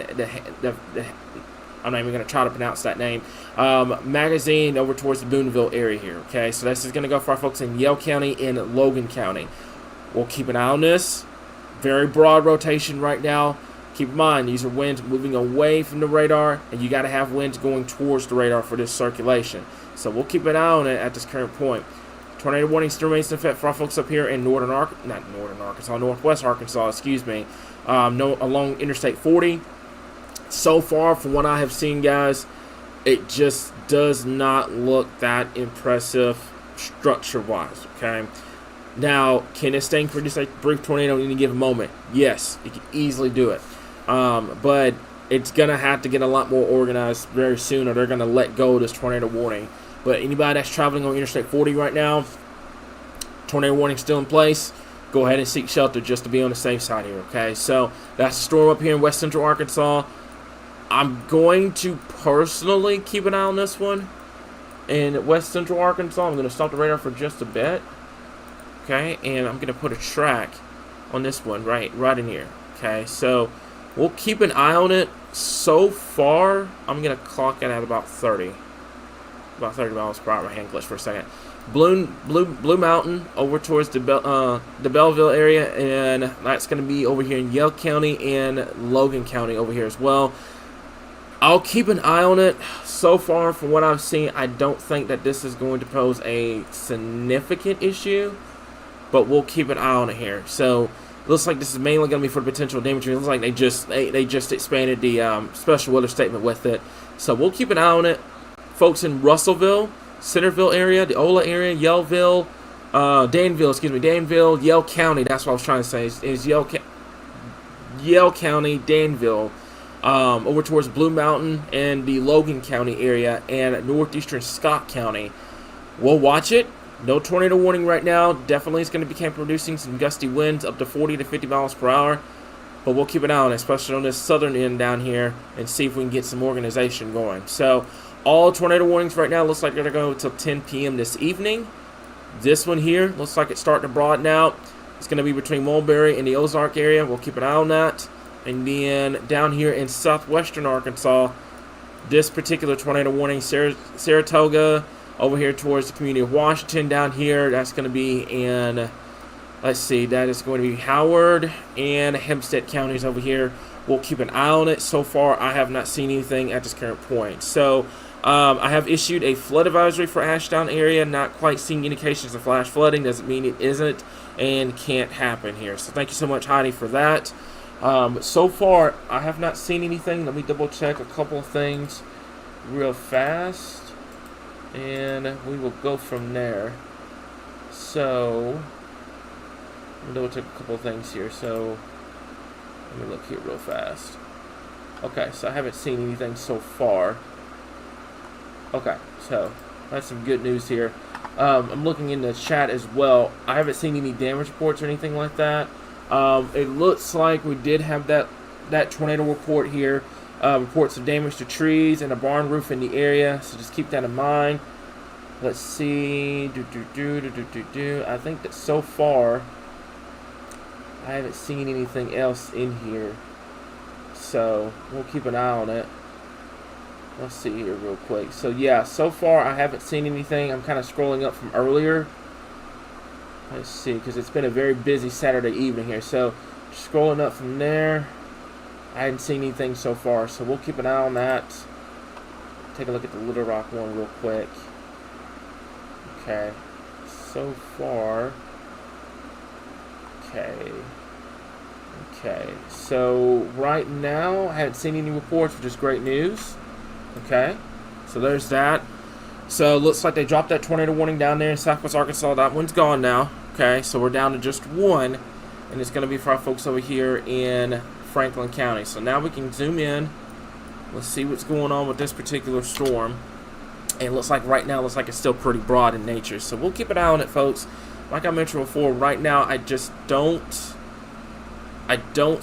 I'm not even going to try to pronounce that name. Magazine over towards the Boonville area here, okay? So this is going to go for our folks in Yell County and Logan County. We'll keep an eye on this. Very broad rotation right now. Keep in mind, these are winds moving away from the radar, and you got to have winds going towards the radar for this circulation. So we'll keep an eye on it at this current point. Tornado warning still remains in effect for our folks up here in northwest Arkansas, along Interstate 40. So far, from what I have seen, guys, it just does not look that impressive structure-wise, okay? Now, can this thing produce a brief tornado in any given moment? Yes, it can easily do it. But it's going to have to get a lot more organized very soon, or they're going to let go of this tornado warning. But anybody that's traveling on Interstate 40 right now, tornado warning still in place. Go ahead and seek shelter just to be on the safe side here, okay? So, that's a storm up here in west central Arkansas. I'm going to personally keep an eye on this one in west central Arkansas. I'm going to stop the radar for just a bit, okay? And I'm going to put a track on this one right in here, okay? So, we'll keep an eye on it. So far, I'm going to clock it at about 30 miles per hour. Hand glitch for a second. Blue Mountain over towards the Belleville area, and that's going to be over here in Yell County and Logan County over here as well. I'll keep an eye on it. So far, from what I've seen, I don't think that this is going to pose a significant issue, but we'll keep an eye on it here. So, looks like this is mainly going to be for the potential damage. It looks like they just expanded the special weather statement with it. So, we'll keep an eye on it. Folks in Russellville, Centerville area, the Ola area, Danville, Yell County. That's what I was trying to say. Is Yell County, Danville. Over towards Blue Mountain and the Logan County area and northeastern Scott County. We'll watch it. No tornado warning right now. Definitely it's going to be producing some gusty winds up to 40 to 50 miles per hour. But we'll keep an eye on it, especially on this southern end down here, and see if we can get some organization going. So, all tornado warnings right now looks like they're going to go until 10 p.m. this evening. This one here looks like it's starting to broaden out. It's going to be between Mulberry and the Ozark area. We'll keep an eye on that. And then down here in southwestern Arkansas, this particular tornado warning, Saratoga, over here towards the community of Washington down here, that's going to be in Let's see, that is going to be Howard and Hempstead counties over here. We'll keep an eye on it. So far, I have not seen anything at this current point. So, I have issued a flood advisory for Ashdown area. Not quite seeing indications of flash flooding. Doesn't mean it isn't and can't happen here. So, thank you so much, Heidi, for that. So far, I have not seen anything. Let me double check a couple of things real fast. And we will go from there. So, I'm going to double check a couple of things here. So, let me look here real fast. Okay, so I haven't seen anything so far. Okay, so that's some good news here. I'm looking in the chat as well. I haven't seen any damage reports or anything like that. It looks like we did have that tornado report here. Reports of damage to trees and a barn roof in the area, so just keep that in mind. Let's see. I think that so far I haven't seen anything else in here, so we'll keep an eye on it. Let's see here real quick. So yeah, so far I haven't seen anything. I'm kind of scrolling up from earlier. Let's see, because it's been a very busy Saturday evening here. So scrolling up from there, I hadn't seen anything so far, so we'll keep an eye on that. Take a look at the Little Rock one real quick. Okay, so far. Okay, so right now I haven't seen any reports, which is great news. Okay, so there's that. So looks like they dropped that tornado warning down there in Southwest Arkansas. That one's gone now. Okay, so we're down to just one, and it's going to be for our folks over here in Franklin County. So now we can zoom in. Let's see what's going on with this particular storm. And it looks like right now, looks like it's still pretty broad in nature. So we'll keep an eye on it, folks. Like I mentioned before, right now I just don't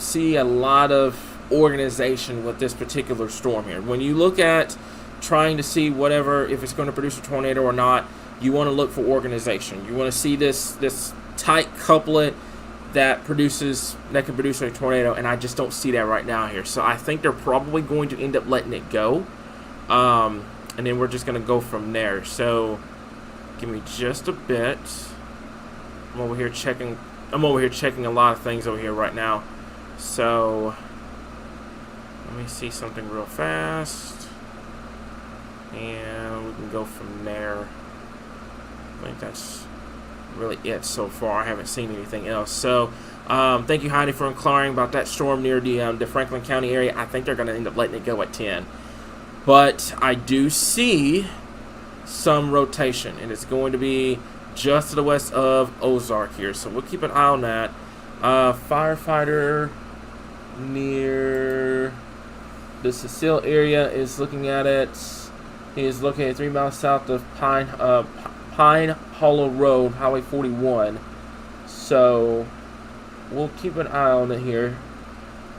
see a lot of organization with this particular storm here. When you look at trying to see whatever, if it's going to produce a tornado or not, you want to look for organization. You want to see this tight couplet that can produce a tornado, and I just don't see that right now here. So I think they're probably going to end up letting it go, and then we're just going to go from there. So give me just a bit. I'm over here checking a lot of things over here right now. So let me see something real fast, and we can go from there. I think that's really it so far. I haven't seen anything else. So thank you, Heidi, for inquiring about that storm near the Franklin County area. I think they're going to end up letting it go at 10. But I do see some rotation, and it's going to be just to the west of Ozark here. So we'll keep an eye on that. Firefighter near the Cecile area is looking at it. He is located 3 miles south of Pine Hollow Road, Highway 41. So we'll keep an eye on it here.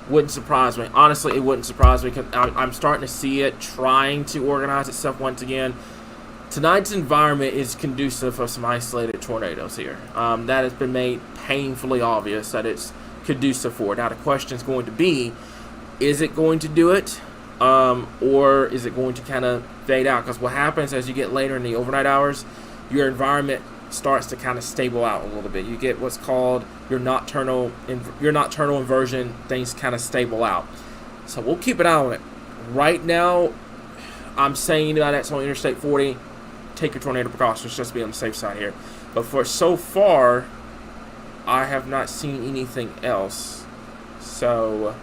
Wouldn't surprise me. Honestly, it wouldn't surprise me because I'm starting to see it trying to organize itself once again. Tonight's environment is conducive of some isolated tornadoes here. That has been made painfully obvious that it's conducive for it. Now the question is going to be, is it going to do it? Or is it going to kind of fade out? Because what happens as you get later in the overnight hours, your environment starts to kind of stable out a little bit. You get what's called your nocturnal inversion. Things kind of stable out. So we'll keep an eye on it. Right now, I'm saying that that's on Interstate 40. Take your tornado precautions just to be on the safe side here. But for so far, I have not seen anything else. So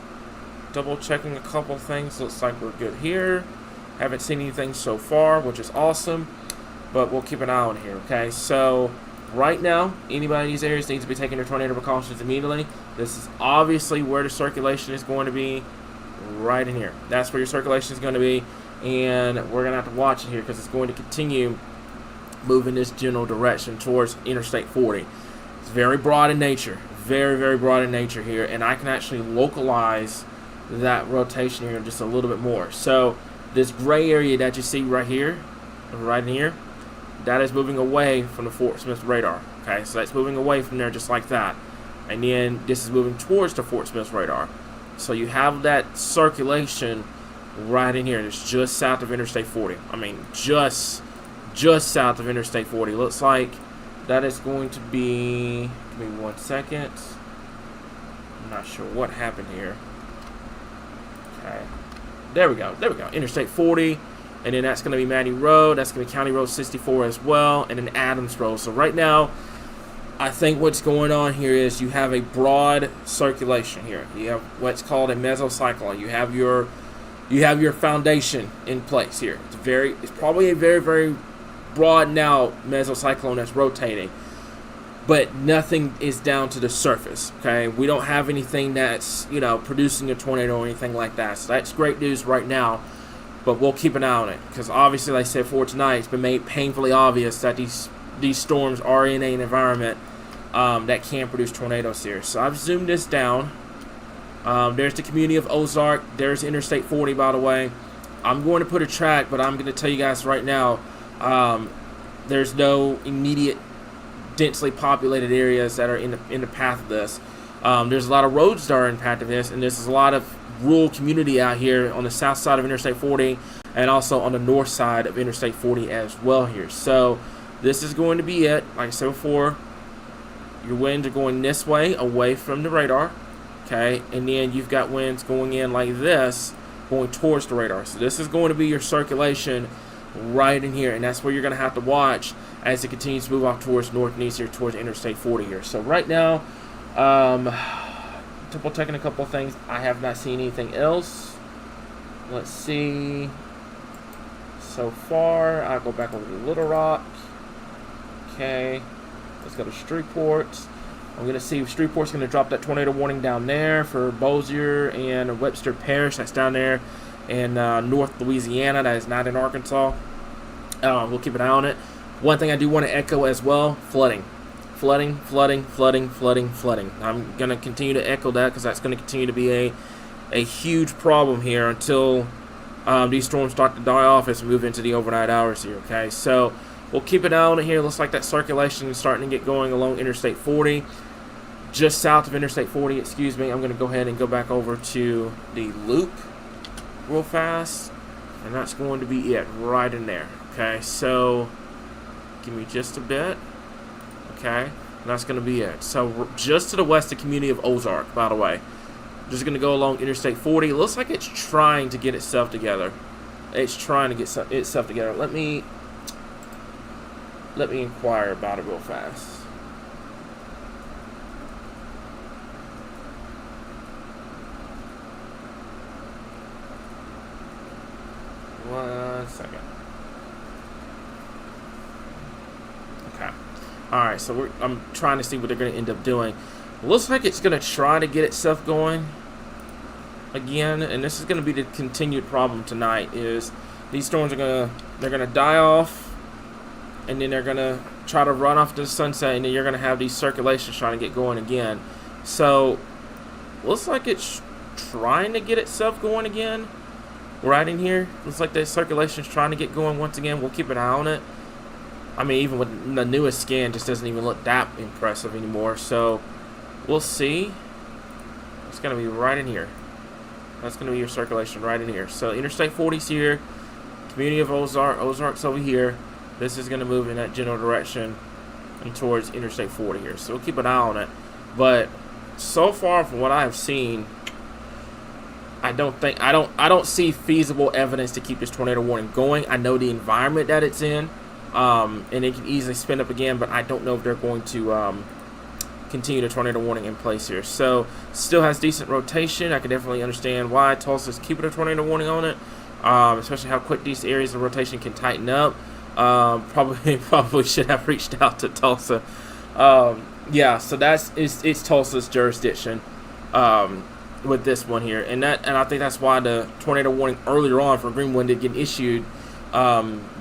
double checking a couple things. Looks like we're good here. Haven't seen anything so far, which is awesome. But we'll keep an eye on here, okay? So right now, anybody in these areas needs to be taking their tornado precautions immediately. This is obviously where the circulation is going to be, right in here. That's where your circulation is going to be, and we're going to have to watch it here because it's going to continue moving this general direction towards Interstate 40. It's very broad in nature, very, very broad in nature here, and I can actually localize that rotation here just a little bit more. So this gray area that you see right here, right in here, that is moving away from the Fort Smith radar. Okay, so that's moving away from there just like that. And then this is moving towards the Fort Smith radar. So you have that circulation right in here. It's just south of Interstate 40. I mean, just south of Interstate 40. Looks like that is going to be, me 1 second. I'm not sure what happened here. Okay. There we go. There we go. Interstate 40. And then that's going to be Maddie Road. That's going to be County Road 64 as well. And then Adams Road. So right now, I think what's going on here is you have a broad circulation here. You have what's called a mesocyclone. You have your foundation in place here. It's probably a very, very broad now mesocyclone that's rotating. But nothing is down to the surface, okay? We don't have anything that's, producing a tornado or anything like that. So that's great news right now, but we'll keep an eye on it. Because obviously, like I said, for tonight, it's been made painfully obvious that these storms are in an environment that can produce tornadoes here. So I've zoomed this down. There's the community of Ozark. There's Interstate 40, by the way. I'm going to put a track, but I'm going to tell you guys right now, there's no immediate densely populated areas that are in the path of this. There's a lot of roads that are in path of this, and there's a lot of rural community out here on the south side of Interstate 40 and also on the north side of Interstate 40 as well here. So this is going to be it. Like I said before, your winds are going this way away from the radar, okay, and then you've got winds going in like this going towards the radar. So this is going to be your circulation right in here, and that's where you're going to have to watch as it continues to move off towards north and east here, towards Interstate 40 here. So right now, double checking a couple of things. I have not seen anything else. Let's see. So far, I'll go back over to Little Rock. Okay, let's go to Shreveport. I'm going to see if Shreveport's going to drop that tornado warning down there for Bossier and Webster Parish. That's down there in North Louisiana. That is not in Arkansas. We'll keep an eye on it. One thing I do want to echo as well, flooding. Flooding. I'm going to continue to echo that because that's going to continue to be a huge problem here until these storms start to die off as we move into the overnight hours here, okay? So we'll keep an eye on it here. Looks like that circulation is starting to get going along Interstate 40. Just south of Interstate 40, excuse me. I'm going to go ahead and go back over to the loop real fast. And that's going to be it right in there, okay? So give me just a bit. Okay, and that's going to be it. So just to the west, the community of Ozark, by the way. Just going to go along Interstate 40. It looks like it's trying to get itself together. It's trying to get itself together. Let me inquire about it real fast. One second. Okay. Alright, so I'm trying to see what they're going to end up doing. Looks like it's going to try to get itself going again, and this is going to be the continued problem tonight, is these storms are they're going to die off, and then they're going to try to run off to the sunset, and then you're going to have these circulations trying to get going again. So, looks like it's trying to get itself going again right in here. Looks like the circulation's trying to get going once again. We'll keep an eye on it. I mean, even with the newest scan, just doesn't even look that impressive anymore. So, we'll see. It's going to be right in here. That's going to be your circulation right in here. So, Interstate 40's here. Community of Ozark's over here. This is going to move in that general direction and towards Interstate 40 here. So, we'll keep an eye on it. But, so far from what I have seen, I don't see feasible evidence to keep this tornado warning going. I know the environment that it's in. And it can easily spin up again, but I don't know if they're going to continue the tornado warning in place here. So, still has decent rotation. I can definitely understand why Tulsa's keeping a tornado warning on it, especially how quick these areas of rotation can tighten up. Probably should have reached out to Tulsa. Yeah, so it's Tulsa's jurisdiction with this one here, and I think that's why the tornado warning earlier on for Greenwood did get issued,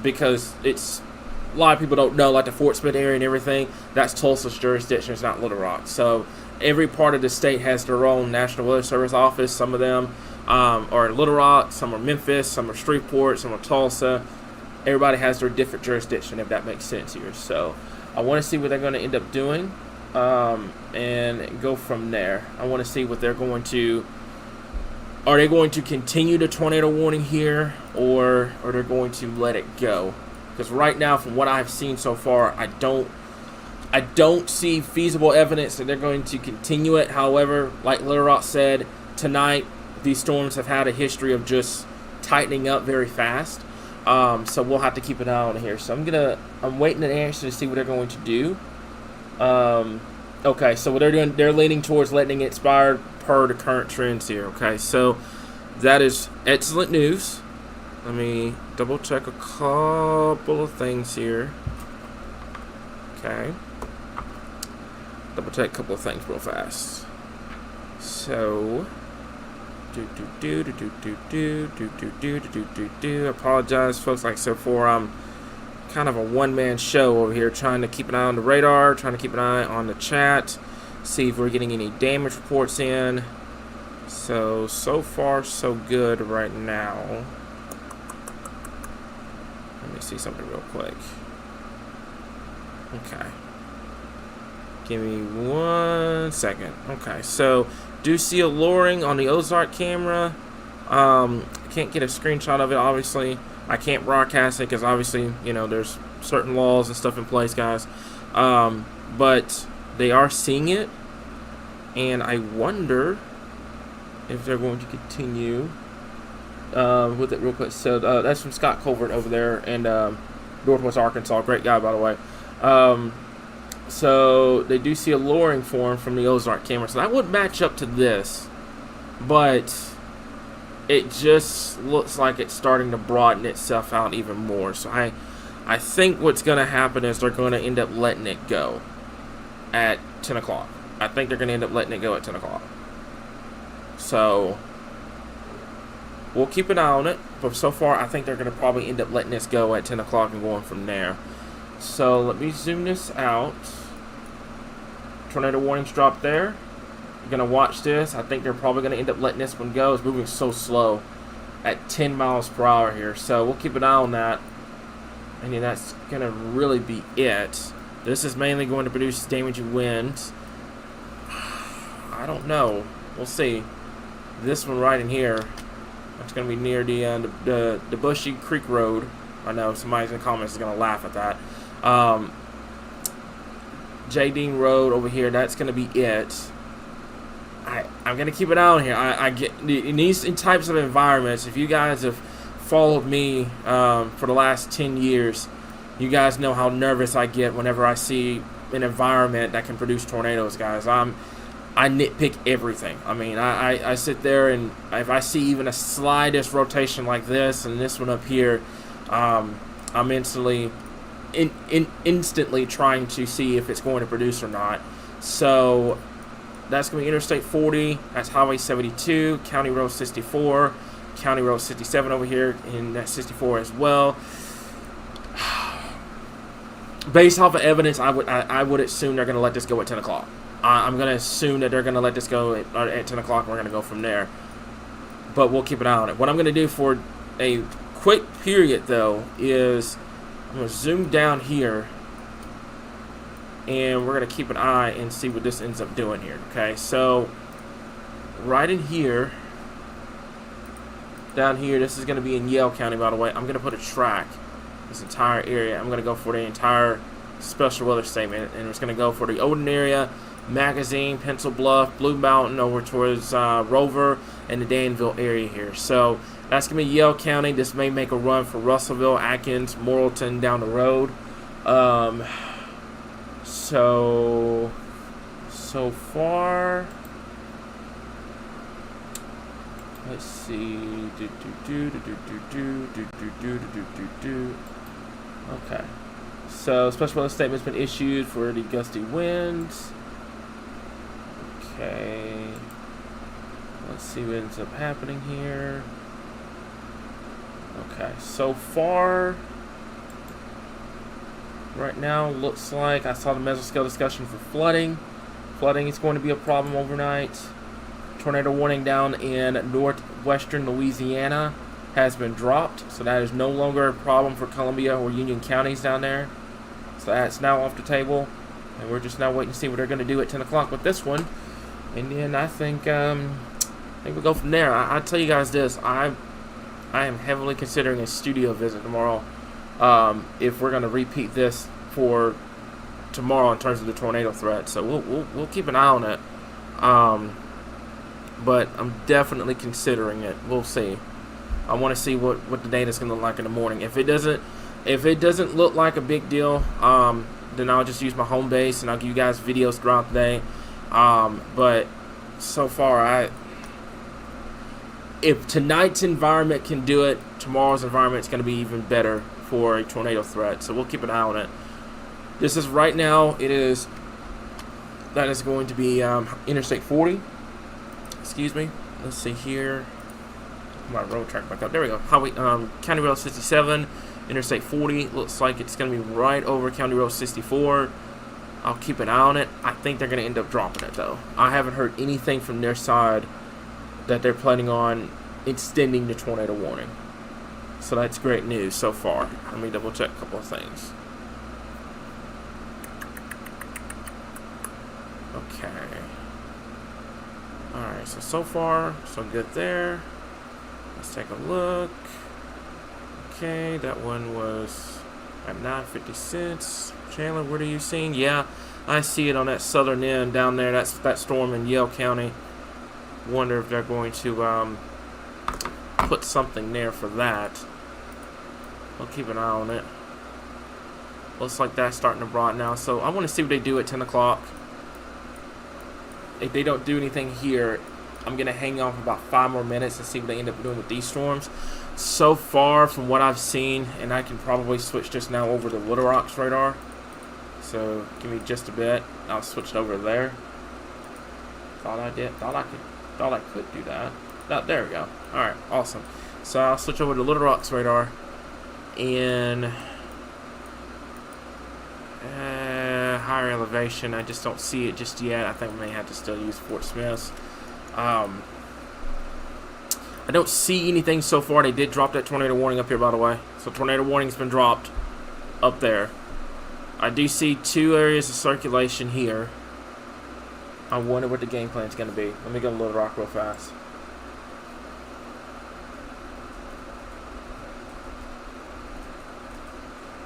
because it's. A lot of people don't know, like the Fort Smith area and everything, that's Tulsa's jurisdiction. It's not Little Rock. So every part of the state has their own National Weather Service office. Some of them are in Little Rock, some are Memphis, some are Shreveport, some are Tulsa. Everybody has their different jurisdiction, if that makes sense here. So I want to see what they're going to end up doing and go from there. I want to see what they're going to... Are they going to continue the tornado warning here, or are they going to let it go? Because right now, from what I've seen so far, I don't I don't see feasible evidence that they're going to continue it. However, like Little Rock said, tonight these storms have had a history of just tightening up very fast. So we'll have to keep an eye on it here. So I'm waiting to answer to see what they're going to do. Okay, so what they're doing, they're leaning towards letting it expire per the current trends here. Okay, so that is excellent news. Let me double check a couple of things here. Okay. Double check a couple of things real fast. So, apologize, folks. Like so for kind of a one-man show over here, trying to keep an eye on the radar, trying to keep an eye on the chat, see if we're getting any damage reports in. So far so good right now. Let me see something real quick. Okay. Give me 1 second. Okay, so do see a lowering on the Ozark camera. Can't get a screenshot of it, obviously. I can't broadcast it because obviously, you know, there's certain laws and stuff in place, guys. But they are seeing it, and I wonder if they're going to continue with it real quick. So that's from Scott Colbert over there in Northwest Arkansas. Great guy, by the way. So they do see a lowering form from the Ozark camera. So that would match up to this, but it just looks like it's starting to broaden itself out even more. So I think what's going to happen is they're going to end up letting it go at 10 o'clock. I think they're going to end up letting it go at 10 o'clock. So we'll keep an eye on it. But so far, I think they're going to probably end up letting this go at 10 o'clock and going from there. So let me zoom this out. Tornado warnings dropped there. You're going to watch this. I think they're probably going to end up letting this one go. It's moving so slow at 10 miles per hour here. So we'll keep an eye on that. And then that's going to really be it. This is mainly going to produce damaging winds. I don't know. We'll see. This one right in here, that's going to be near the Bushy Creek Road. I know somebody's in the comments is going to laugh at that. J. Dean Road over here, that's going to be it. I'm going to keep an eye on here. I get in these types of environments, if you guys have followed me for the last 10 years, you guys know how nervous I get whenever I see an environment that can produce tornadoes, guys. I nitpick everything. I mean, I sit there, and if I see even a slightest rotation like this and this one up here, I'm instantly trying to see if it's going to produce or not. So that's going to be Interstate 40. That's Highway 72, County Road 64, County Road 67 over here, and that's 64 as well. Based off of evidence, I would assume they're going to let this go at 10 o'clock. I'm going to assume that they're going to let this go at 10 o'clock, and we're going to go from there. But we'll keep an eye on it. What I'm going to do for a quick period, though, is I'm going to zoom down here, and we're going to keep an eye and see what this ends up doing here. Okay, so right in here, down here, this is going to be in Yale County, by the way. I'm going to put a track this entire area. I'm going to go for the entire special weather statement, and it's going to go for the Odin area, Magazine, Pencil Bluff, Blue Mountain, over towards Rover, and the Danville area here. So that's going to be Yale County. This may make a run for Russellville, Atkins, Morrilton down the road. So far, let's see. Okay. So special weather statement's been issued for the gusty winds. Okay. Let's see what ends up happening here. Okay. So far, right now, looks like I saw the mesoscale discussion for flooding. Flooding is going to be a problem overnight. Tornado warning down in northwestern Louisiana has been dropped, so that is no longer a problem for Columbia or Union counties down there. So that's now off the table, and we're just now waiting to see what they're going to do at 10 o'clock with this one. And then I think we'll go from there. I'll tell you guys this: I am heavily considering a studio visit tomorrow. If we're going to repeat this for tomorrow in terms of the tornado threat. So we'll keep an eye on it. But I'm definitely considering it. We'll see. I want to see what the data's going to look like in the morning. If it doesn't look like a big deal, then I'll just use my home base and I'll give you guys videos throughout the day. But so far, if tonight's environment can do it, tomorrow's environment is going to be even better for a tornado threat. So we'll keep an eye on it. This is right now. That is going to be Interstate 40. Excuse me. Let's see here. My road track back up. There we go. Highway, County Road 67, Interstate 40. Looks like it's going to be right over County Road 64. I'll keep an eye on it. I think they're going to end up dropping it, though. I haven't heard anything from their side that they're planning on extending the tornado warning. So that's great news so far. Let me double check a couple of things. Okay. Alright, so far, so good there. Let's take a look. Okay, that one was at 9.50 Chandler, what are you seeing? Yeah, I see it on that southern end down there. That's that storm in Yale County. Wonder if they're going to put something there for that. I'll keep an eye on it. Looks like that's starting to broaden now. So I want to see what they do at 10 o'clock. If they don't do anything here, I'm going to hang on for about 5 more minutes and see what they end up doing with these storms. So far, from what I've seen, and I can probably switch just now over to Little Rock's radar. So give me just a bit. I'll switch it over there. Thought I could do that. There we go. All right, awesome. So I'll switch over to Little Rock's radar. And higher elevation, I just don't see it just yet. I think we may have to still use Fort Smith. I don't see anything so far. They did drop that tornado warning up here, by the way. So tornado warning's been dropped up there. I do see 2 areas of circulation here. I wonder what the game plan's going to be. Let me go to Little Rock real fast.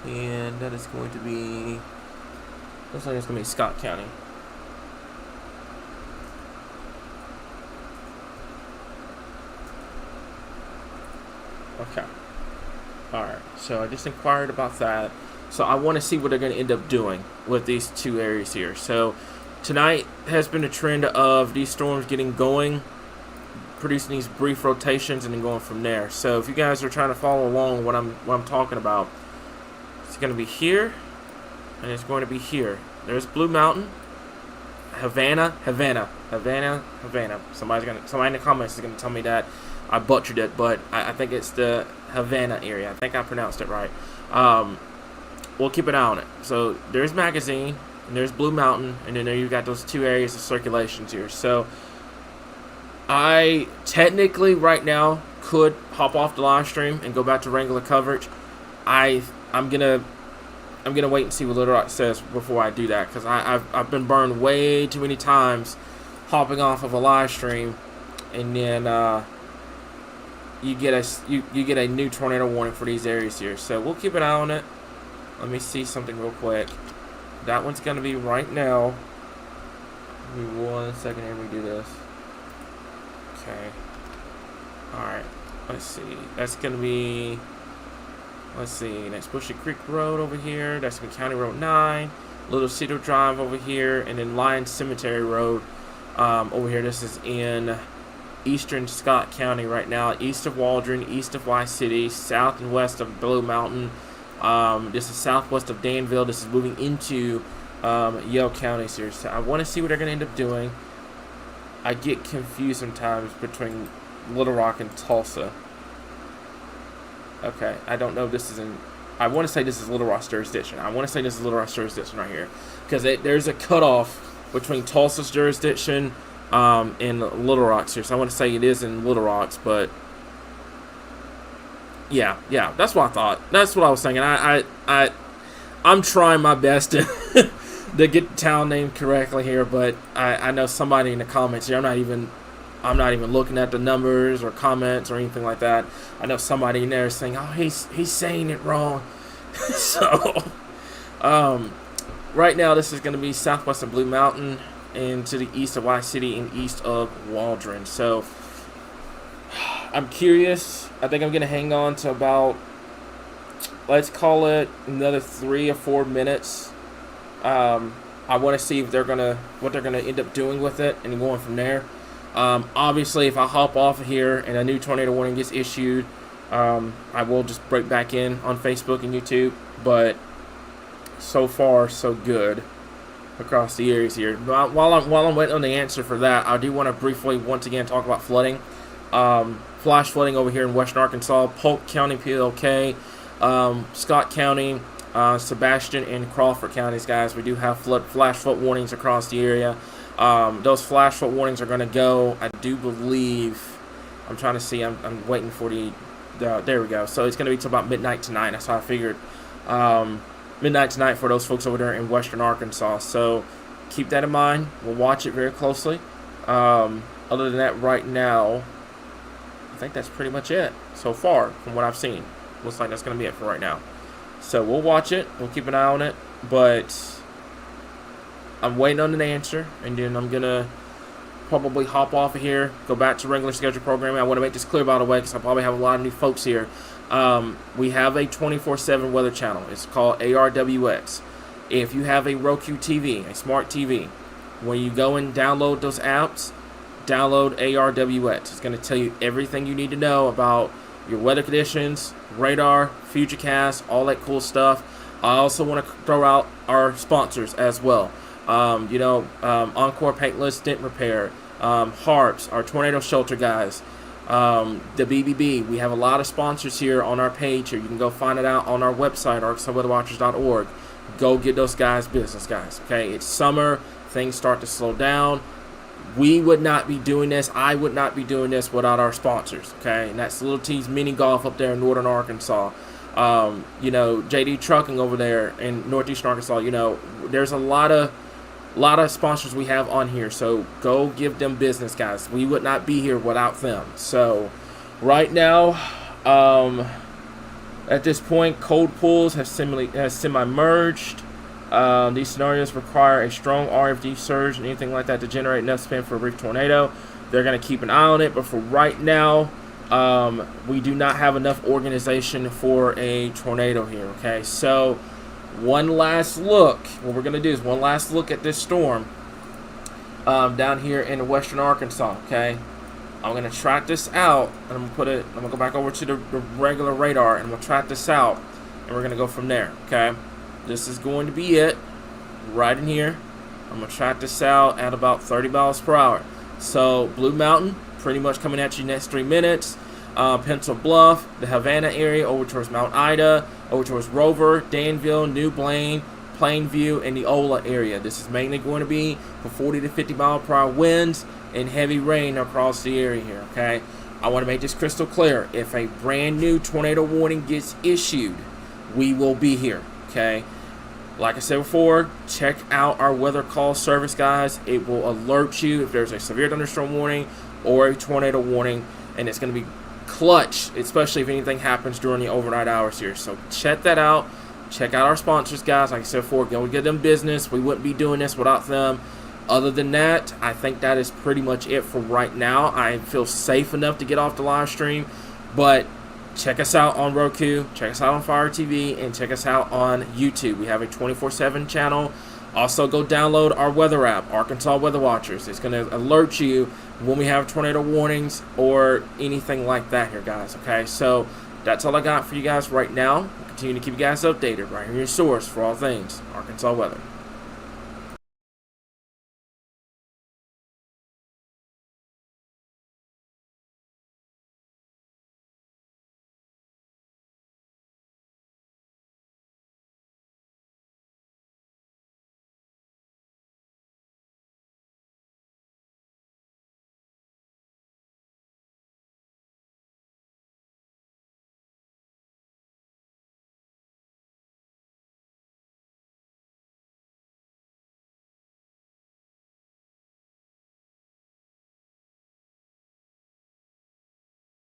And that is going to be... looks like it's going to be Scott County. Okay. Alright, so I just inquired about that. So I want to see what they're going to end up doing with these 2 areas here. So tonight has been a trend of these storms getting going, producing these brief rotations, and then going from there. So if you guys are trying to follow along what I'm talking about, it's going to be here, and it's going to be here. There's Blue Mountain, Havana. Somebody in the comments is going to tell me that I butchered it, but I think it's the Havana area. I think I pronounced it right. We'll keep an eye on it. So there's Magazine, and there's Blue Mountain, and then there you got those 2 areas of circulations here. So I technically right now could hop off the live stream and go back to regular coverage. I'm gonna wait and see what Little Rock says before I do that, because I've been burned way too many times hopping off of a live stream, and then you get a new tornado warning for these areas here. So we'll keep an eye on it. Let me see something real quick. That one's gonna be right now. Give me 1 second here. We do this. Okay. All right. Let's see. That's gonna be. Let's see. That's Bushy Creek Road over here. That's gonna be County Road 9. Little Cedar Drive over here, and then Lion Cemetery Road over here. This is in eastern Scott County right now, east of Waldron, east of Y City, south and west of Blue Mountain. This is southwest of Danville. This is moving into Yale County here. So I want to see what they're going to end up doing. I get confused sometimes between Little Rock and Tulsa. Okay, I don't know if this is in... I want to say this is Little Rock's jurisdiction. I want to say this is Little Rock's jurisdiction right here. Because there's a cutoff between Tulsa's jurisdiction and Little Rock's here. So I want to say it is in Little Rock's, but... Yeah, that's what I thought. That's what I was thinking. I'm trying my best to to get the town name correctly here, but I know somebody in the comments here. I'm not even looking at the numbers or comments or anything like that. I know somebody in there is saying, "Oh, he's saying it wrong." So, right now this is going to be southwest of Blue Mountain and to the east of Y City and east of Waldron. So I'm curious. I think I'm going to hang on to about, let's call it another 3 or 4 minutes. I want to see if what they're gonna end up doing with it and going from there. Obviously, if I hop off of here and a new tornado warning gets issued, I will just break back in on Facebook and YouTube. But so far, so good across the areas here. But while I'm waiting on the answer for that, I do want to briefly once again talk about flooding. Flash flooding over here in western Arkansas, Polk County, PLK, Scott County, Sebastian and Crawford counties, guys. We do have flash flood warnings across the area. Those flash flood warnings are going to go, I do believe, I'm trying to see, I'm waiting for there we go. So it's going to be till about midnight tonight. That's how I figured. Midnight tonight for those folks over there in western Arkansas. So keep that in mind. We'll watch it very closely. Other than that, right now, I think that's pretty much it so far from what I've seen. Looks like that's going to be it for right now. So we'll watch it. We'll keep an eye on it. But I'm waiting on an answer. And then I'm going to probably hop off of here. Go back to regular scheduled programming. I want to make this clear, by the way, because I probably have a lot of new folks here. We have a 24/7 weather channel. It's called ARWX. If you have a Roku TV, a smart TV, when you go and download those apps, download ARWX. It's going to tell you everything you need to know about your weather conditions, radar, futurecast, all that cool stuff. I also want to throw out our sponsors as well. Encore Paintless Dent Repair, Harps, our tornado shelter guys, the BBB. We have a lot of sponsors here on our page here. You can go find it out on our website, arkansasweatherwatchers.org. Go get those guys business, guys. Okay, it's summer. Things start to slow down. We would not be doing this. I would not be doing this without our sponsors. Okay, and that's Little T's Mini Golf up there in northern Arkansas. JD Trucking over there in northeastern Arkansas. There's a lot of sponsors we have on here. So go give them business, guys. We would not be here without them. So right now, at this point, cold pools have semi-merged. These scenarios require a strong RFD surge and anything like that to generate enough spin for a brief tornado. They're going to keep an eye on it, but for right now, we do not have enough organization for a tornado here, okay? So, one last look. What we're going to do is one last look at this storm down here in western Arkansas, okay? I'm going to track this out, and I'm going to go back over to the regular radar, and we'll track this out, and we're going to go from there, okay? This is going to be it right in here. I'm going to track this out at about 30 miles per hour. So, Blue Mountain, pretty much coming at you next 3 minutes. Pencil Bluff, the Havana area, over towards Mount Ida, over towards Rover, Danville, New Blaine, Plainview, and the Ola area. This is mainly going to be for 40 to 50 mile per hour winds and heavy rain across the area here, okay? I want to make this crystal clear. If a brand new tornado warning gets issued, we will be here, okay? Like I said before, check out our weather call service, guys. It will alert you if there's a severe thunderstorm warning or a tornado warning, and it's going to be clutch, especially if anything happens during the overnight hours here. So check that out. Check out our sponsors, guys. Like I said before, go get them business. We wouldn't be doing this without them. Other than that, I think that is pretty much it for right now. I feel safe enough to get off the live stream, but check us out on Roku, check us out on Fire TV, and check us out on YouTube. We have a 24/7 channel. Also, go download our weather app, Arkansas Weather Watchers. It's going to alert you when we have tornado warnings or anything like that here, guys. Okay, so that's all I got for you guys right now. We'll continue to keep you guys updated right here, your source for all things Arkansas weather.